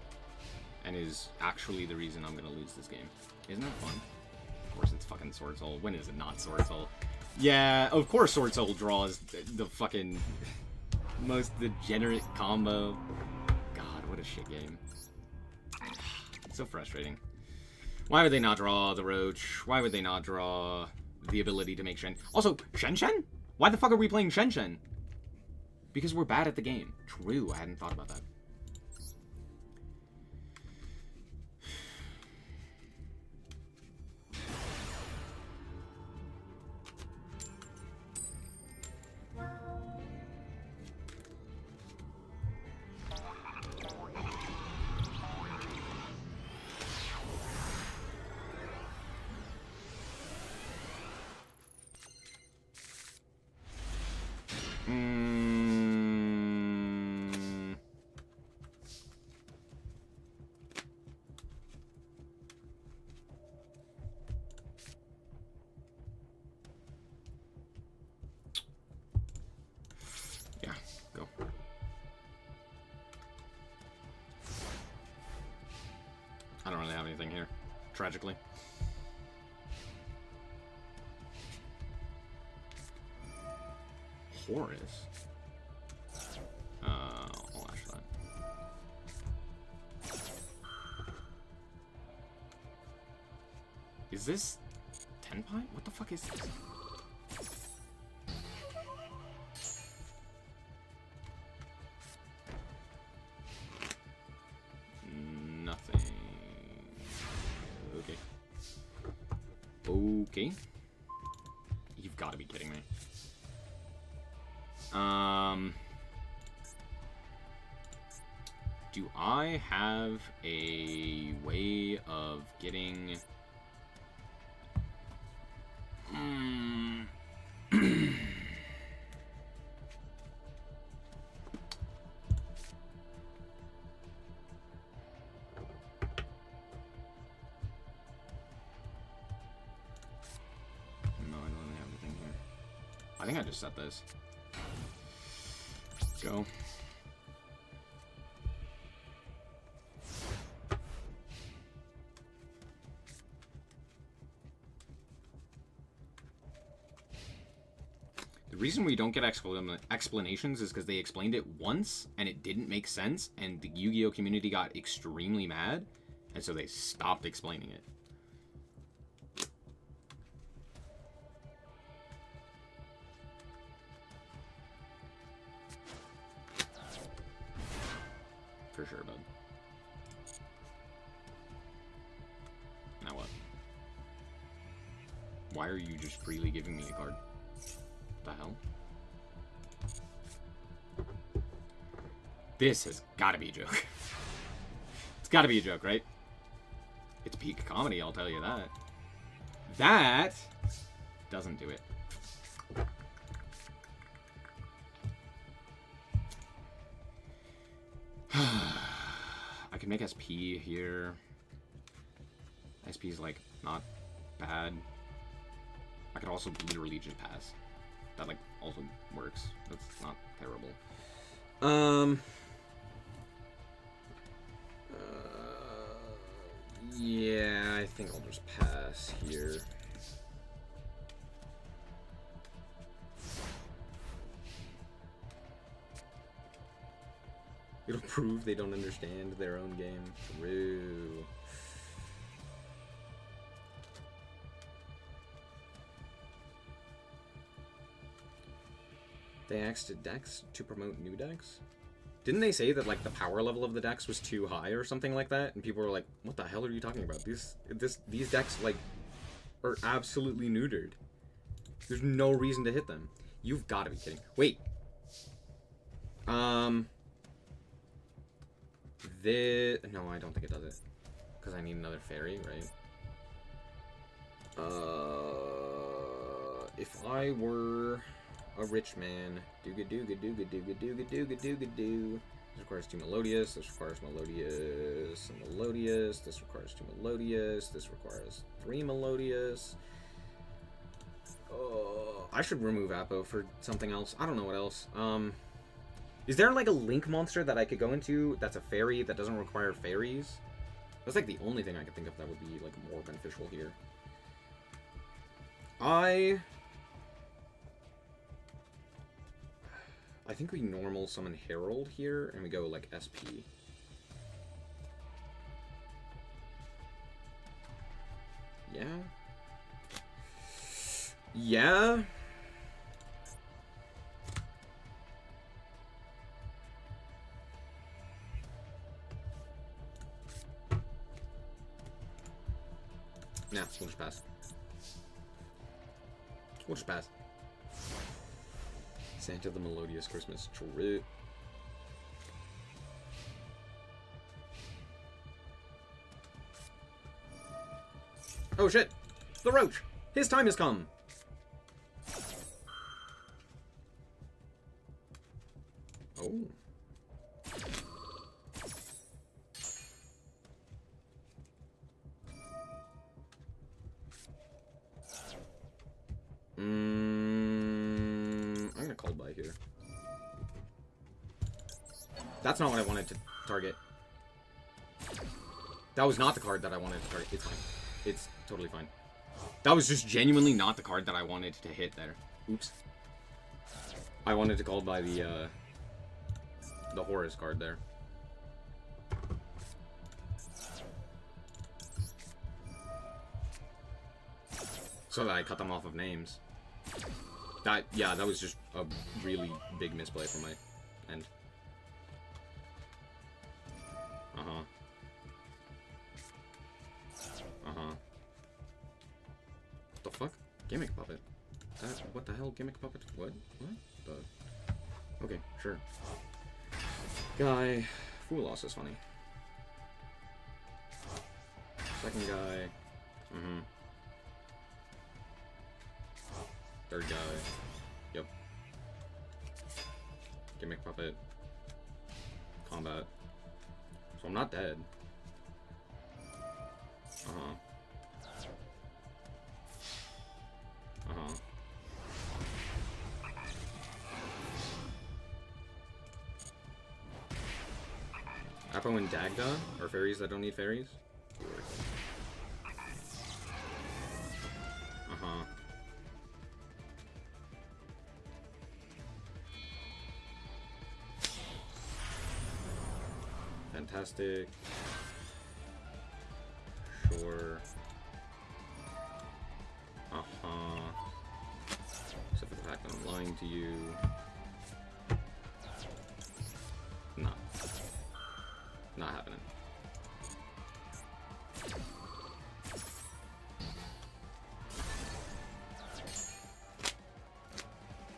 And is actually the reason I'm gonna lose this game. Isn't that fun? Of course it's fucking Sword Soul. When is it not Sword Soul? Yeah, of course Sword Soul draws the fucking most degenerate combo. God, what a shit game. So frustrating. Why would they not draw the Roach? Why would they not draw the ability to make Shen? Also, Shen? Why the fuck are we playing Shen? Because we're bad at the game. True, I hadn't thought about that. Yeah, go. I don't really have anything here, tragically. Horus? I'll ash that. Is this Tenpai? What the fuck is this? Nothing. Okay. Okay. You've got to be kidding me. Do I have a way of getting... No, I don't really have anything here. I think I just set this. Go. The reason we don't get explanations is because they explained it once and it didn't make sense, and the Yu-Gi-Oh community got extremely mad, and so they stopped explaining it. For sure, bud. Now what? Why are you just freely giving me a card? What the hell? This has got to be a joke. It's got to be a joke, right? It's peak comedy, I'll tell you that. That doesn't do it. I can make SP here. SP is like not bad. I could also literally just pass. That like also works. That's not terrible. Yeah, I think I'll just pass here. It'll prove they don't understand their own game. True. They asked decks to promote new decks? Didn't they say that like the power level of the decks was too high or something like that? And people were like, "What the hell are you talking about? These decks like are absolutely neutered. There's no reason to hit them." You've got to be kidding. Wait. No, I don't think it does it. Because I need another fairy, right? If I were a rich man, dooga dooga dooga dooga dooga dooga dooga doo. This requires 2 melodious. This requires melodious and melodious. This requires 2 melodious. This requires 3 melodious. I should remove Apo for something else. I don't know what else. Is there like a link monster that I could go into that's a fairy that doesn't require fairies? That's like the only thing I could think of that would be like more beneficial here. I think we normal summon Herald here, and we go, like, SP. Yeah? Yeah? Nah, we'll just pass. We'll just pass. Santa the Melodious Christmas Trip. Oh shit! The Roach! His time has come! Oh. I'm gonna call by here. That's not what I wanted to target. That was not the card that I wanted to target. It's fine. It's totally fine. That was just genuinely not the card that I wanted to hit there. Oops. I wanted to call by the Horus card there. So that I cut them off of names. Yeah, that was just a really big misplay from my end. Uh-huh. Uh-huh. What the fuck? Gimmick puppet? What the hell? Gimmick puppet? What? What? The... Okay, sure. Guy. Fool loss is funny. Second guy. Mm-hmm. Third guy. Yep. Gimmick puppet. Combat. So I'm not dead. Uh-huh. Uh-huh. Apo and Dagda are fairies that don't need fairies? Uh-huh. Fantastic. Sure. Uh-huh. Except for the fact that I'm lying to you. No. Not happening.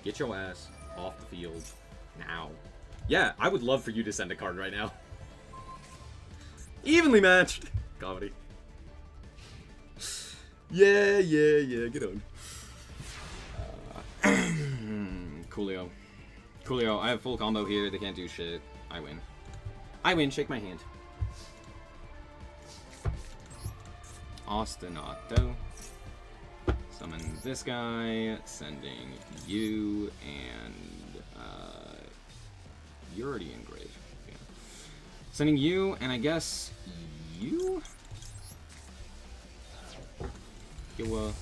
Get your ass off the field now. Yeah, I would love for you to send a card right now. Evenly matched! Comedy. Yeah, get on. Coolio. Coolio, I have full combo here, they can't do shit. I win. I win, shake my hand. Ostinato. Summon this guy, sending you, and, you're already in grave. Yeah. Sending you, and I guess you? You, what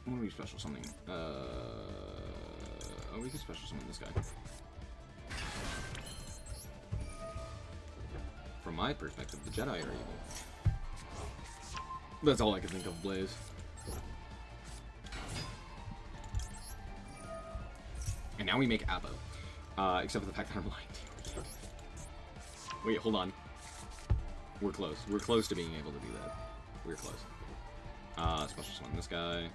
do we special something? Oh, we can special summon this guy. From my perspective, the Jedi are evil. That's all I can think of, Blaze. And now we make Apo. Except for the fact that I'm lying to you. Wait, hold on. We're close. We're close to being able to do that. We're close. Special summon this guy.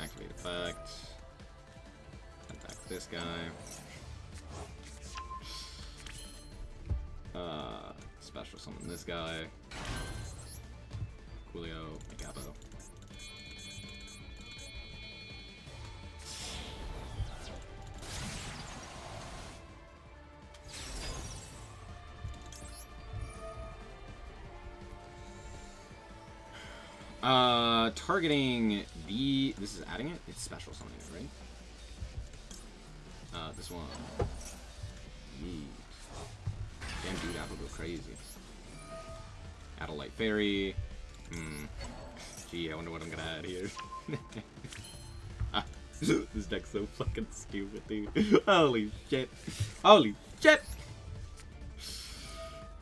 Activate effect. Attack this guy. Special summon this guy. Coolio, Megapo. Targeting the... This is adding it? It's special summoning it, right? This one. Yeet. Damn, dude, that will go crazy. Add a light fairy. Gee, I wonder what I'm gonna add here. This deck's so fucking stupid, dude. Holy shit. Holy shit!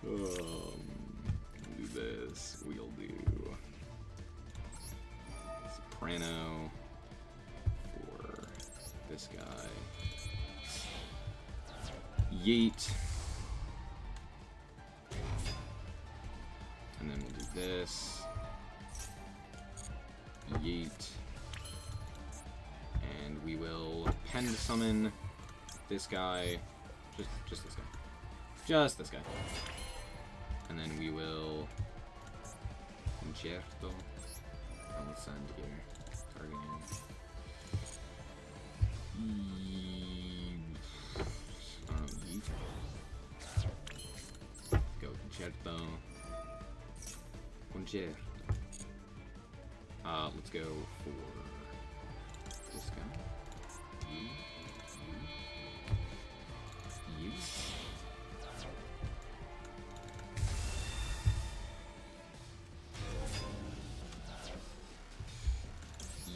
We'll do this. We'll do... Soprano for this guy. Yeet. And then we'll do this. Yeet. And we will pen summon this guy. Just this guy. Just this guy. And then we will Concerto. And let's send here. Targeting. Yeet. Go Concerto. Concerto. Let's go for this guy. You.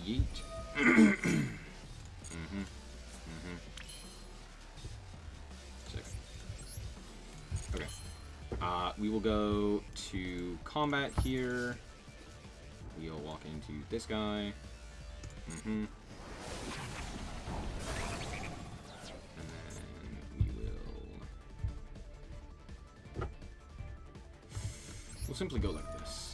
Yeet. Sick. Okay. We will go to combat here. We'll walk into this guy. And then we'll simply go like this.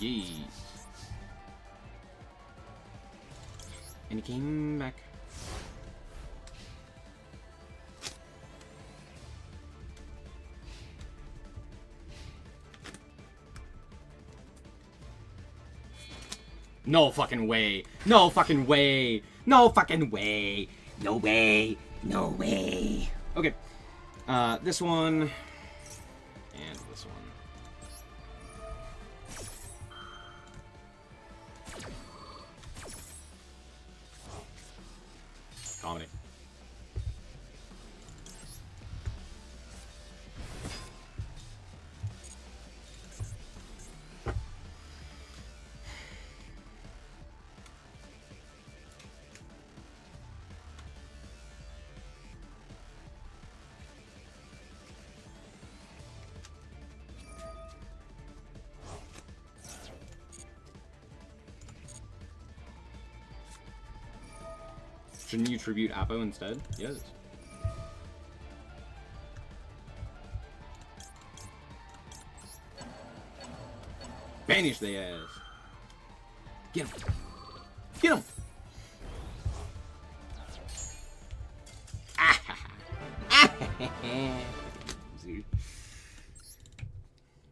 Yeet. And he came back. No fucking way. No fucking way. No fucking way. No way. No way. Okay. This one. And this one. Comedy. Shouldn't you tribute Apo instead? Yes. Banish the ass. Get him. Get him.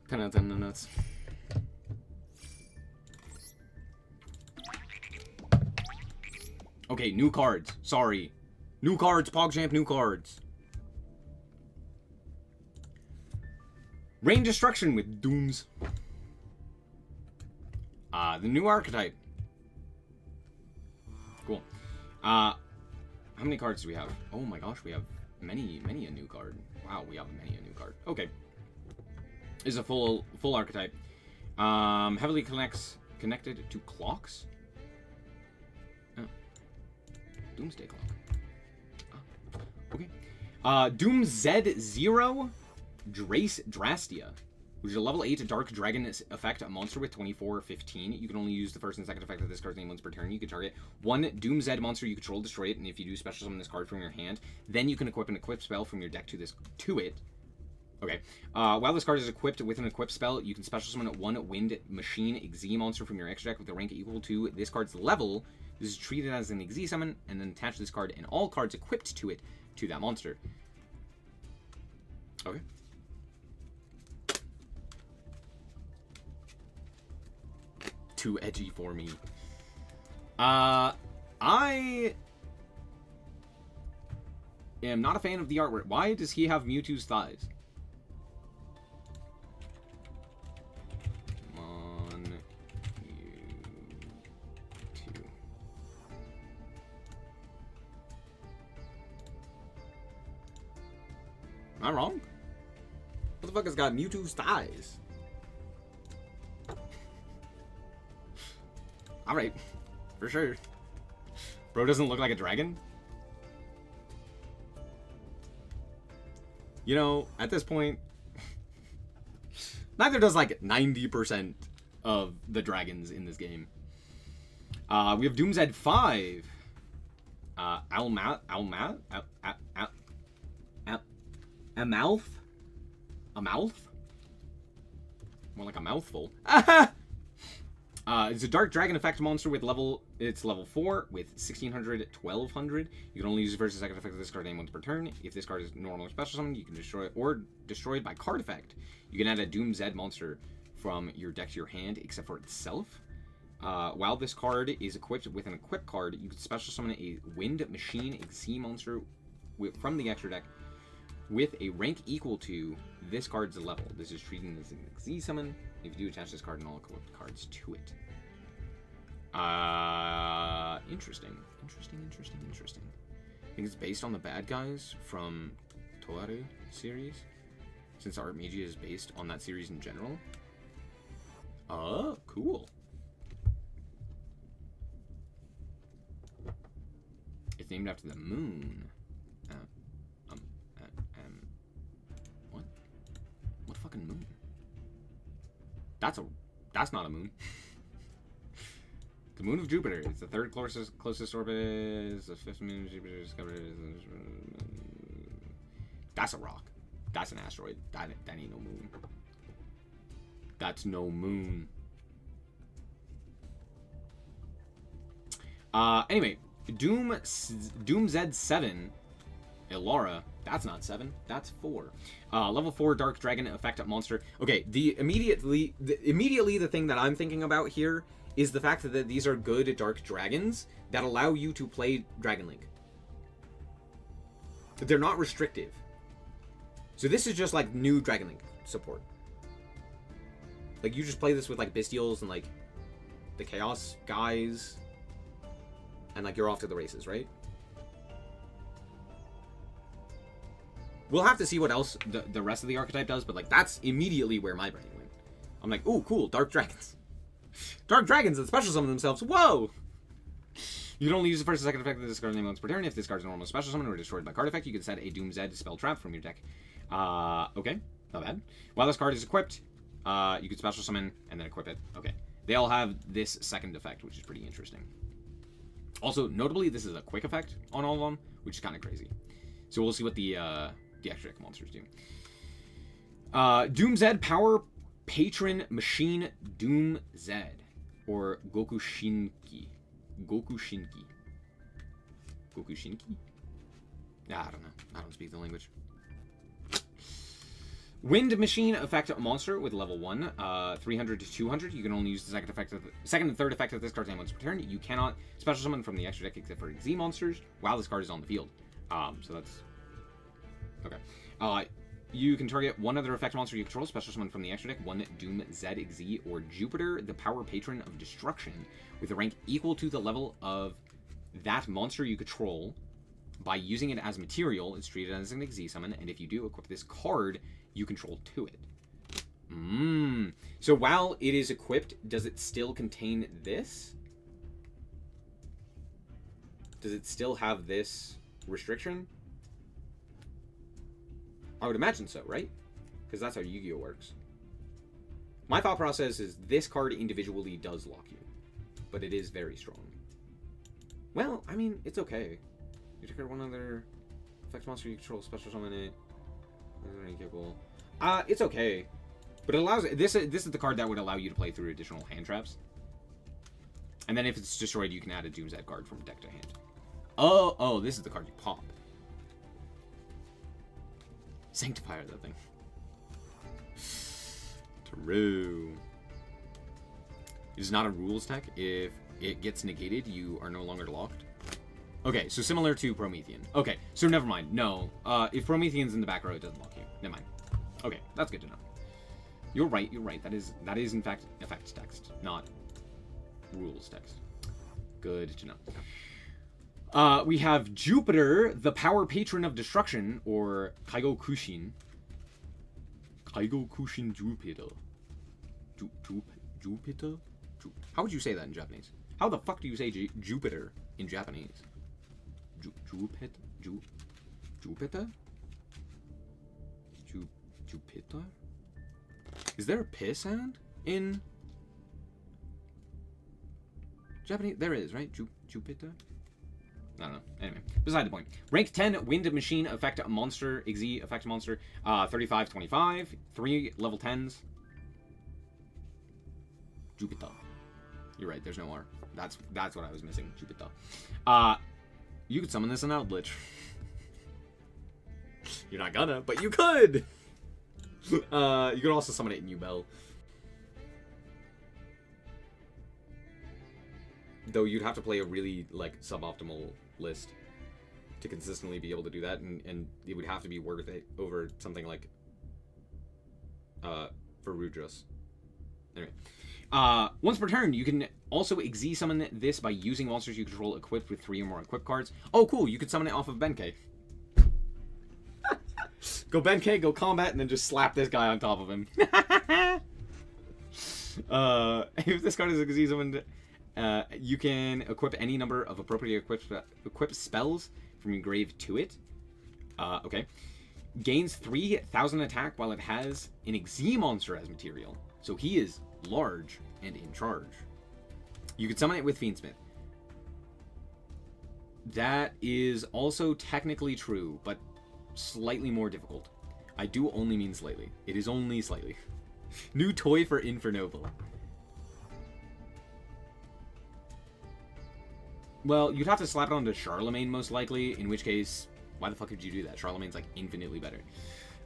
Pen out 10 nuts. Okay, new cards. Sorry. New cards, PogChamp, new cards. Rain Destruction with Dooms. The new archetype. Cool. How many cards do we have? Oh my gosh, we have many a new card. Wow, we have many a new card. Okay. This is a full archetype. Heavily connected to clocks. Doomsday Clock. Okay. Doom Z0 Drastia, which is a level 8 Dark Dragon effect, a monster with 24/15. You can only use the first and second effect of this card's name once per turn. You can target one Doom Z monster you control, destroy it, and if you do, special summon this card from your hand. Then you can equip an equip spell from your deck to it. Okay. While this card is equipped with an equip spell, you can special summon one Wind Machine Xyz monster from your extra deck with a rank equal to this card's level. This is treated as an Xyz summon, and then attach this card and all cards equipped to it to that monster. Okay. Too edgy for me. I am not a fan of the artwork. Why does he have Mewtwo's thighs? Come on, Mewtwo. Am I wrong? What the fuck has got Mewtwo's thighs? Alright, for sure. Bro doesn't look like a dragon? You know, at this point, neither does like 90% of the dragons in this game. We have Doom Z5. A mouth? More like a mouthful. It's a Dark Dragon effect monster with it's level 4 with 1600, 1200. You can only use the first and second effect of this card name once per turn. If this card is normal or special summon, you can destroy it or destroyed by card effect. You can add a Doom Z monster from your deck to your hand, except for itself. While this card is equipped with an equip card, you can special summon a Wind Machine Xyz monster from the extra deck with a rank equal to this card's level. This is treated as an Xyz summon. If you do attach this card and all equipped cards to it. Interesting. I think it's based on the bad guys from Toaru series, since Art Media is based on that series in general. Oh, cool. It's named after the moon. What fucking moon? That's not a moon. The moon of Jupiter. It's the third closest orbit. Is the fifth moon of Jupiter discovered. That's a rock. That's an asteroid. That ain't no moon. That's no moon. Anyway, Doom Z7. Elara. That's not 7. That's 4. Level 4 Dark Dragon effect monster. Okay, immediately the thing that I'm thinking about here is the fact that these are good Dark Dragons that allow you to play Dragon Link. They're not restrictive. So this is just like new Dragon Link support. Like you just play this with like Bestials and like the Chaos guys, and like you're off to the races, right? We'll have to see what else the rest of the archetype does, but like that's immediately where my brain went. I'm like, ooh, cool, Dark Dragons. Dark Dragons that special summon themselves. Whoa! You can only use the first and second effect of this card's name once per turn. If this card's normal special summon or destroyed by card effect, you can set a Doom Z spell trap from your deck. Okay, not bad. While this card is equipped, you can special summon and then equip it. Okay, they all have this second effect, which is pretty interesting. Also, notably, this is a quick effect on all of them, which is kind of crazy. So we'll see what the extra deck monsters do. Doom Z Power Patron Machine Doom Z, or Gokushinki. I don't know. I don't speak the language. Wind Machine effect monster with level 1, 300 to 200. You can only use the second and third effect of this card's name once per turn. You cannot special summon from the extra deck except for Z monsters while this card is on the field. So that's okay. You can target one other effect monster you control, special summon from the extra deck, one Doom ZXZ or Jupiter, the Power Patron of Destruction, with a rank equal to the level of that monster you control. By using it as material, it's treated as an XZ summon, and if you do equip this card you control to it. So while it is equipped, does it still contain this? Does it still have this restriction? I would imagine so, right? Because that's how Yu-Gi-Oh works. My thought process is this card individually does lock you, but it is very strong. Well, I mean, it's okay. You trigger one other effect monster you control, special summon it. It's okay, but it allows this is the card that would allow you to play through additional hand traps. And then if it's destroyed, you can add a Doom's Head card from deck to hand. Oh, this is the card you pop. Sanctifier, that thing. True. It is not a rules tech. If it gets negated, you are no longer locked. Okay, so similar to Promethean. Okay, so never mind. No, if Promethean's in the back row, it doesn't lock you. Never mind. Okay, that's good to know. You're right. That is in fact effects text, not rules text. Good to know. We have Jupiter, the power patron of destruction, or Kaigo Kushin. Kaigo Kushin Jupiter. Jupiter? How would you say that in Japanese? How the fuck do you say Jupiter in Japanese? Jupiter? Jupiter? Jupiter? Is there a P sound in Japanese? There is, right? Jupiter? I don't know. Anyway, beside the point. Rank 10, Wind Machine effect monster, Exe effect monster, 35-25, 3 level 10s. Jupiter. You're right, there's no R. That's what I was missing, Jupiter. You could summon this in Outblitch. You're not gonna, but you could! You could also summon it in Ubel. Though you'd have to play a really, like, suboptimal list to consistently be able to do that, and it would have to be worth it over something like, for Rudras. Anyway. Once per turn, you can also Exe summon this by using monsters you control equipped with 3 or more equip cards. Oh, cool, you could summon it off of Benkei. Go Benkei, go combat, and then just slap this guy on top of him. If this card is Exe summoned, you can equip any number of appropriate equipped spells from your grave to it. Okay. Gains 3,000 attack while it has an Exe monster as material. So he is large and in charge. You could summon it with Fiendsmith. That is also technically true, but slightly more difficult. I do only mean slightly. It is only slightly. New toy for Infernoble. Well, you'd have to slap it onto Charlemagne, most likely, in which case, why the fuck would you do that? Charlemagne's, like, infinitely better.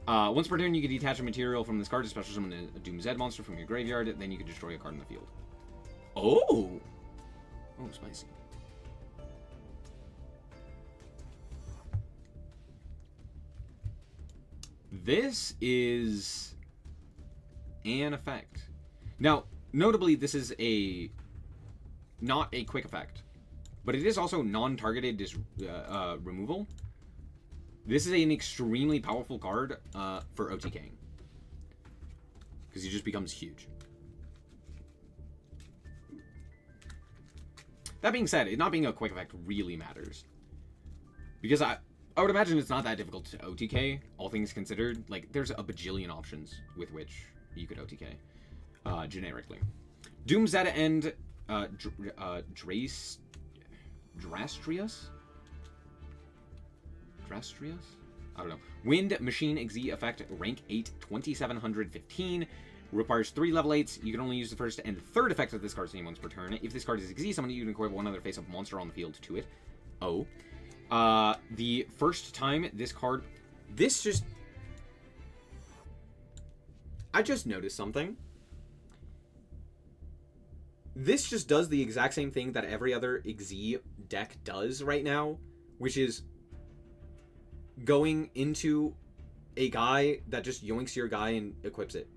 Once per turn, you can detach a material from this card to special summon a Doom Z monster from your graveyard, then you can destroy a card in the field. Oh! Oh, spicy. This is an effect. Now, notably, this is not a quick effect, but it is also non-targeted removal. This is an extremely powerful card for OTKing, because he just becomes huge. That being said, it not being a quick effect really matters, because I would imagine it's not that difficult to OTK, all things considered. Like, there's a bajillion options with which you could OTK, generically. Doom Zeta and Drastrius? I don't know. Wind Machine Exe effect, rank 8, 2715. Requires 3 level 8s. You can only use the first and third effect of this card's name once per turn. If this card is Exe summoned, you can equip one other face-up monster on the field to it. Oh. The first time this card... I just noticed something. This just does the exact same thing that every other Exe deck does right now, which is going into a guy that just yoinks your guy and equips it.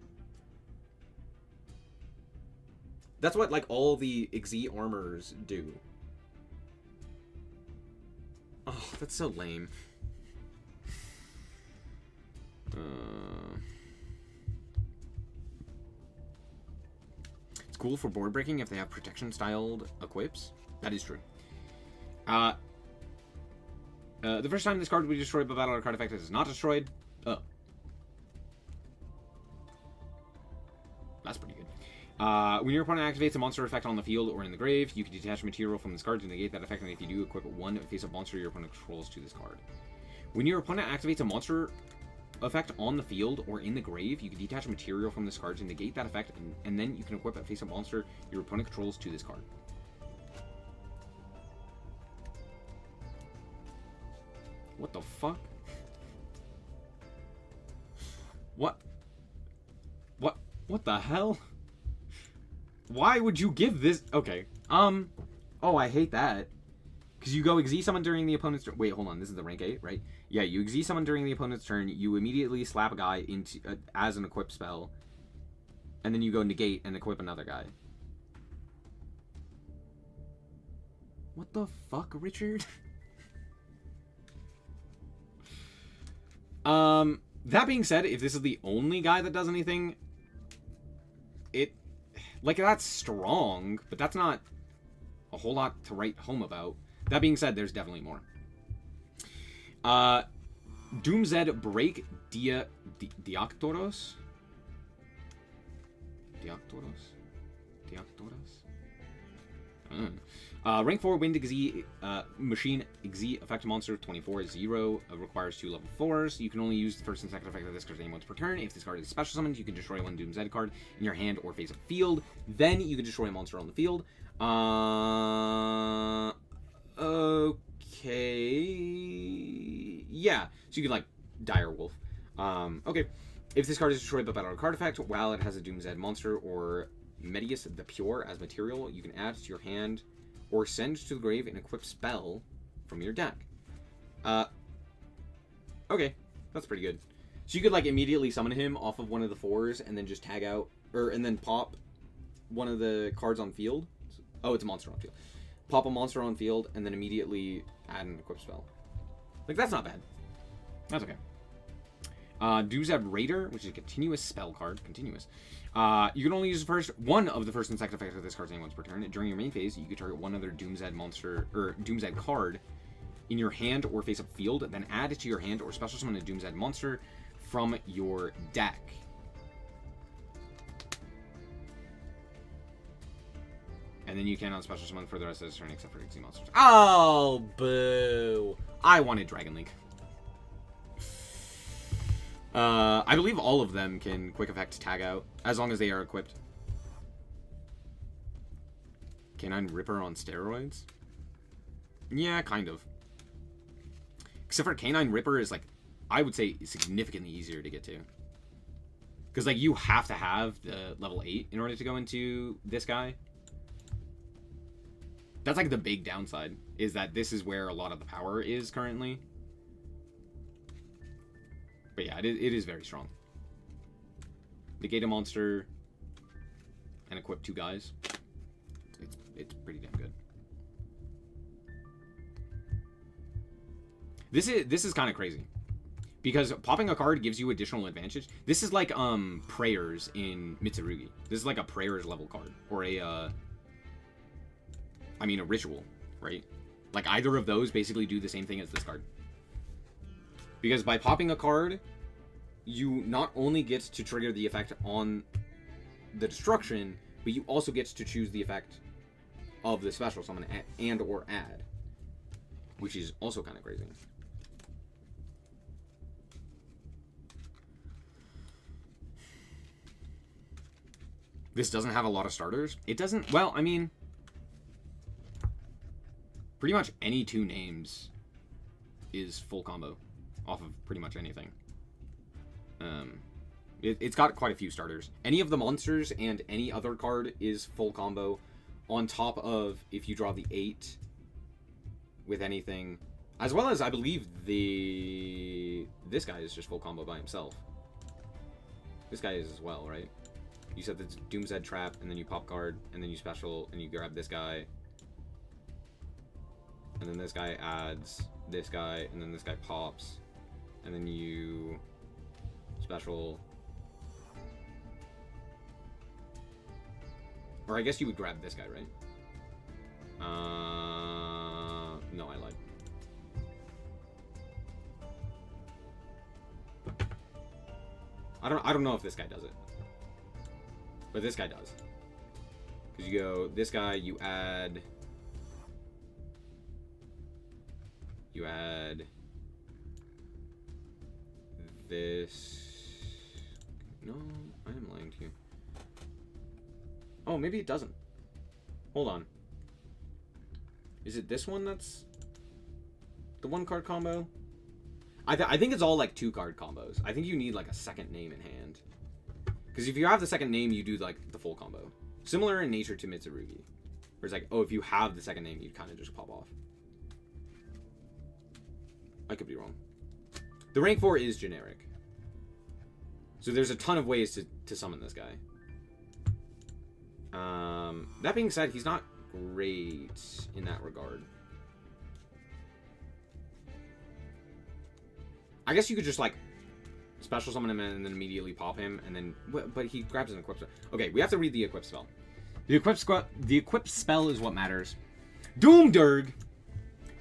That's what, like, all the Exe armors do. Oh, that's so lame. It's cool for board breaking if they have protection styled equips. That is true. The first time this card will be destroyed by battle or card effect is not destroyed. Oh. That's pretty good. When your opponent activates a monster effect on the field or in the grave, you can detach material from this card to negate that effect, and if you do, equip one face-up monster your opponent controls to this card. When your opponent activates a monster effect on the field or in the grave, you can detach material from this card to negate that effect, and then you can equip a face-up monster your opponent controls to this card. What the fuck? What? What the hell? Why would you give this? Okay. Oh, I hate that. Because you go Exee summon during the opponent's turn. Wait, hold on. This is the rank 8, right? Yeah, you Exee summon during the opponent's turn. You immediately slap a guy into as an equip spell. And then you go negate and equip another guy. What the fuck, Richard? That being said, if this is the only guy that does anything, like, that's strong, but that's not a whole lot to write home about. That being said, there's definitely more. Doomzed Break Diactoros? Rank 4 Wind Exee Machine Exee Effect Monster 24-0 requires 2 level 4s. You can only use the first and second effect of this card's name once per turn. If this card is special summoned, you can destroy one Doomzed card in your hand or face up field. Then you can destroy a monster on the field. Okay. Yeah. So you can, like, Dire Wolf. Okay. If this card is destroyed by battle or card effect, while it has a Doomzed monster or Medius the Pure as material, you can add to your hand or send to the grave an equipped spell from your deck. Okay, that's pretty good. So you could, like, immediately summon him off of one of the 4s and then just tag out, and then pop one of the cards on field. Oh, it's a monster on field. Pop a monster on field and then immediately add an equipped spell. Like, that's not bad. That's okay. Doomzed Raider, which is a continuous spell card. Continuous. You can only use one of the first and second effects of this card's name once per turn. During your main phase, you can target one other Doomzed monster or Doomzed card in your hand or face-up field, then add it to your hand or special summon a Doomzed monster from your deck. And then you cannot special summon for the rest of this turn except for Exee monsters. Oh, boo! I wanted Dragon Link. I believe all of them can quick effect tag out, as long as they are equipped. Canine Ripper on steroids? Yeah, kind of. Except for Canine Ripper is, like, I would say significantly easier to get to. Because, like, you have to have the level 8 in order to go into this guy. That's, like, the big downside, is that this is where a lot of the power is currently. But yeah, it is very strong. Negate a monster and equip 2 guys. It's pretty damn good. This is kind of crazy. Because popping a card gives you additional advantage. This is like prayers in Mitsurugi. This is like a prayers level card. Or a ritual, right? Like, either of those basically do the same thing as this card. Because by popping a card, you not only get to trigger the effect on the destruction, but you also get to choose the effect of the special summon and or add. Which is also kind of crazy. This doesn't have a lot of starters. It doesn't... Well, I mean... Pretty much any 2 names is full combo off of pretty much anything. It's got quite a few starters. Any of the monsters and any other card is full combo, on top of if you draw the 8 with anything, as well as I believe this guy is just full combo by himself. This guy is as well, right? You said that's Doomzed Trap, and then you pop card, and then you special, and you grab this guy, and then this guy adds this guy, and then this guy pops, and then you special. Or I guess you would grab this guy, right? No, I lied. I don't know if this guy does it. But this guy does. Because you go, this guy, you add this. No, I am lying to you. Oh, maybe it doesn't. Hold on. Is it this one that's the 1-card combo? I think it's all like 2-card combos. I think you need like a second name in hand. Because if you have the second name, you do like the full combo. Similar in nature to Mitsurugi. Where it's like, oh, if you have the second name, you'd kind of just pop off. I could be wrong. The rank 4 is generic. So there's a ton of ways to summon this guy. That being said, he's not great in that regard. I guess you could just like special summon him and then immediately pop him, and then but he grabs an equip spell. Okay, we have to read the equip spell. The equip spell is what matters. Doomdirg.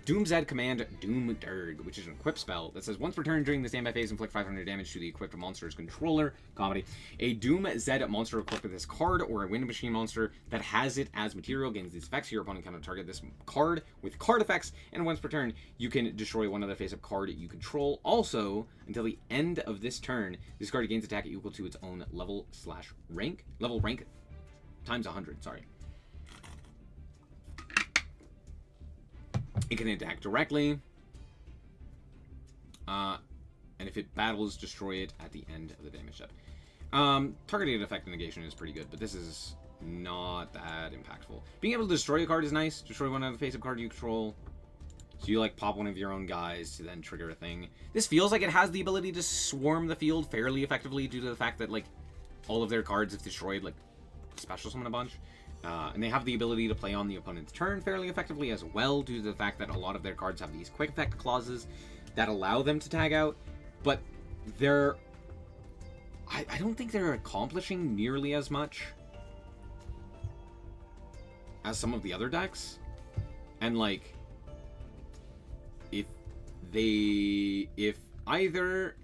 Doomzed command Doomdirg, which is an equip spell that says once per turn during the standby phase, inflict 500 damage to the equipped monster's controller. Comedy. A Doomzed monster equipped with this card or a wind machine monster that has it as material gains these effects. Your opponent cannot target this card with card effects, and once per turn, you can destroy one other face-up card you control. Also, until the end of this turn, this card gains attack equal to its own level rank times 100. Sorry. It can attack directly, and if it battles, destroy it at the end of the damage step. Targeted effect negation is pretty good, but this is not that impactful. Being able to destroy a card is nice. Destroy one of the face-up card you control. So you like pop one of your own guys to then trigger a thing. This feels like it has the ability to swarm the field fairly effectively due to the fact that like all of their cards, if destroyed, like special summon a bunch. And they have the ability to play on the opponent's turn fairly effectively as well, due to the fact that a lot of their cards have these quick effect clauses that allow them to tag out. But they're... I don't think they're accomplishing nearly as much as some of the other decks. And like, if either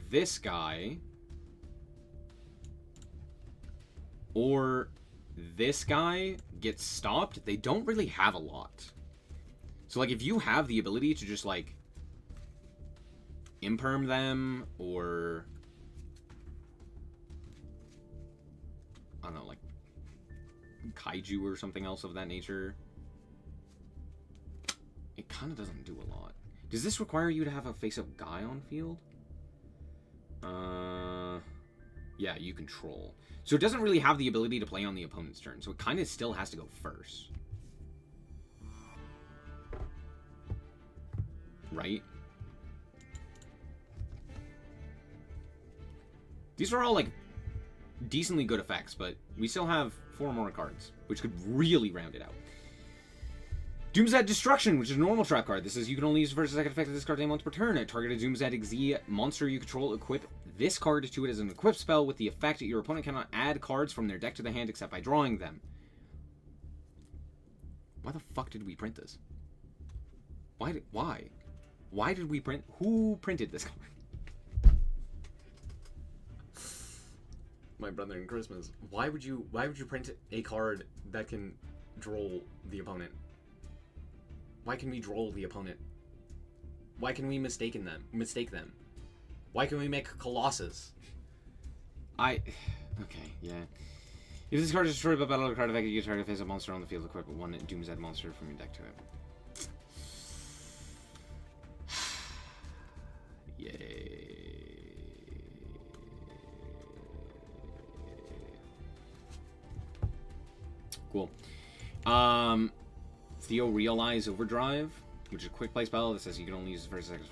this guy or this guy gets stopped, they don't really have a lot. So like if you have the ability to just like imperm them, or I don't know, like kaiju or something else of that nature, it kind of doesn't do a lot. Does this require you to have a face-up guy on field? Yeah, you control. So it doesn't really have the ability to play on the opponent's turn, so it kind of still has to go first. Right? These are all, like, decently good effects, but we still have 4 more cards, which could really round it out. Doomzed Destruction, which is a normal trap card. This says you can only use the first and second effect of this card's name once per turn. A targeted Doomzed XZ monster you control, equip this card to it as an equip spell with the effect that your opponent cannot add cards from their deck to the hand except by drawing them. Why the fuck did we print this? Why? Why did we print? Who printed this card? My brother in Christmas. Why would you print a card that can droll the opponent? Why can we droll the opponent? Why can we mistake them? Why can we make Colossus? Okay, yeah. If this card is destroyed by battle or card effect, you target face a monster on the field equipped with one Doomzed monster from your deck to it. Yay. Cool. Theo Realize Overdrive, which is a quick play spell that says you can only use the first, second,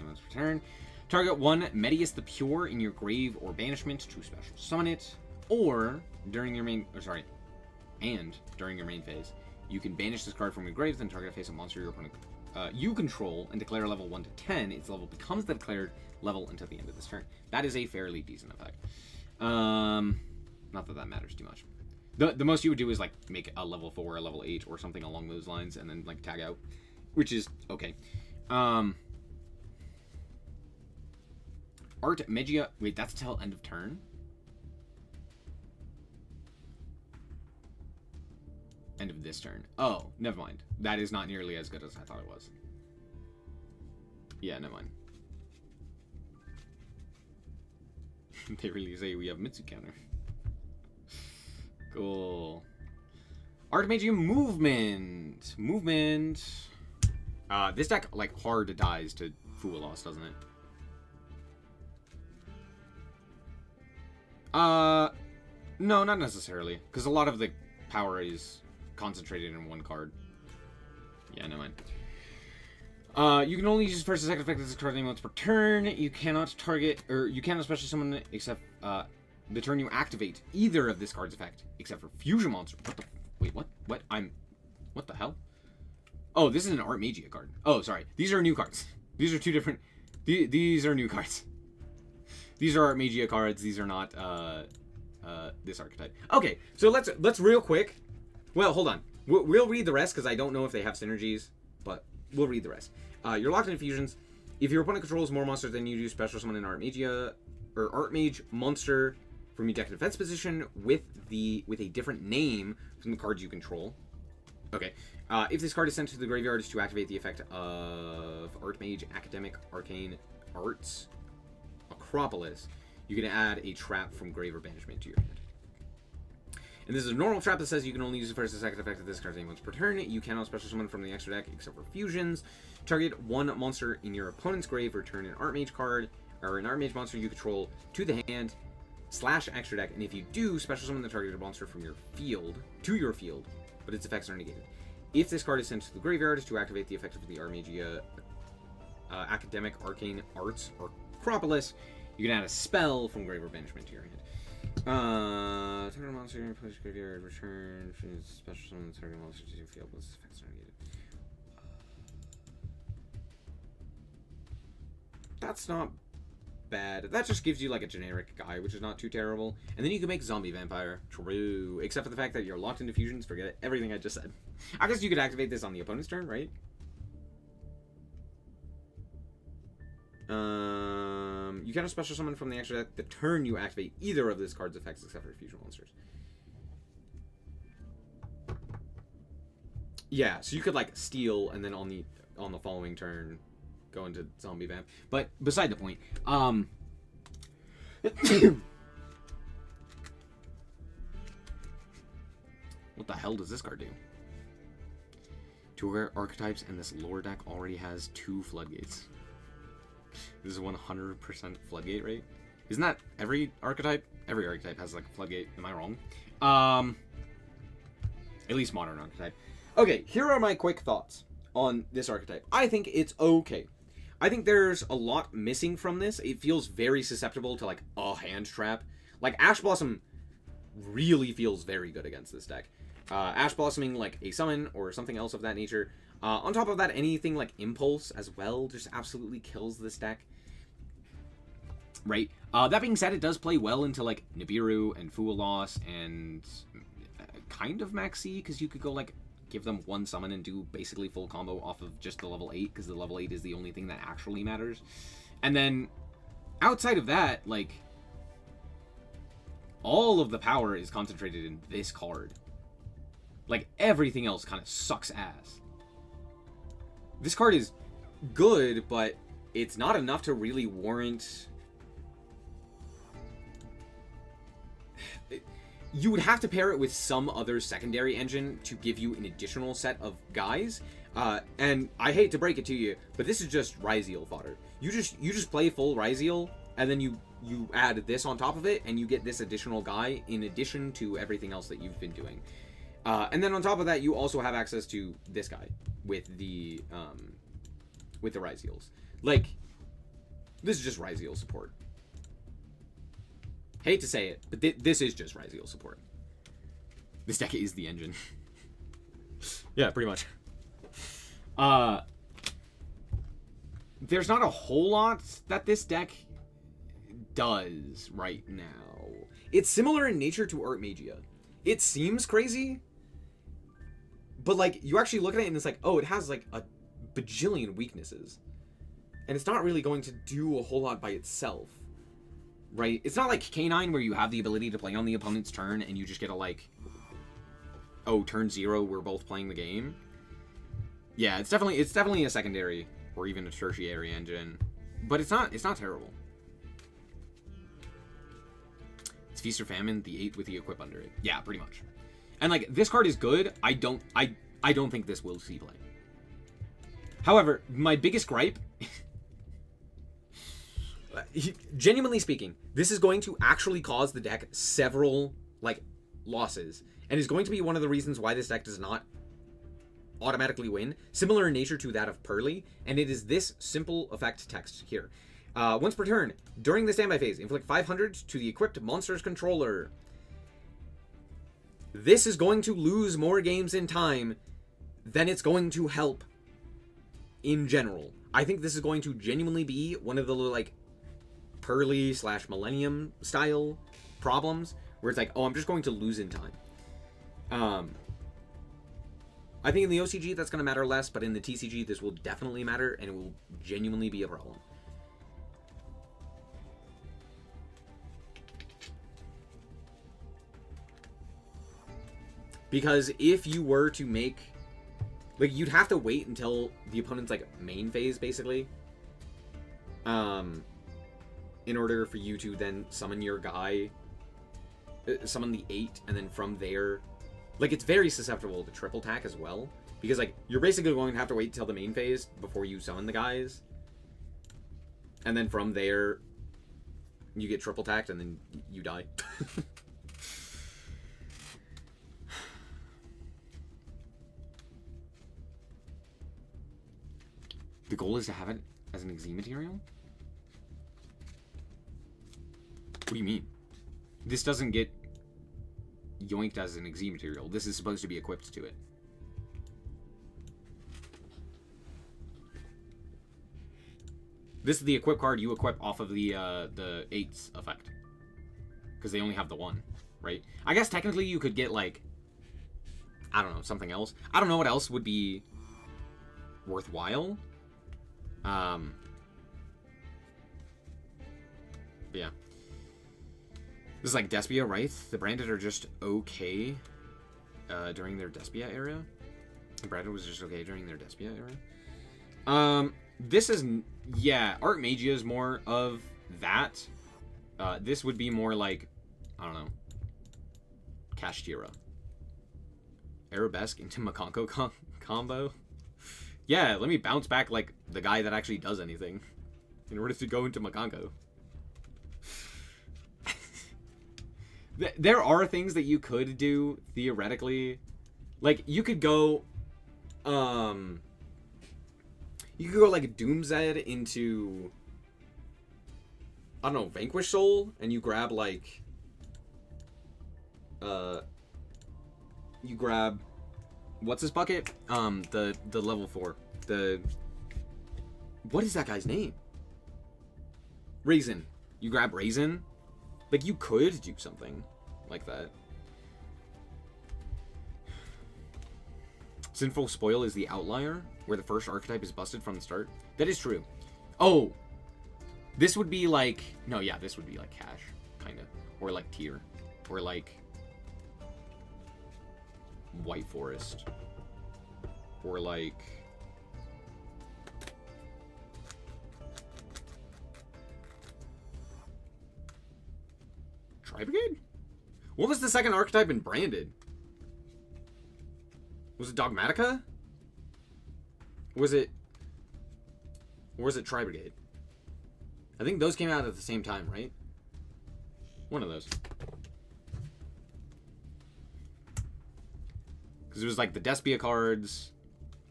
months per turn. Target one Medius the Pure in your grave or banishment to special summon it, or during your main, during your main phase, you can banish this card from your grave, then target a face of monster your opponent you control and declare level 1 to 10. Its level becomes the declared level until the end of this turn. That is a fairly decent effect. Not that that matters too much. The most you would do is like make a level 4 or a level 8 or something along those lines, and then like tag out, which is okay. Art Magia. Wait, that's till end of turn? End of this turn. Oh, never mind. That is not nearly as good as I thought it was. Yeah, never mind. They really say we have Mitsu counter. Cool. Archmagium movement. Movement. This deck, like, hard dies to Fool Loss, doesn't it? No, not necessarily. Because a lot of the power is concentrated in one card. Yeah, never mind. You can only use first and second effect of this card name once per turn. You cannot target, or you cannot special summon except, the turn you activate either of this card's effect, except for Fusion Monster. What the? Wait, what? What? What the hell? Oh, this is an Art Magia card. Oh, sorry. These are new cards. These are two different... These are new cards. These are Art Magia cards. These are not, this archetype. Okay, so let's real quick... Well, hold on. We'll read the rest, because I don't know if they have synergies, but we'll read the rest. You're locked into fusions. If your opponent controls more monsters than you do, special summon an Art Magia... or Art Mage monster from your deck defense position with a different name from the cards you control. Okay. If this card is sent to the graveyard, is to activate the effect of Archmage, Academic, Arcane, Arts, Acropolis, you can add a trap from Grave or Banishment to your hand. And this is a normal trap that says you can only use the first and second effect of this card's name once per turn. You cannot special summon from the extra deck except for fusions. Target one monster in your opponent's grave, return an Archmage card, or an Archmage monster you control to the hand, / extra deck, and if you do, special summon the targeted monster from your field to your field, but its effects are negated. If this card is sent to the graveyard, is to activate the effect of the Armagia Academic, Arcane, Arts, or Acropolis, you can add a spell from Grave or Banishment to your hand. Target monster, place graveyard, return, special summon the target monster to your field, but its effects are negated. That's not bad. That just gives you like a generic guy, which is not too terrible. And then you can make Zombie Vampire. True. Except for the fact that you're locked into fusions. Forget everything I just said. I guess you could activate this on the opponent's turn, right? You cannot special summon from the extra deck the turn you activate either of this card's effects except for fusion monsters. Yeah, so you could like steal and then on the following turn go into Zombie Vamp. But beside the point, what the hell does this card do? 2 rare archetypes, and this lore deck already has 2 floodgates. This is 100% floodgate rate. Isn't that every archetype? Every archetype has like a floodgate. Am I wrong? At least modern archetype. Okay, here are my quick thoughts on this archetype. I think it's okay. I think there's a lot missing from this. It feels very susceptible to like a hand trap. Like Ash Blossom really feels very good against this deck. Ash Blossoming like a summon or something else of that nature. On top of that, anything like Impulse as well just absolutely kills this deck. Right? That being said, it does play well into like Nibiru and Fool Loss and kind of Maxi, because you could go like give them one summon and do basically full combo off of just the level 8, because the level 8 is the only thing that actually matters. And then outside of that, like all of the power is concentrated in this card. Like everything else kind of sucks ass. This card is good, but it's not enough to really warrant... You would have to pair it with some other secondary engine to give you an additional set of guys. And I hate to break it to you, but this is just Ryzeal fodder. You just play full Ryzeal, and then you add this on top of it, and you get this additional guy in addition to everything else that you've been doing. And then on top of that, you also have access to this guy with the Ryzeals. Like, this is just Ryzeal support. Hate to say it, but this is just Ryzeal support. This deck is the engine. Yeah, pretty much. There's not a whole lot that this deck does right now. It's similar in nature to Art Magia. It seems crazy, but like you actually look at it and it's like, oh, it has like a bajillion weaknesses, and it's not really going to do a whole lot by itself. right? It's not like K9 where you have the ability to play on the opponent's turn and you just get to like, oh, turn 0, we're both playing the game. Yeah, it's definitely a secondary or even a tertiary engine, but it's not terrible. It's Feast or Famine, the 8 with the equip under it. Yeah, pretty much. And like this card is good. I don't think this will see play. However, my biggest gripe, genuinely speaking, this is going to actually cause the deck several like losses, and is going to be one of the reasons why this deck does not automatically win, similar in nature to that of Pearly, and it is this simple effect text here. Once per turn, during the standby phase, inflict 500 to the equipped monster's controller. This is going to lose more games in time than it's going to help in general. I think this is going to genuinely be one of the like Pearly / Millennium style problems where it's like, oh, I'm just going to lose in time. I think in the OCG that's going to matter less, but in the TCG this will definitely matter, and it will genuinely be a problem. Because if you were to make, like, you'd have to wait until the opponent's like main phase basically, in order for you to then summon your guy, summon the 8, and then from there, like, it's very susceptible to triple tack as well, because like you're basically going to have to wait till the main phase before you summon the guys, and then from there you get triple tacked and then you die. The goal is to have it as an Exi material? What do you mean? This doesn't get yoinked as an Exi material. This is supposed to be equipped to it. This is the equip card you equip off of the 8's effect. Because they only have the 1, right? I guess technically you could get, like, I don't know, something else. I don't know what else would be worthwhile. Yeah. This is like Despia, right? The Branded are just okay during their Despia era. The Branded was just okay during their Despia era. This is, yeah, Art Magia is more of that. This would be more like, I don't know, Kashtira. Arabesque into Makonko combo. Yeah, let me bounce back like the guy that actually does anything in order to go into Makonko. There are things that you could do theoretically. Like, you could go like Doomzed into, I don't know, Vanquish Soul, and you grab like you grab, what's this bucket? The level 4. What is that guy's name? Raisin. You grab Raisin. Like, you could do something like that. Sinful Spoil is the outlier, where the first archetype is busted from the start. That is true. Oh! This would be like, no, yeah, this would be like Cash, kind of. Or like Tier. Or like White Forest. Or like, Tri-Brigade? What was the second archetype in Branded? Was it Dogmatica? Or was it Tri-Brigade? I think those came out at the same time, right? One of those. Because it was like the Despia cards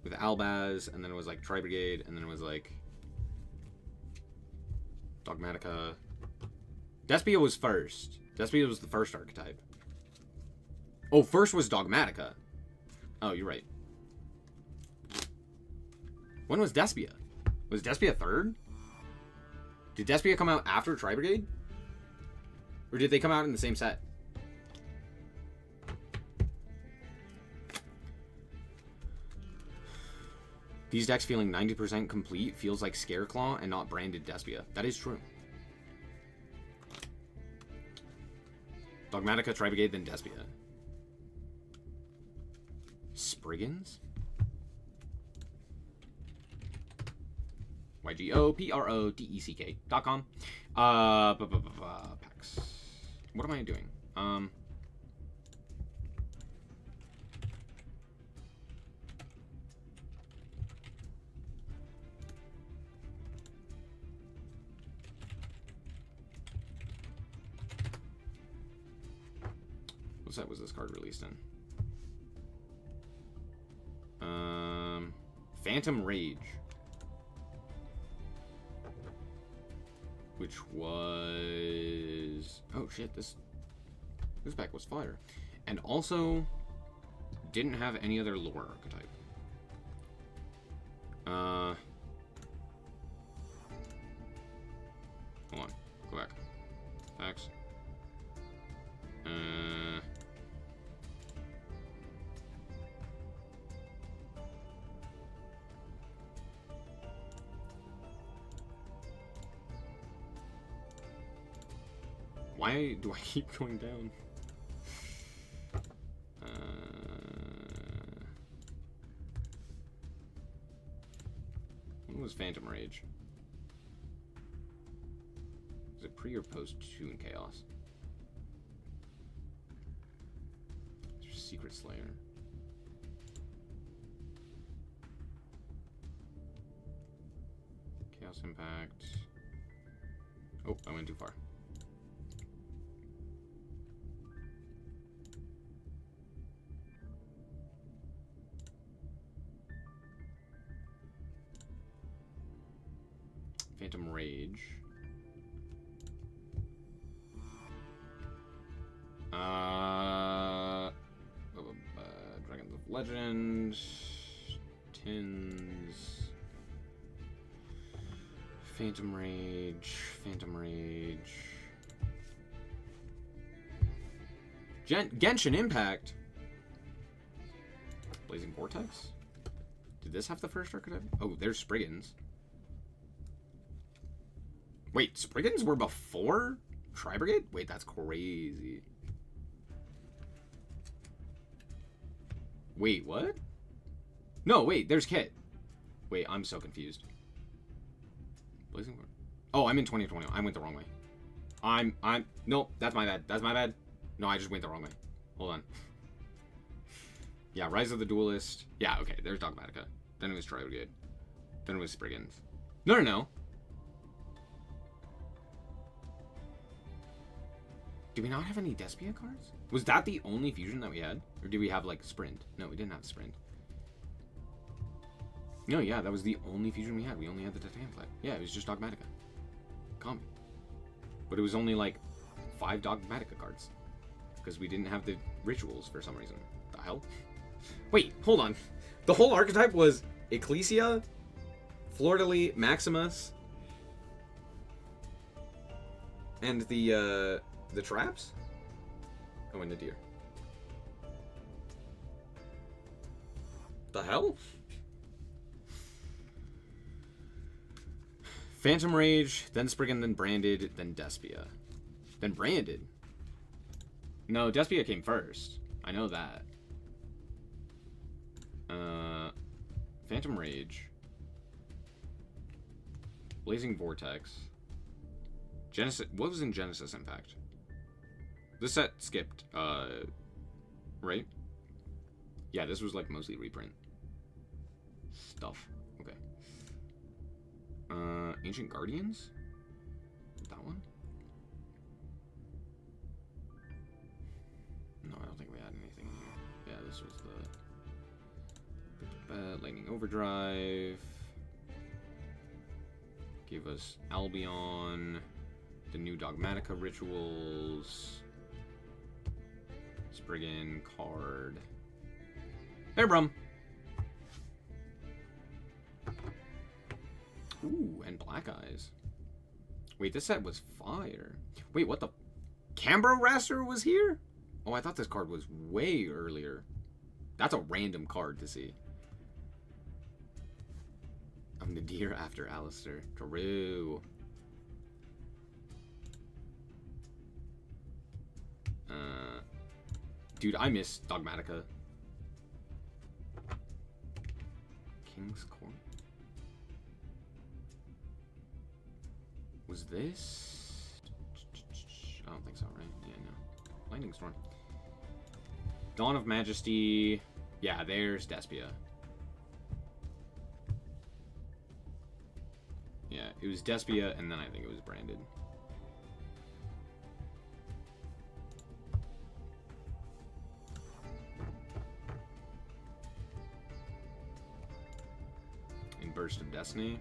with Albaz, and then it was like Tri-Brigade, and then it was like Dogmatica. Despia was first. Despia was the first archetype. Oh, first was Dogmatica. Oh, you're right. When was Despia? Was Despia third? Did Despia come out after Tri-Brigade? Or did they come out in the same set? These decks feeling 90% complete feels like Scareclaw and not Branded Despia. That is true. Dogmatica, Tri-Brigade, then Despia. Spriggans? YGOPRODECK.com. Packs. What am I doing? What set was this card released in? Phantom Rage. Which was... Oh shit, this pack was fire. And also didn't have any other lore archetype. Hold on. Go back. Packs. Why do I keep going down? When was Phantom Rage? Was it pre or post Toon Chaos? Secret Slayer. Chaos Impact. Oh, I went too far. Phantom Rage. Dragons of Legend. Tins. Phantom Rage. Phantom Rage. Genshin Impact. Blazing Vortex? Did this have the first archetype? Oh, there's Spriggans. Wait, Spriggans were before Tri-Brigade? Wait, that's crazy. Wait, what? No, wait, there's Kit. Wait, I'm so confused. Blazing... Oh, I'm in 2020. I went the wrong way. Nope, that's my bad. That's my bad. No, I just went the wrong way. Hold on. Yeah, Rise of the Duelist. Yeah, okay, there's Dogmatica. Then it was Tri-Brigade. Then it was Spriggans. No. Do we not have any Despia cards? Was that the only fusion that we had? Or did we have, like, Sprint? No, we didn't have Sprint. No, yeah, that was the only fusion we had. We only had the Titanflight. Yeah, it was just Dogmatica. Combi. But it was only, like, 5 Dogmatica cards. Because we didn't have the rituals for some reason. The hell? Wait, hold on. The whole archetype was Ecclesia, Fleur-de-Lis, Maximus, and the traps? Oh, and the deer. The hell? Phantom Rage, then Spriggan, then Branded, then Despia. Then Branded? No, Despia came first. I know that. Phantom Rage. Blazing Vortex. Genesis... What was in Genesis Impact? This set skipped, right? Yeah, this was, like, mostly reprint stuff. Okay. Ancient Guardians? That one? No, I don't think we had anything in here. Yeah, this was the... Lightning Overdrive. Gave us Albion. The new Dogmatica rituals. Spriggan card. There, Brum. Ooh, and Black Eyes. Wait, this set was fire. Wait, what the... Cambro Raster was here? Oh, I thought this card was way earlier. That's a random card to see. I'm the deer after Alistair. True. Dude, I miss Dogmatica. King's Court? Was this? I don't think so, right? Yeah, no. Lightning Storm. Dawn of Majesty. Yeah, there's Despia. Yeah, it was Despia, and then I think it was branded. In Burst of Destiny.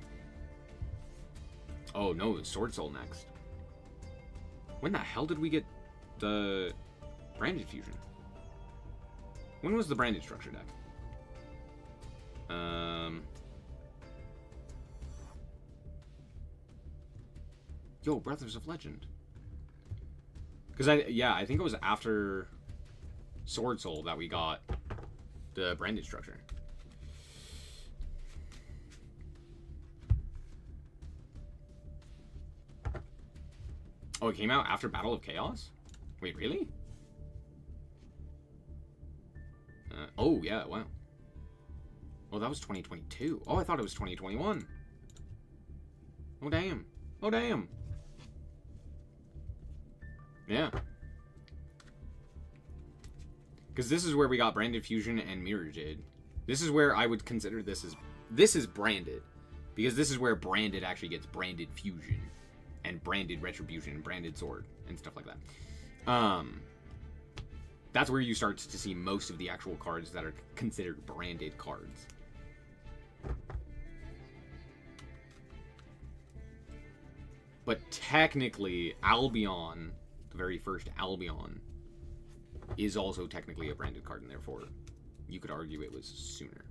Oh no, Sword Soul next. When the hell did we get the branded fusion? When was the branded structure deck? Yo, Brothers of Legend. Because I think it was after Sword Soul that we got the branded structure. Oh, it came out after Battle of Chaos? Wait, really? Oh, yeah, wow. Oh, that was 2022. Oh, I thought it was 2021. Oh, damn. Oh, damn. Yeah. Because this is where we got Branded Fusion and Mirror Jade. This is where I would consider this as... This is branded. Because this is where branded actually gets Branded Fusion. And Branded Retribution and Branded Sword. And stuff like that. That's where you start to see most of the actual cards that are considered branded cards. But technically, Albion, the very first Albion, is also technically a branded card, and therefore you could argue it was sooner.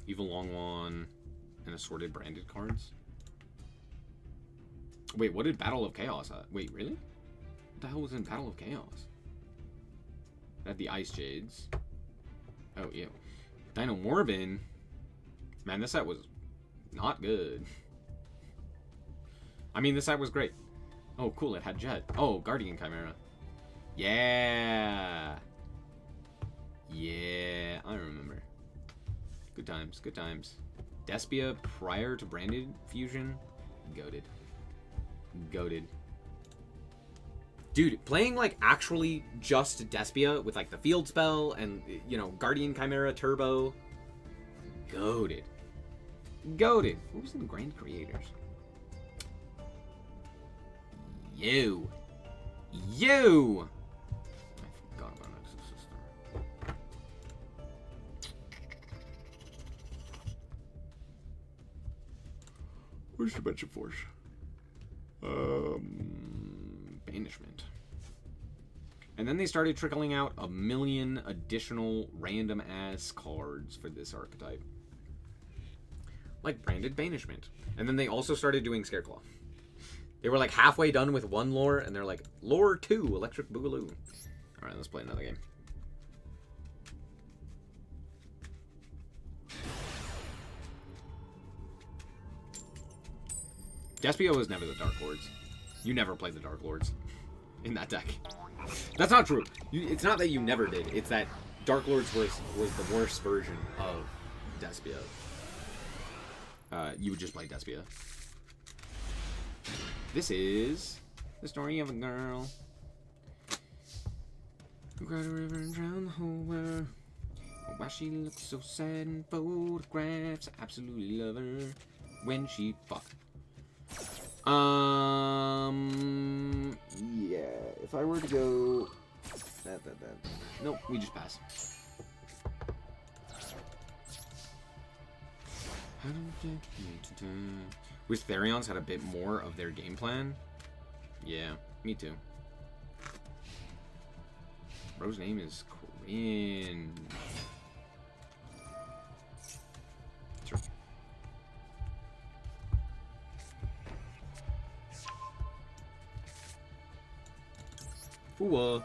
Evil Longwan and assorted branded cards. Wait, what did Battle of Chaos have? Wait, really? What the hell was in Battle of Chaos? It had the Ice Jades. Oh, ew. Dino Morbin. Man, this set was not good. I mean, this set was great. Oh, cool, it had Jet. Oh, Guardian Chimera. Yeah. Yeah, I remember. Good times, good times. Despia prior to Branded Fusion. Goated. Goated. Dude, playing like actually just Despia with like the field spell and, you know, Guardian Chimera Turbo. Goated. Goated. What was in the Grand Creators? You. You. I forgot about Exosister. Where's Dimension Force? Banishment. And then they started trickling out a million additional random ass cards for this archetype. Like branded Banishment. And then they also started doing Scareclaw. They were like halfway done with one lore, and they're like, Lore 2, Electric Boogaloo. Alright, let's play another game. Despia was never the Dark Lords. You never played the Dark Lords in that deck. That's not true. It's not that you never did. It's that Dark Lords was the worst version of Despia. You would just play Despia. This is the story of a girl who cried a river and drowned the whole world. Why she looks so sad in photographs. I absolutely love her when she fucked. Yeah, if I were to go... Nope, we just pass. Wish Therions had a bit more of their game plan. Yeah, me too. Bro's name is cringe. Sure. Ooh,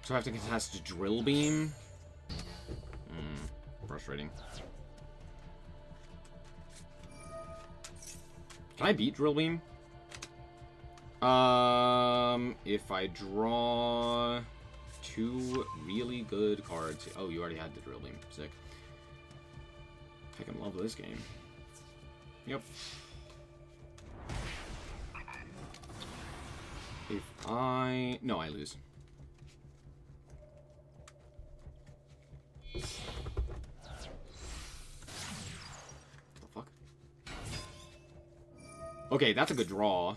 So I have to contest Drill Beam? Frustrating. Can I beat Drill Beam? If I draw 2 really good cards. Oh, you already had the Drill Beam. Sick. I can love this game. Yep. No, I lose. What the fuck? Okay, that's a good draw.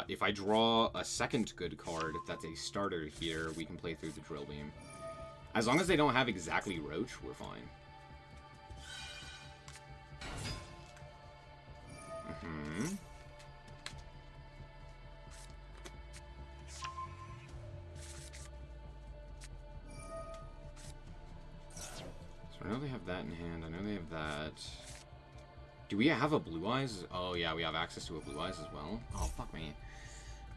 If I draw a second good card, that's a starter here, we can play through the Drill Beam. As long as they don't have exactly Roach, we're fine. So I know they have that in hand. I know they have that. Do we have a Blue Eyes? Oh, yeah, we have access to a Blue Eyes as well. Oh, fuck me.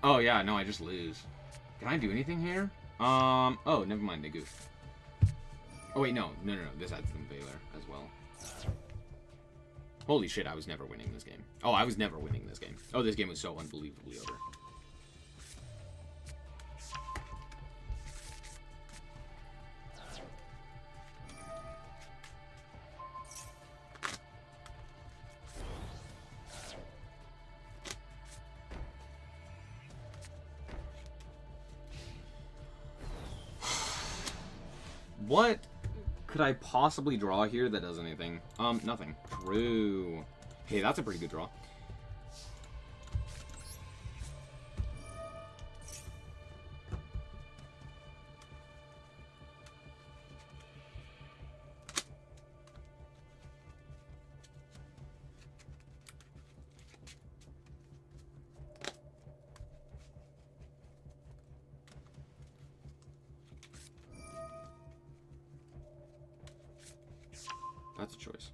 Oh, yeah, no, I just lose. Can I do anything here? Oh, never mind, they goof. Oh, wait, no. This adds them Valor as well. Holy shit, I was never winning this game. Oh, I was never winning this game. Oh, this game was so unbelievably over. What could I possibly draw here that does anything? Nothing. True. Hey, that's a pretty good draw. That's a choice.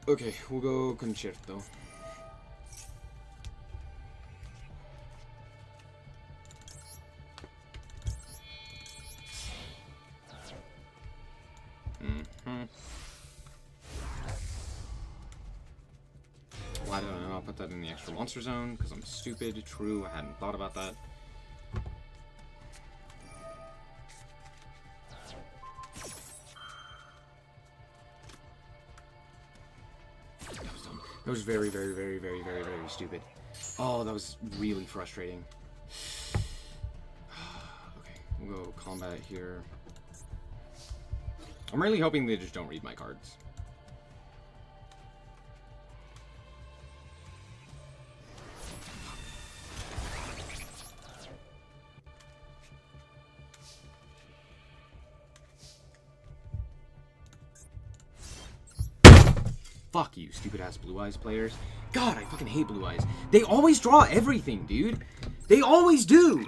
Okay, we'll go Concerto. Why did I not put that in the extra monster zone? Because I'm stupid. True, I hadn't thought about that. That was very, very, very, very, very, very stupid. Oh, that was really frustrating. Okay, we'll go combat here. I'm really hoping they just don't read my cards. Fuck you, stupid ass Blue Eyes players. God, I fucking hate Blue Eyes. They always draw everything, dude. They always do.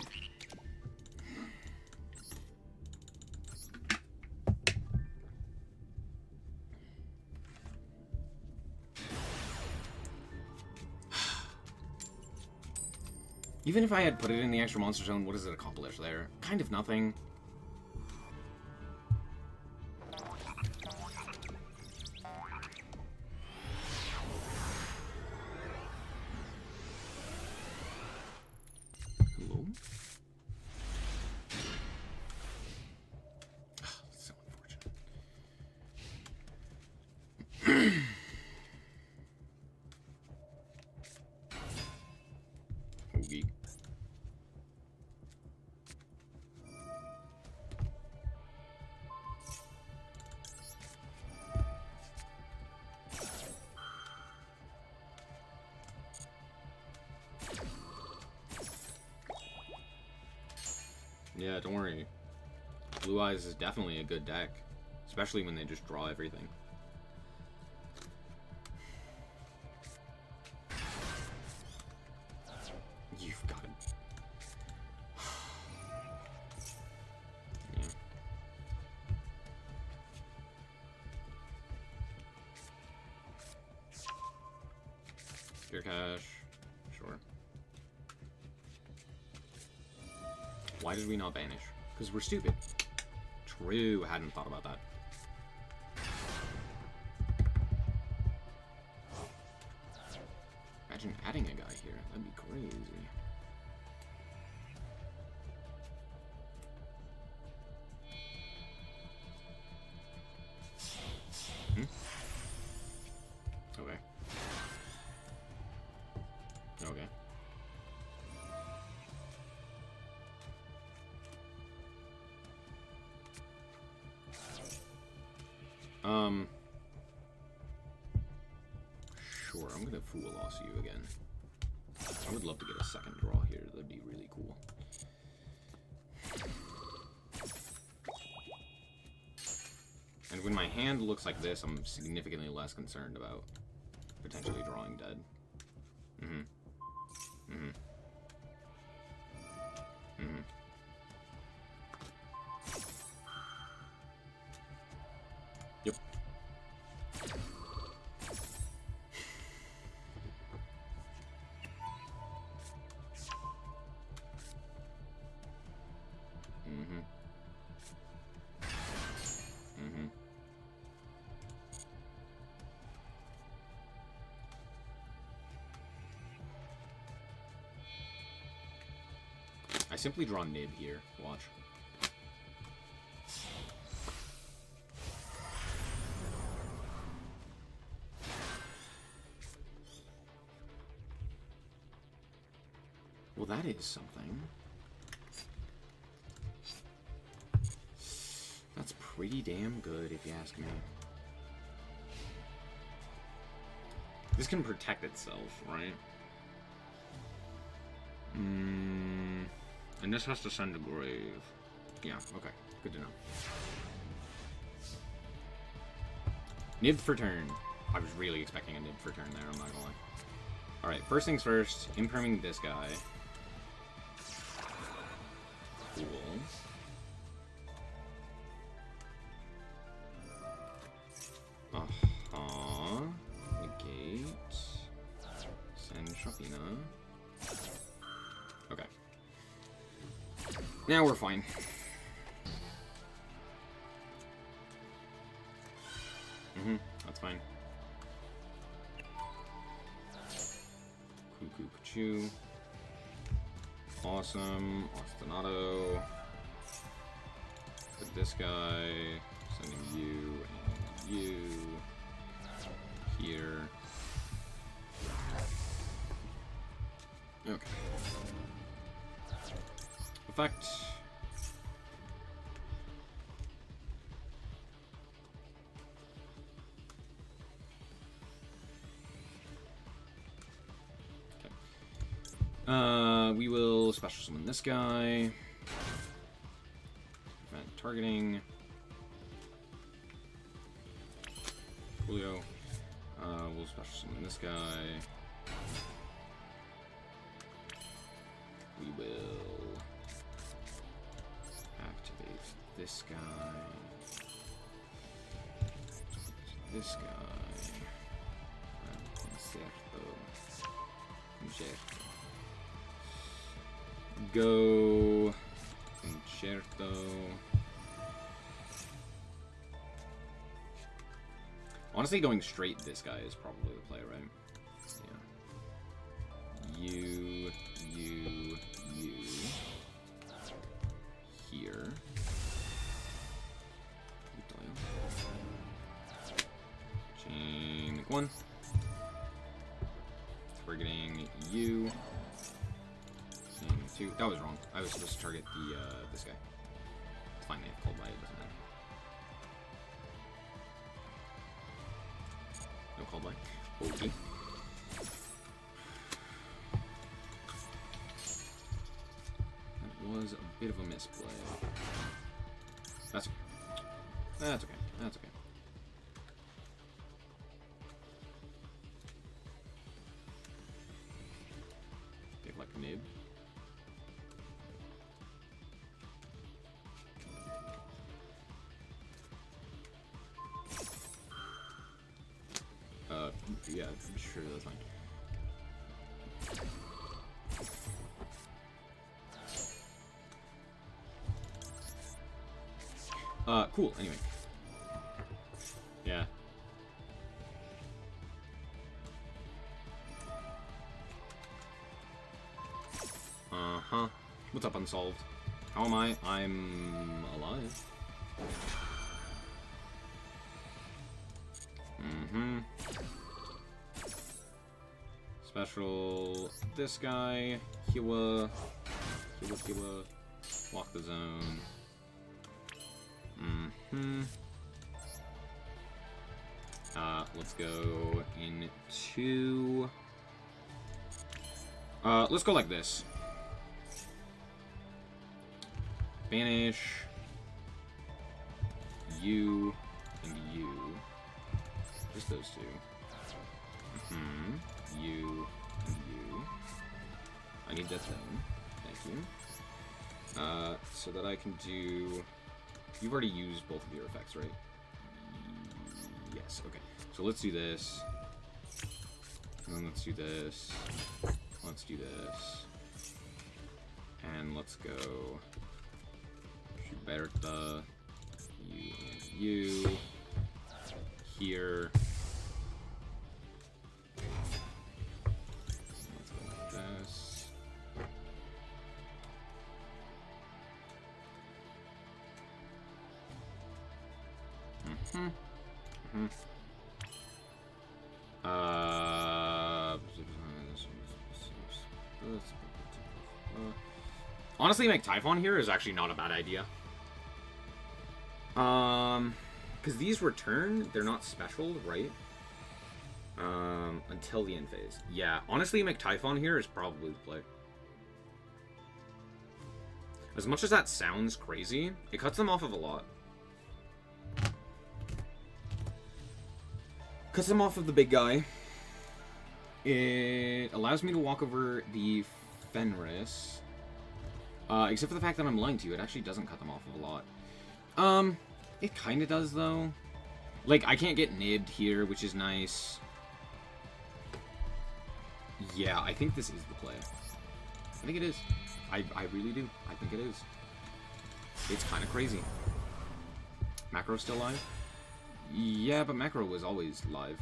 Even if I had put it in the extra monster zone, what does it accomplish there? Kind of nothing. Yeah, don't worry. Blue Eyes is definitely a good deck, especially when they just draw everything. You've got him. Yeah. Pure cash. Sure. Why did we not banish? Because we're stupid. True, hadn't thought about that. Imagine adding a guy here. That'd be crazy. Hmm? Okay. Okay. Sure, I'm gonna Fool Loss you again. I would love to get a second draw here. That'd be really cool. And when my hand looks like this, I'm significantly less concerned about potentially drawing dead. Mm-hmm. Mm-hmm. Mm-hmm. Yep. Mm-hmm. Mm-hmm. I simply draw Nib here. Watch. Well, that is something. That's pretty damn good, if you ask me. This can protect itself, right? And this has to send a grave. Yeah, okay. Good to know. Nib for turn. I was really expecting a Nib for turn there, I'm not gonna lie. Alright, first things first, imperming this guy. Cool. Uh-huh. Negate. Send Shopina. Okay. Now we're fine. Mm-hmm, that's fine. Cuckoo Pachoo. Awesome. Ostinato. Put this guy. Sending you and you. Here. Okay. Effect. We will special summon this guy. Prevent targeting. Julio. We'll special summon this guy. We will activate this guy. This guy. Incerto. Go Concerto. Honestly, going straight this guy is probably the play, right? Yeah. You. Here. Chain 1. Targeting you. 2. That was wrong. I was supposed to target the this guy. It's fine, they have cold light, it doesn't matter. No cold light. Okay. That was a bit of a misplay. That's okay. That's okay. Get like nib. Yeah, sure, that's fine. Cool, anyway. Yeah. Uh-huh. What's up, Unsolved? How am I? I'm alive. Mm-hmm. Special this guy. Hiwa. Walk the zone. Mm-hmm. Let's go into... let's go like this. Banish. You. And you. Just those two. Mm-hmm. You. And you. I need that thing. Thank you. So that I can do... You've already used both of your effects, right? Yes, okay. So let's do this. And then let's do this. Let's do this. And let's go... Berta. You and you. Here. Let's go like this. Honestly, make Typhon here is actually not a bad idea. Because these return, they're not special, right? Until the end phase. Yeah, honestly, make Typhon here is probably the play. As much as that sounds crazy, it cuts them off of a lot. Cuts them off of the big guy. It allows me to walk over the Fenris. Except for the fact that I'm lying to you, it actually doesn't cut them off of a lot. It kind of does, though. Like, I can't get nibbed here, which is nice. Yeah, I think this is the play. I think it is. I really do. I think it is. It's kind of crazy. Macro's still live? Yeah, but Macro was always live.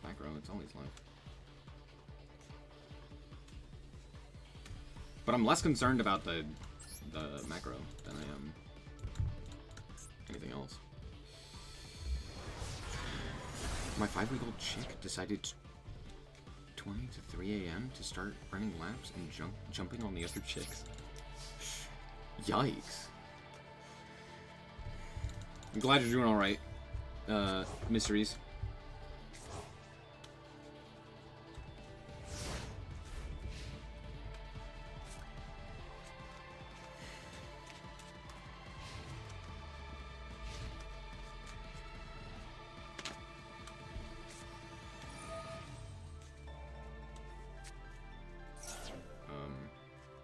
Macro, it's always live. But I'm less concerned about the macro than I am anything else. My 5-week-old chick decided 20 to 3 a.m. to start running laps and jumping on the other chicks. Yikes. I'm glad you're doing alright, Mysteries.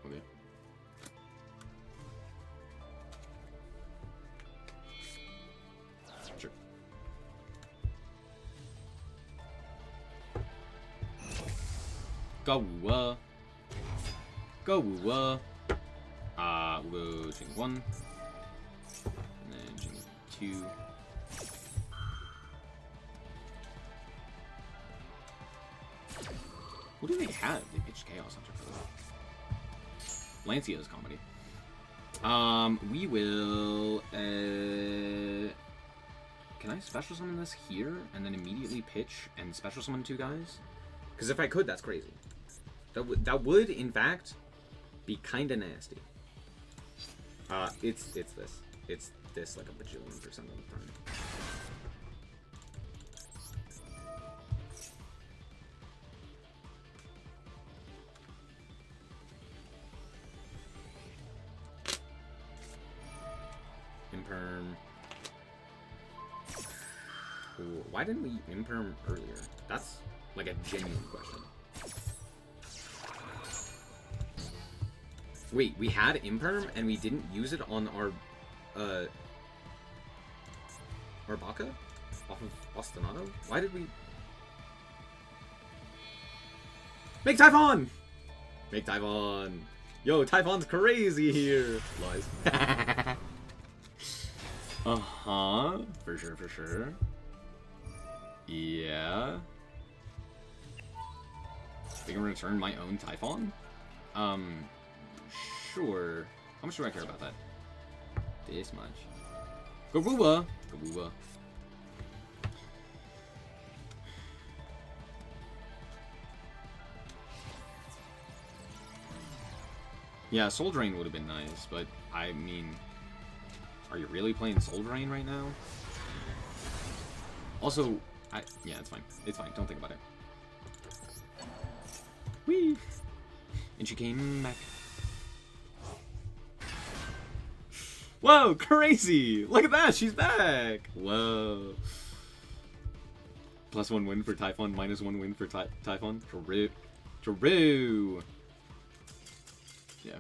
Okay. Sure. Go woo. Go woo. We'll go chain 1. And then chain 2. What do they have? They pitched Chaos Hunter for that. Lancia's comedy. We will, can I special summon this here and then immediately pitch and special summon 2 guys? Because if I could, that's crazy. That would, in fact, be kind of nasty. It's this. It's this like a bajillion % of the time. Imperm. Ooh, why didn't we Imperm earlier? That's like a genuine question. Wait, we had Imperm and we didn't use it on our Baka? Off of Ostinato? Why did we... Make Typhon! Make Typhon! Yo, Typhon's crazy here! Lies. Uh-huh. For sure, for sure. Yeah. I think I'm gonna return my own Typhon? Sure. How much do I care about that? This much. Garuba! Garuba. Yeah, Soul Drain would have been nice, but I mean... Are you really playing Soul Drain right now? Also, yeah, it's fine. It's fine. Don't think about it. Whee! And she came back. Whoa, crazy! Look at that, she's back! Whoa. +1 win for Typhon, -1 win for Typhon. True. True. Yeah.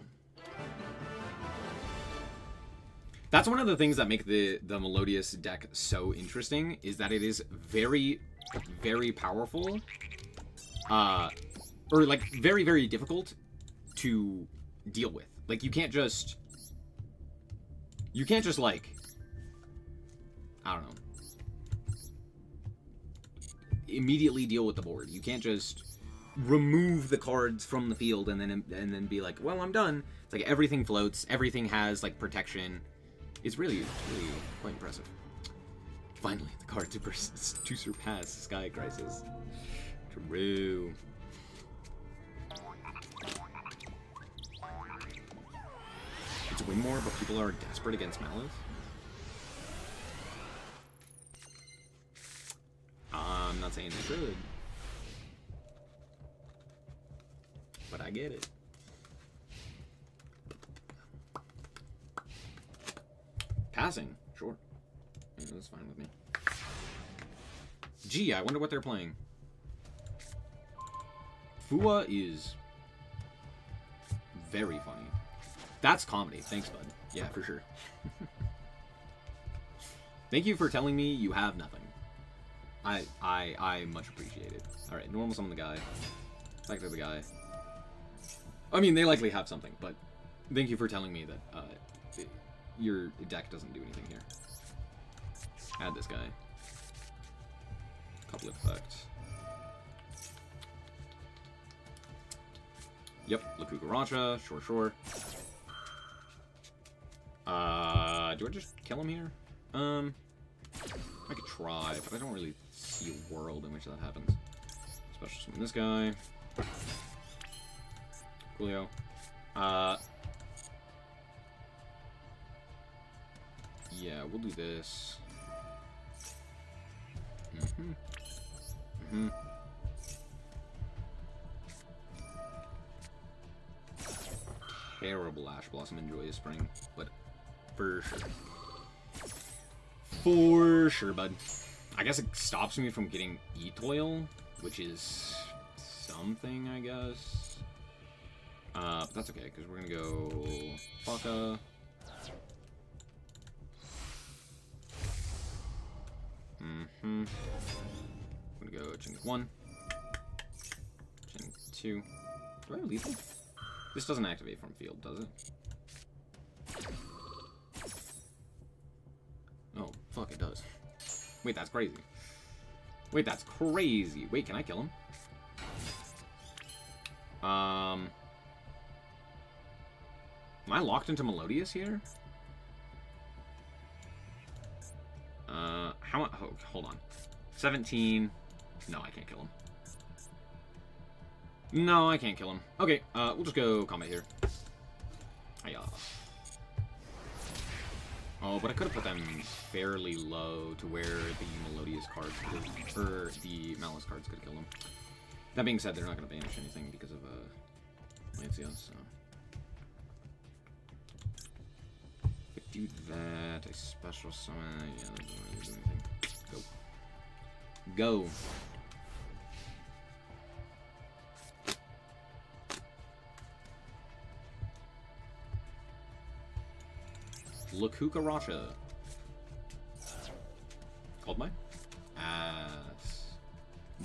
That's one of the things that make the Melodious deck so interesting, is that it is very, very powerful. Or, like, very, very difficult to deal with. Like, you can't just, like, I don't know, immediately deal with the board. You can't just remove the cards from the field and then be like, well, I'm done. It's like everything floats, everything has, like, protection. It's really quite impressive. Finally, the card to surpass Sky Crisis. True. It's win more, but people are desperate against Maliss. I'm not saying they should, but I get it. Passing, sure. Yeah, that's fine with me. Gee, I wonder what they're playing. Fua is very funny. That's comedy. Thanks, bud. Yeah, for sure. Thank you for telling me you have nothing. I much appreciate it. Alright, normal summon the guy. Back to the guy. I mean, they likely have something, but thank you for telling me that your deck doesn't do anything here. Add this guy. Couple of effects. Yep, Lakugaracha, sure. Do I just kill him here? I could try, but I don't really see a world in which that happens. Special summon this guy. Coolio. Yeah, we'll do this. Terrible Ash Blossom and Joyous Spring, but for sure. For sure, bud. I guess it stops me from getting E-Toil, which is something, I guess. But that's okay, because we're gonna go Baka. I'm gonna go Chink 1. Chink 2. Do I have lethal? This doesn't activate from field, does it? Oh, fuck, it does. Wait, that's crazy. Wait, that's crazy. Wait, can I kill him? Am I locked into Melodious here? How much? Oh, hold on. 17. No, I can't kill him. No, I can't kill him. Okay, we'll just go combat here. Hiya. Oh, but I could have put them fairly low to where the Melodious cards could, or the Maliss cards could kill them. That being said, they're not going to banish anything because of Lancia, so... do that. I special summon. Yeah, that doesn't really do anything. Go. Go. Lakukaracha. Called mine? Ass.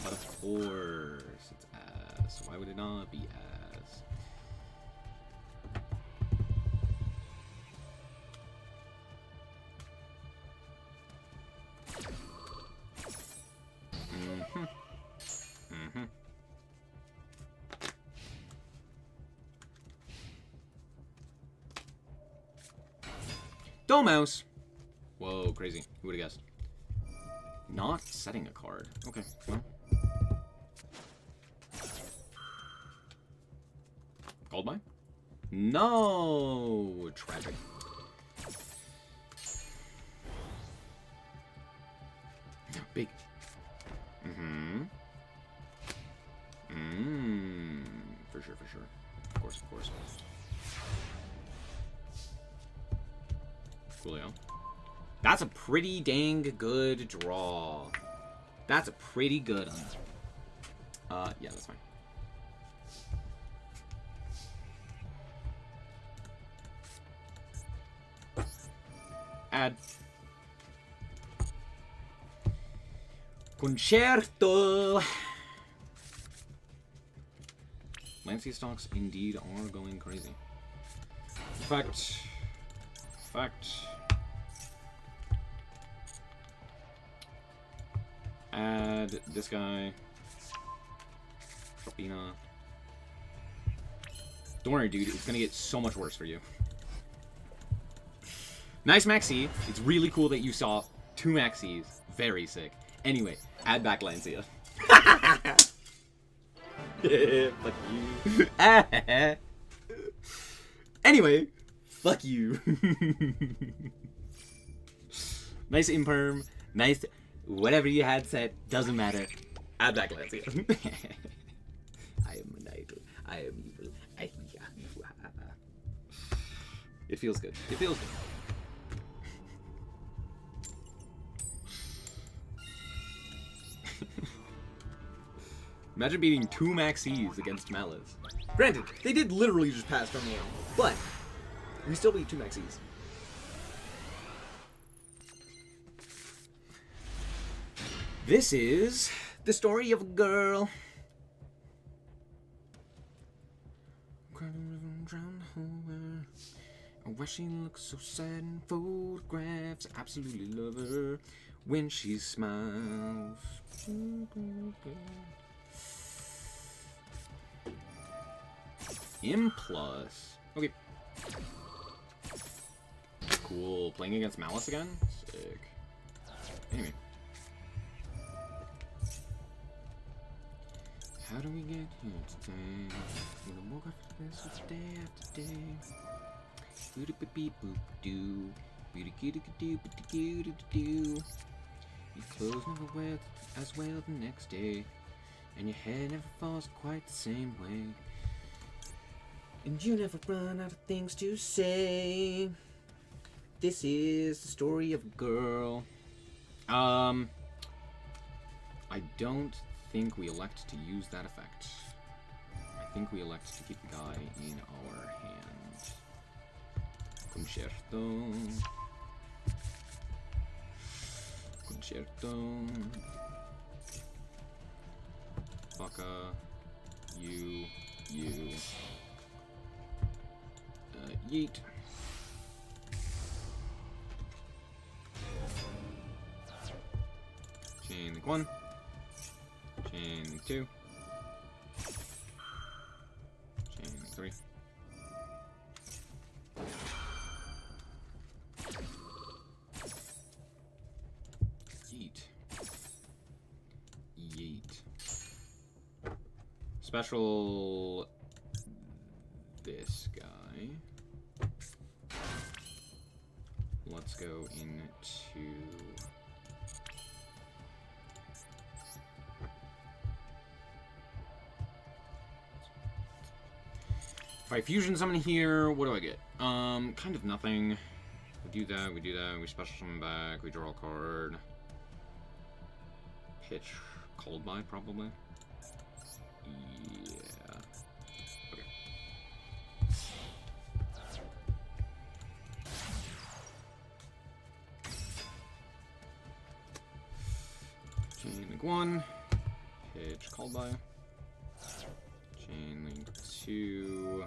But of course it's ass. Why would it not be ass? Domos! Whoa, crazy. Who would've guessed? Not setting a card. Okay, well. Called mine? No! Tragic. Big. For sure, for sure. Of course, of course. Coolio. That's a pretty dang good draw. That's a pretty good one. Yeah, that's fine. Add. Concerto! Lancy stocks indeed are going crazy. Fact. Add this guy. Tropina. Don't worry, dude. It's gonna get so much worse for you. Nice Maxi. It's really cool that you saw 2 Maxis. Very sick. Anyway, add back Lancia. Fuck you. Anyway, fuck you. Nice imperm. Nice. Whatever you had set, doesn't matter. Add back Lancia. I am maniacal. I am evil. It feels good. It feels good. Imagine beating 2 Maxis against Maliss. Granted, they did literally just pass turn 1, but we still beat 2 Maxis. This is the story of a girl. Why she looks so sad in photographs. Absolutely love her when she smiles. M plus. Okay. Cool. Playing against Maliss again? Sick. Anyway. How do we get here today? When I woke up to this, it's day after day. Boop beep boop doo. Beauty kitty doo doo doo doo. Your clothes never wear as well the next day. And your hair never falls quite the same way. And you never run out of things to say. This is the story of a girl. I don't think we elect to use that effect. I think we elect to keep the guy in our hand. Concerto. Concerto. Baka. You. Yeet. Chain link 1. Chain link 2. Chain link 3. Yeet. Special this guy. Let's go into if I fusion summon here, what do I get? Kind of nothing. We do that, we special summon back, we draw a card. Pitch, called by, probably. Yeah. Okay. Chain link 1. Pitch, called by. Chain link 2.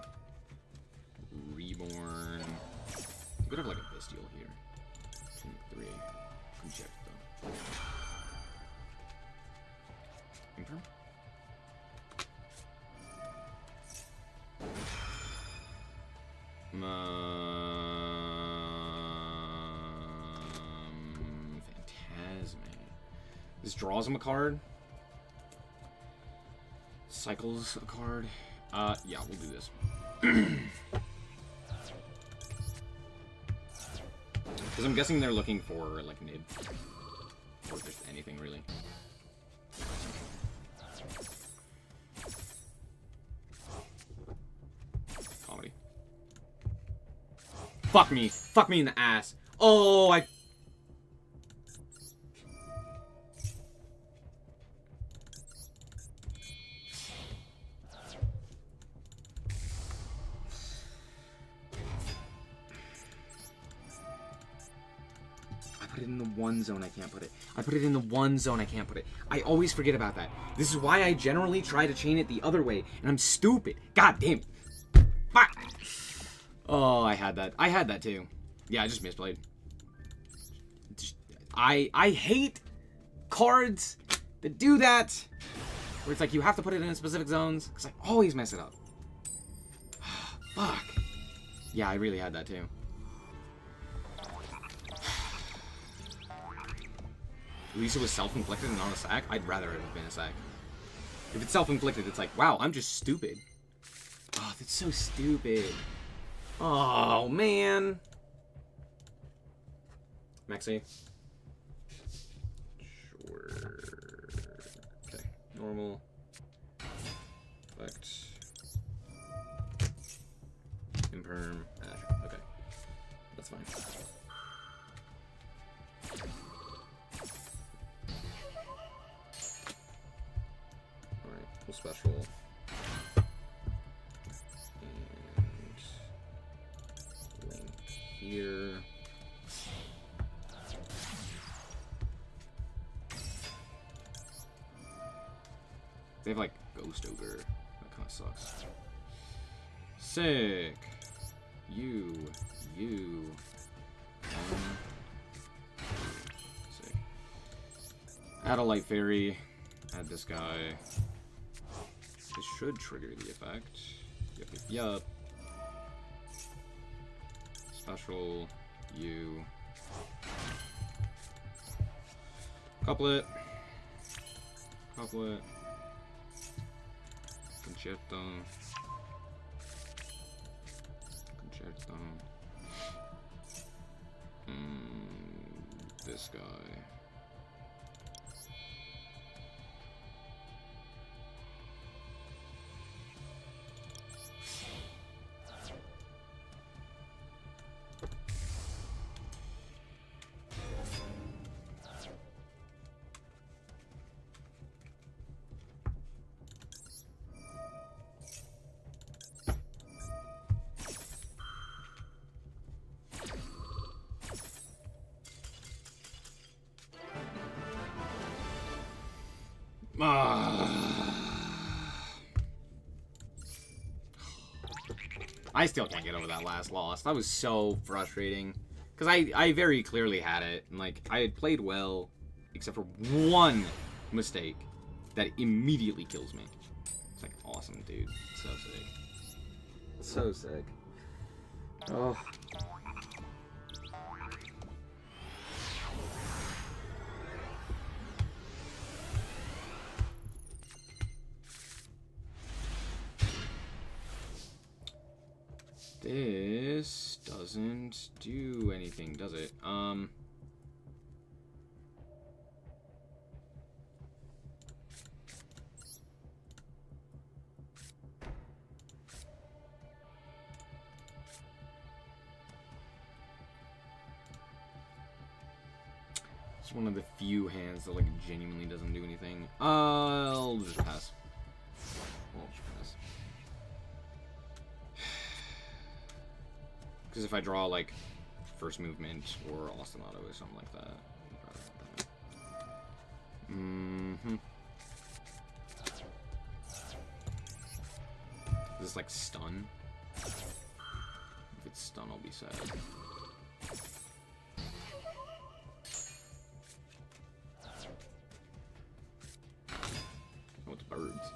Reborn. You could have like a bestial here. Chain link 3. Project though. Imperm? Phantasme. This draws him a card. Cycles a card. Yeah, we'll do this. Because I'm guessing they're looking for, like, Nib. Or just anything, really. Comedy. Fuck me. Fuck me in the ass. Oh, I... put it in the one zone I can't put it. I put it in the one zone I can't put it. I always forget about that. This is why I generally try to chain it the other way, and I'm stupid. God damn it. Fuck. Oh, I had that. I had that too. Yeah, I just misplayed. I hate cards that do that. Where it's like you have to put it in specific zones, because I always mess it up. Fuck. Yeah, I really had that too. At least it was self-inflicted and not a sack. I'd rather it have been a sack. If it's self-inflicted, it's like, wow, I'm just stupid. Oh, that's so stupid. Oh, man. Maxi. Sure. Okay. Normal. Effect. Imperm. Sure. Okay. That's fine. Special and link here. They have like Ghost Ogre. That kind of sucks. Sick. You. Sick. Add a Light Fairy. Add this guy. This should trigger the effect. Yup. Special. You. Couplet. Concerto. This guy. I still can't get over that last loss. That was so frustrating. Because I very clearly had it. And, like, I had played well, except for one mistake that immediately kills me. It's like, awesome, dude. So sick. So sick. Oh. This doesn't do anything, does it? It's one of the few hands that, like, genuinely doesn't do anything. I'll just pass. I'll just pass. Because if I draw, like, first movement or ostinato or something like that. Mm-hmm. Is this, like, stun? If it's stun, I'll be sad. What's birds?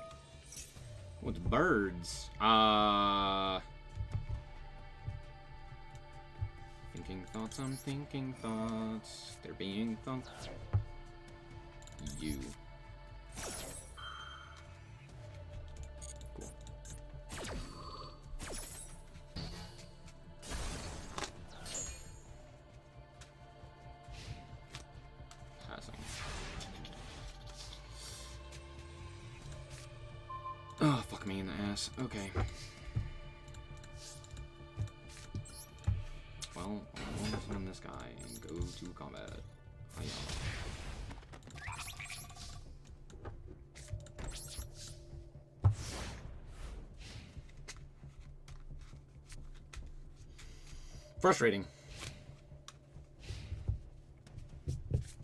What's birds? Thinking thoughts, I'm thinking thoughts. They're being thoughts. You. Cool. Passing. Oh, fuck me in the ass. Okay. Well, I'm going to summon this guy and go to combat. Hiya. Frustrating.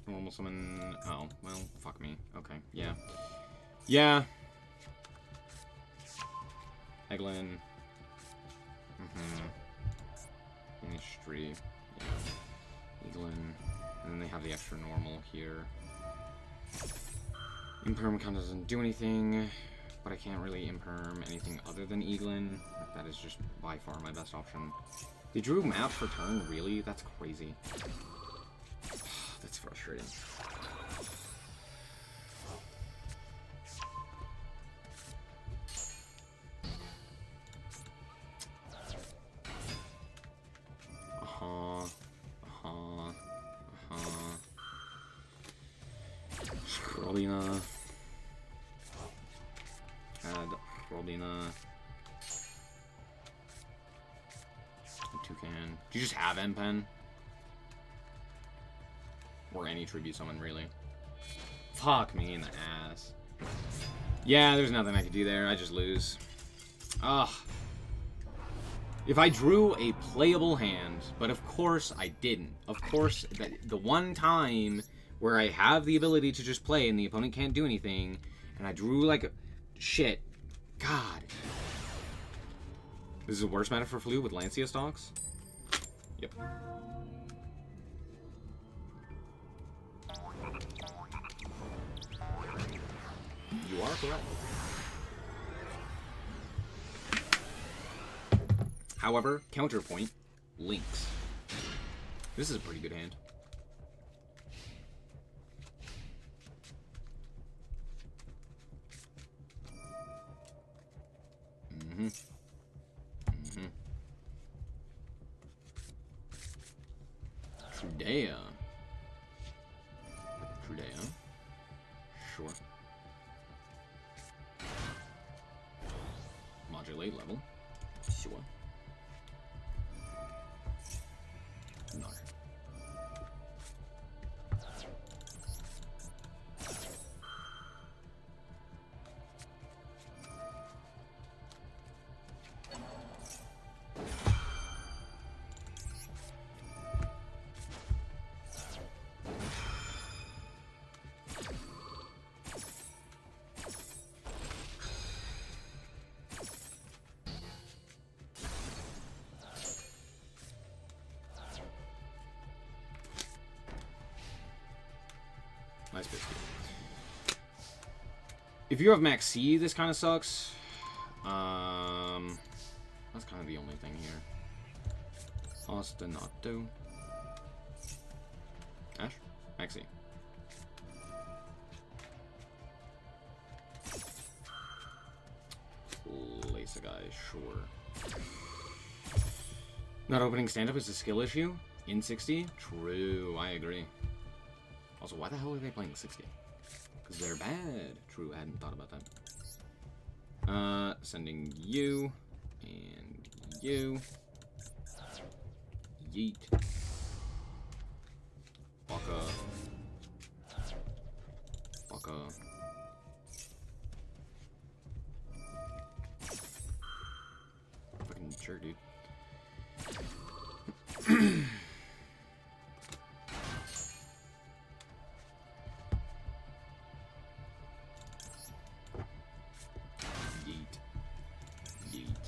Normal summon. Oh, well, fuck me. Okay, yeah. Yeah. Eglin. Ministry. Yeah. Eglin. And then they have the extra normal here. Imperm kind of doesn't do anything, but I can't really imperm anything other than Eglin. That is just by far my best option. They drew map for turn, really? That's crazy. That's frustrating. Robina. Add Robina. Toucan. Do you just have M-Pen? Or any tribute summon, really? Fuck me in the ass. Yeah, there's nothing I could do there. I just lose. Ugh. If I drew a playable hand, but of course I didn't. Of course, the one time where I have the ability to just play and the opponent can't do anything, and I drew like shit. God. This is the worst meta for Flu with Lancia stocks? Yep. You are correct. However, counterpoint, Lynx. This is a pretty good hand. Trudea. Sure. Modulate level. Sure. No. Nice biscuit. If you have Max C, this kind of sucks. That's kind of the only thing here. Ostinato. Ash? Max C. Place a guy, sure. Not opening stand-up is a skill issue? In 60? True, I agree. Also, why the hell are they playing 60? Because they're bad. True, I hadn't thought about that. Sending you. And you. Yeet. Waka. Fucking jerk, dude. Yeet. Yeet.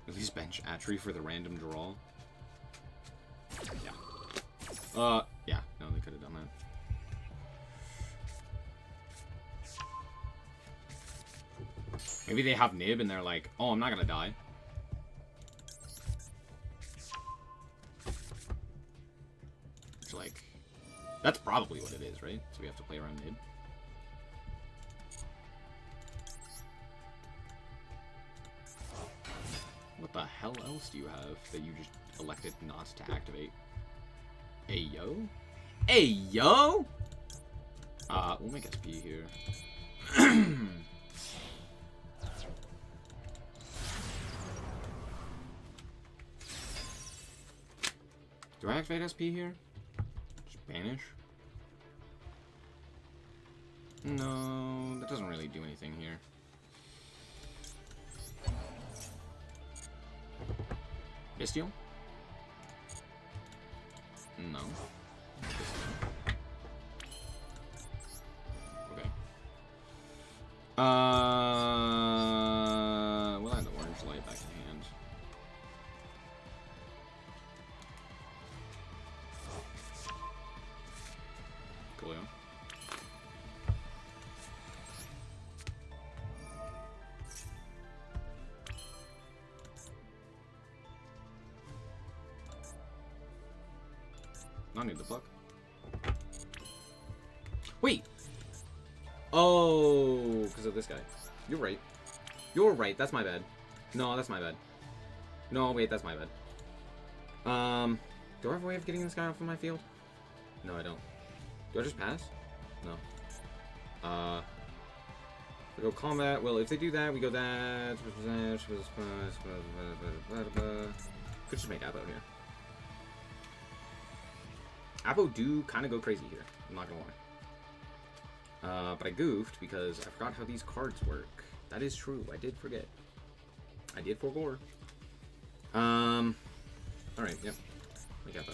At least bench Atri for the random draw. Yeah. Yeah. No, they could have done that. Maybe they have Nib and they're like, oh, I'm not gonna die. It's like, that's probably what it is, right? So we have to play around Nib. What the hell else do you have that you just elected not to activate? Ayo? Ayo? We'll make SP here. Do I activate SP here? Just banish? No, that doesn't really do anything here. Bestial? No. Okay. We'll add the orange light back in hand. Cool. Not need the fuck. Wait! Oh, because of this guy. You're right. You're right. That's my bad. No, that's my bad. No, wait, that's my bad. Do I have a way of getting this guy off of my field? No, I don't. Do I just pass? No. We go combat. Well, if they do that, we go that. Could just make Apo here. Apo do kind of go crazy here. I'm not gonna lie. But I goofed because I forgot how these cards work. That is true. I did forget. I did forgore. Alright, yep. Make Apo.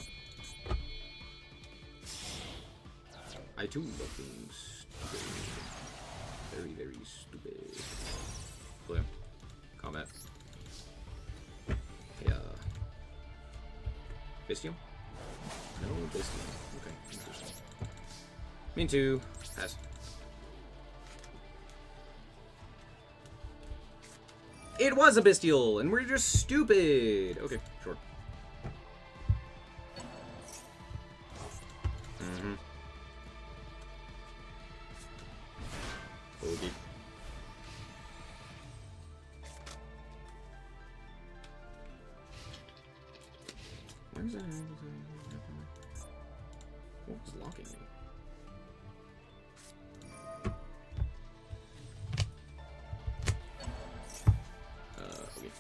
I too love being stupid. Very, very stupid. Blue. Combat. Yeah. Bestial? No, Bestial. Okay, interesting. Me too. Pass. It was a Bestial, and we're just stupid! Okay, sure. Okay. Where is that? What was locking me? Okay.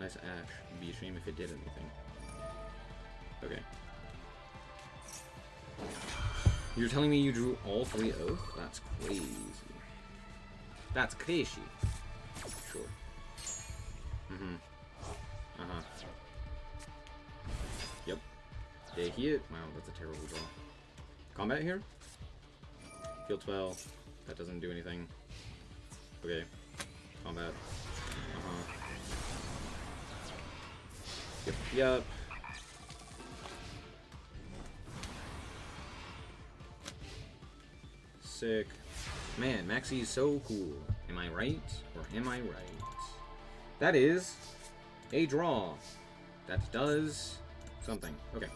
Nice ash. It'd be a shame if it did anything. Okay. You're telling me you drew all 3 Oath? That's crazy. That's crazy. Sure. Uh-huh. Yep. They hit. Wow, that's a terrible draw. Combat here? Field 12. That doesn't do anything. Okay. Combat. Uh-huh. Yep. Yep. Sick. Man, Maxi is so cool. Am I right? Or am I right? That is a draw. That does something. Okay.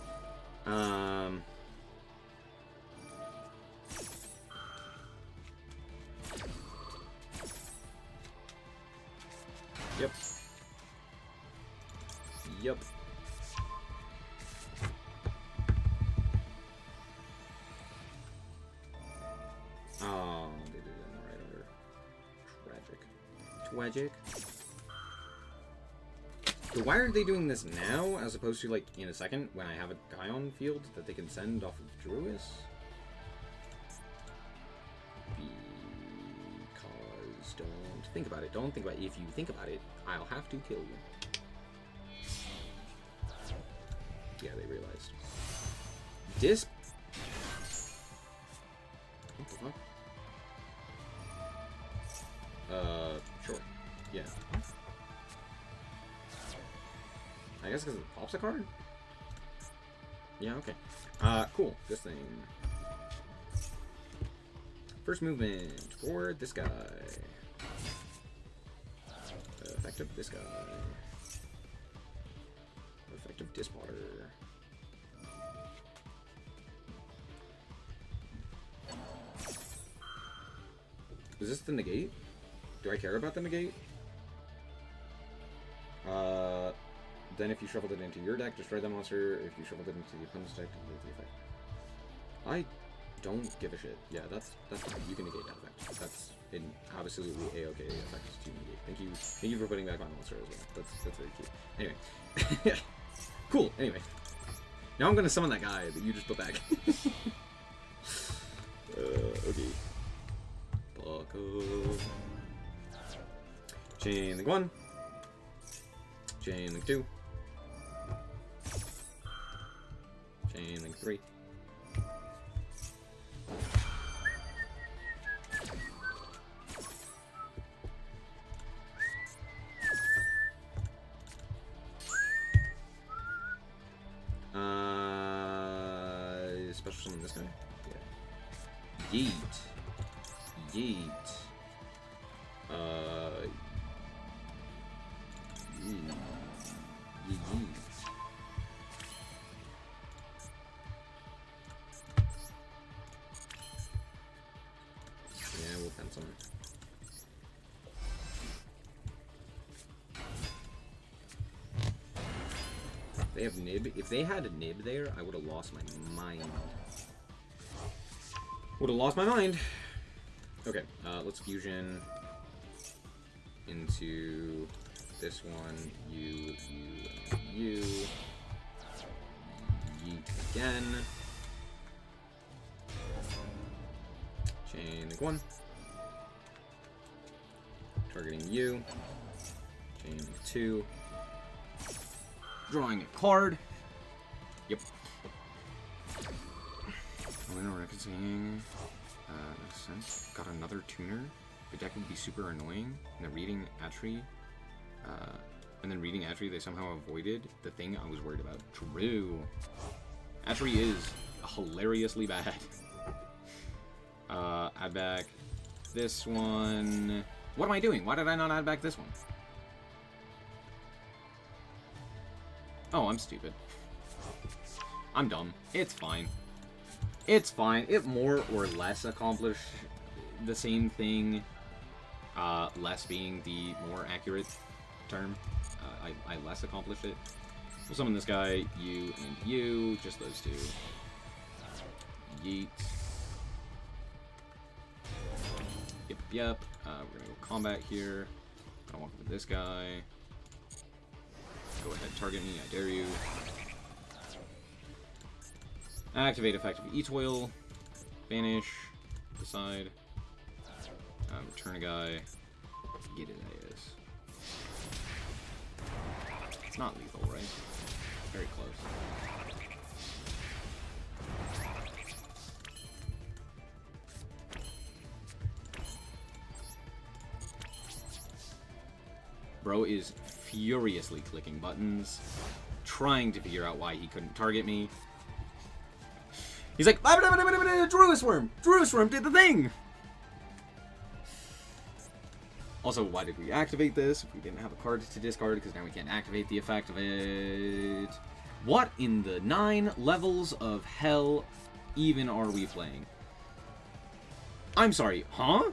Yep. Yep. Oh, they did it in the right order. Tragic. So why are they doing this now, as opposed to, like, in a second, when I have a guy on field that they can send off of Druis? Because don't think about it. Don't think about it. If you think about it, I'll have to kill you. Yeah, they realized. What the fuck? Sure. Yeah. I guess because it pops a card? Yeah, okay. Cool. This thing. First movement for this guy. Effective this guy. Effective Dispotter. Is this the negate? Do I care about the negate? Then if you shuffled it into your deck, destroy the monster. If you shuffled it into the opponent's deck, delete the effect. I don't give a shit. Yeah, that's fine. You can negate that effect. That's an absolutely a-okay effect to negate. Thank you for putting back on monster as well. That's very cute. Anyway. Cool, anyway. Now I'm gonna summon that guy that you just put back. Okay. Buckle. Chain link 1. Chain link 2. Chain link 3. Special summon this guy. Yeah. Yeet. Yeet. Yeet. Yeah, we'll pencil him. They have nib. If they had a nib there, I would have lost my mind. Would have lost my mind. Okay, let's fusion into this one. You, and you. Yeet again. Chain link 1. Targeting you. Chain link 2. Drawing a card. Yep. Reconciling. Makes sense. Got another tuner. The deck would be super annoying. And the reading Atri. And then reading Atri, they somehow avoided the thing I was worried about. True. Atri is hilariously bad. Add back this one. What am I doing? Why did I not add back this one? Oh, I'm stupid. I'm dumb. It's fine. It's fine. It more or less accomplished the same thing. Less being the more accurate term. I less accomplished it. We'll summon this guy, you and you. Just those two. Yeet. Yep. We're gonna go combat here. Gonna walk up with this guy. Go ahead, target me, I dare you. Activate effective E-Toil. Banish. Decide. Return a guy. Get it, that is. It's not lethal, right? Very close. Bro is furiously clicking buttons, trying to figure out why he couldn't target me. He's like, Druis Worm! Druis Worm did the thing! Also, why did we activate this if we didn't have a card to discard? Because now we can't activate the effect of it. What in the 9 levels of hell even are we playing? I'm sorry, huh?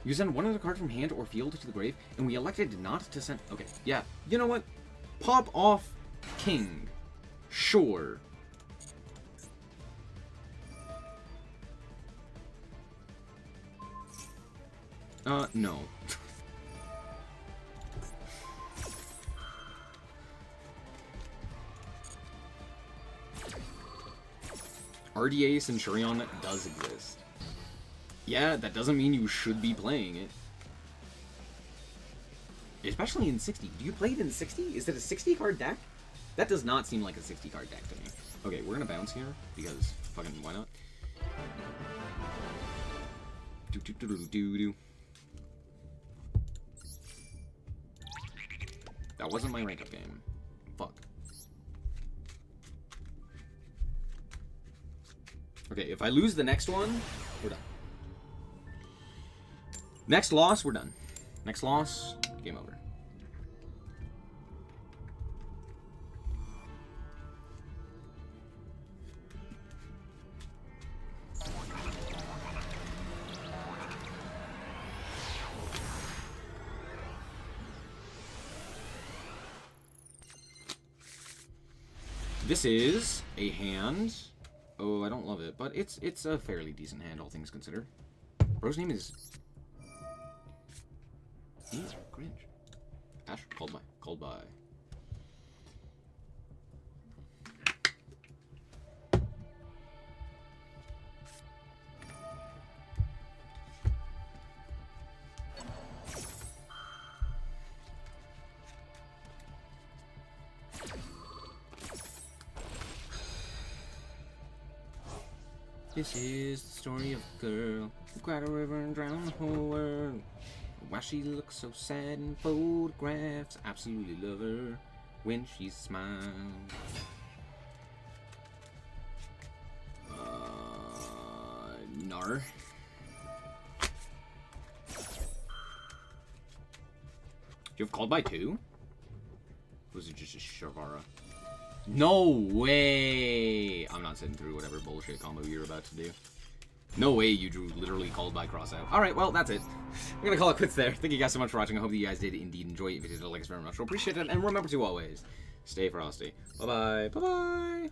You send one other card from hand or field to the grave, and we elected not to send... Okay, yeah. You know what? Pop off King. Sure. No. RDA Centurion does exist. Yeah, that doesn't mean you should be playing it. Especially in 60. Do you play it in 60? Is it a 60 card deck? That does not seem like a 60 card deck to me. Okay, we're gonna bounce here because fucking why not? That wasn't my rank up game. Fuck. Okay, if I lose the next one, we're done. Next loss, we're done. Next loss, game over. This is a hand. Oh, I don't love it, but it's a fairly decent hand, all things considered. Bro's name is... cringe. Ash, called by. Called by. This is the story of a girl who cried a river and drowned the whole world. Why she looks so sad in photographs. Absolutely love her when she smiles. Nar. Do you have called by 2? Or was it just a Shavara? No way! I'm not sitting through whatever bullshit combo you're about to do. No way you drew literally called by cross out. Alright, well, that's it. We're gonna call it quits there. Thank you guys so much for watching. I hope that you guys did indeed enjoy it. If you did, like us very much. So appreciate it. And remember to always stay frosty. Bye-bye. Bye-bye.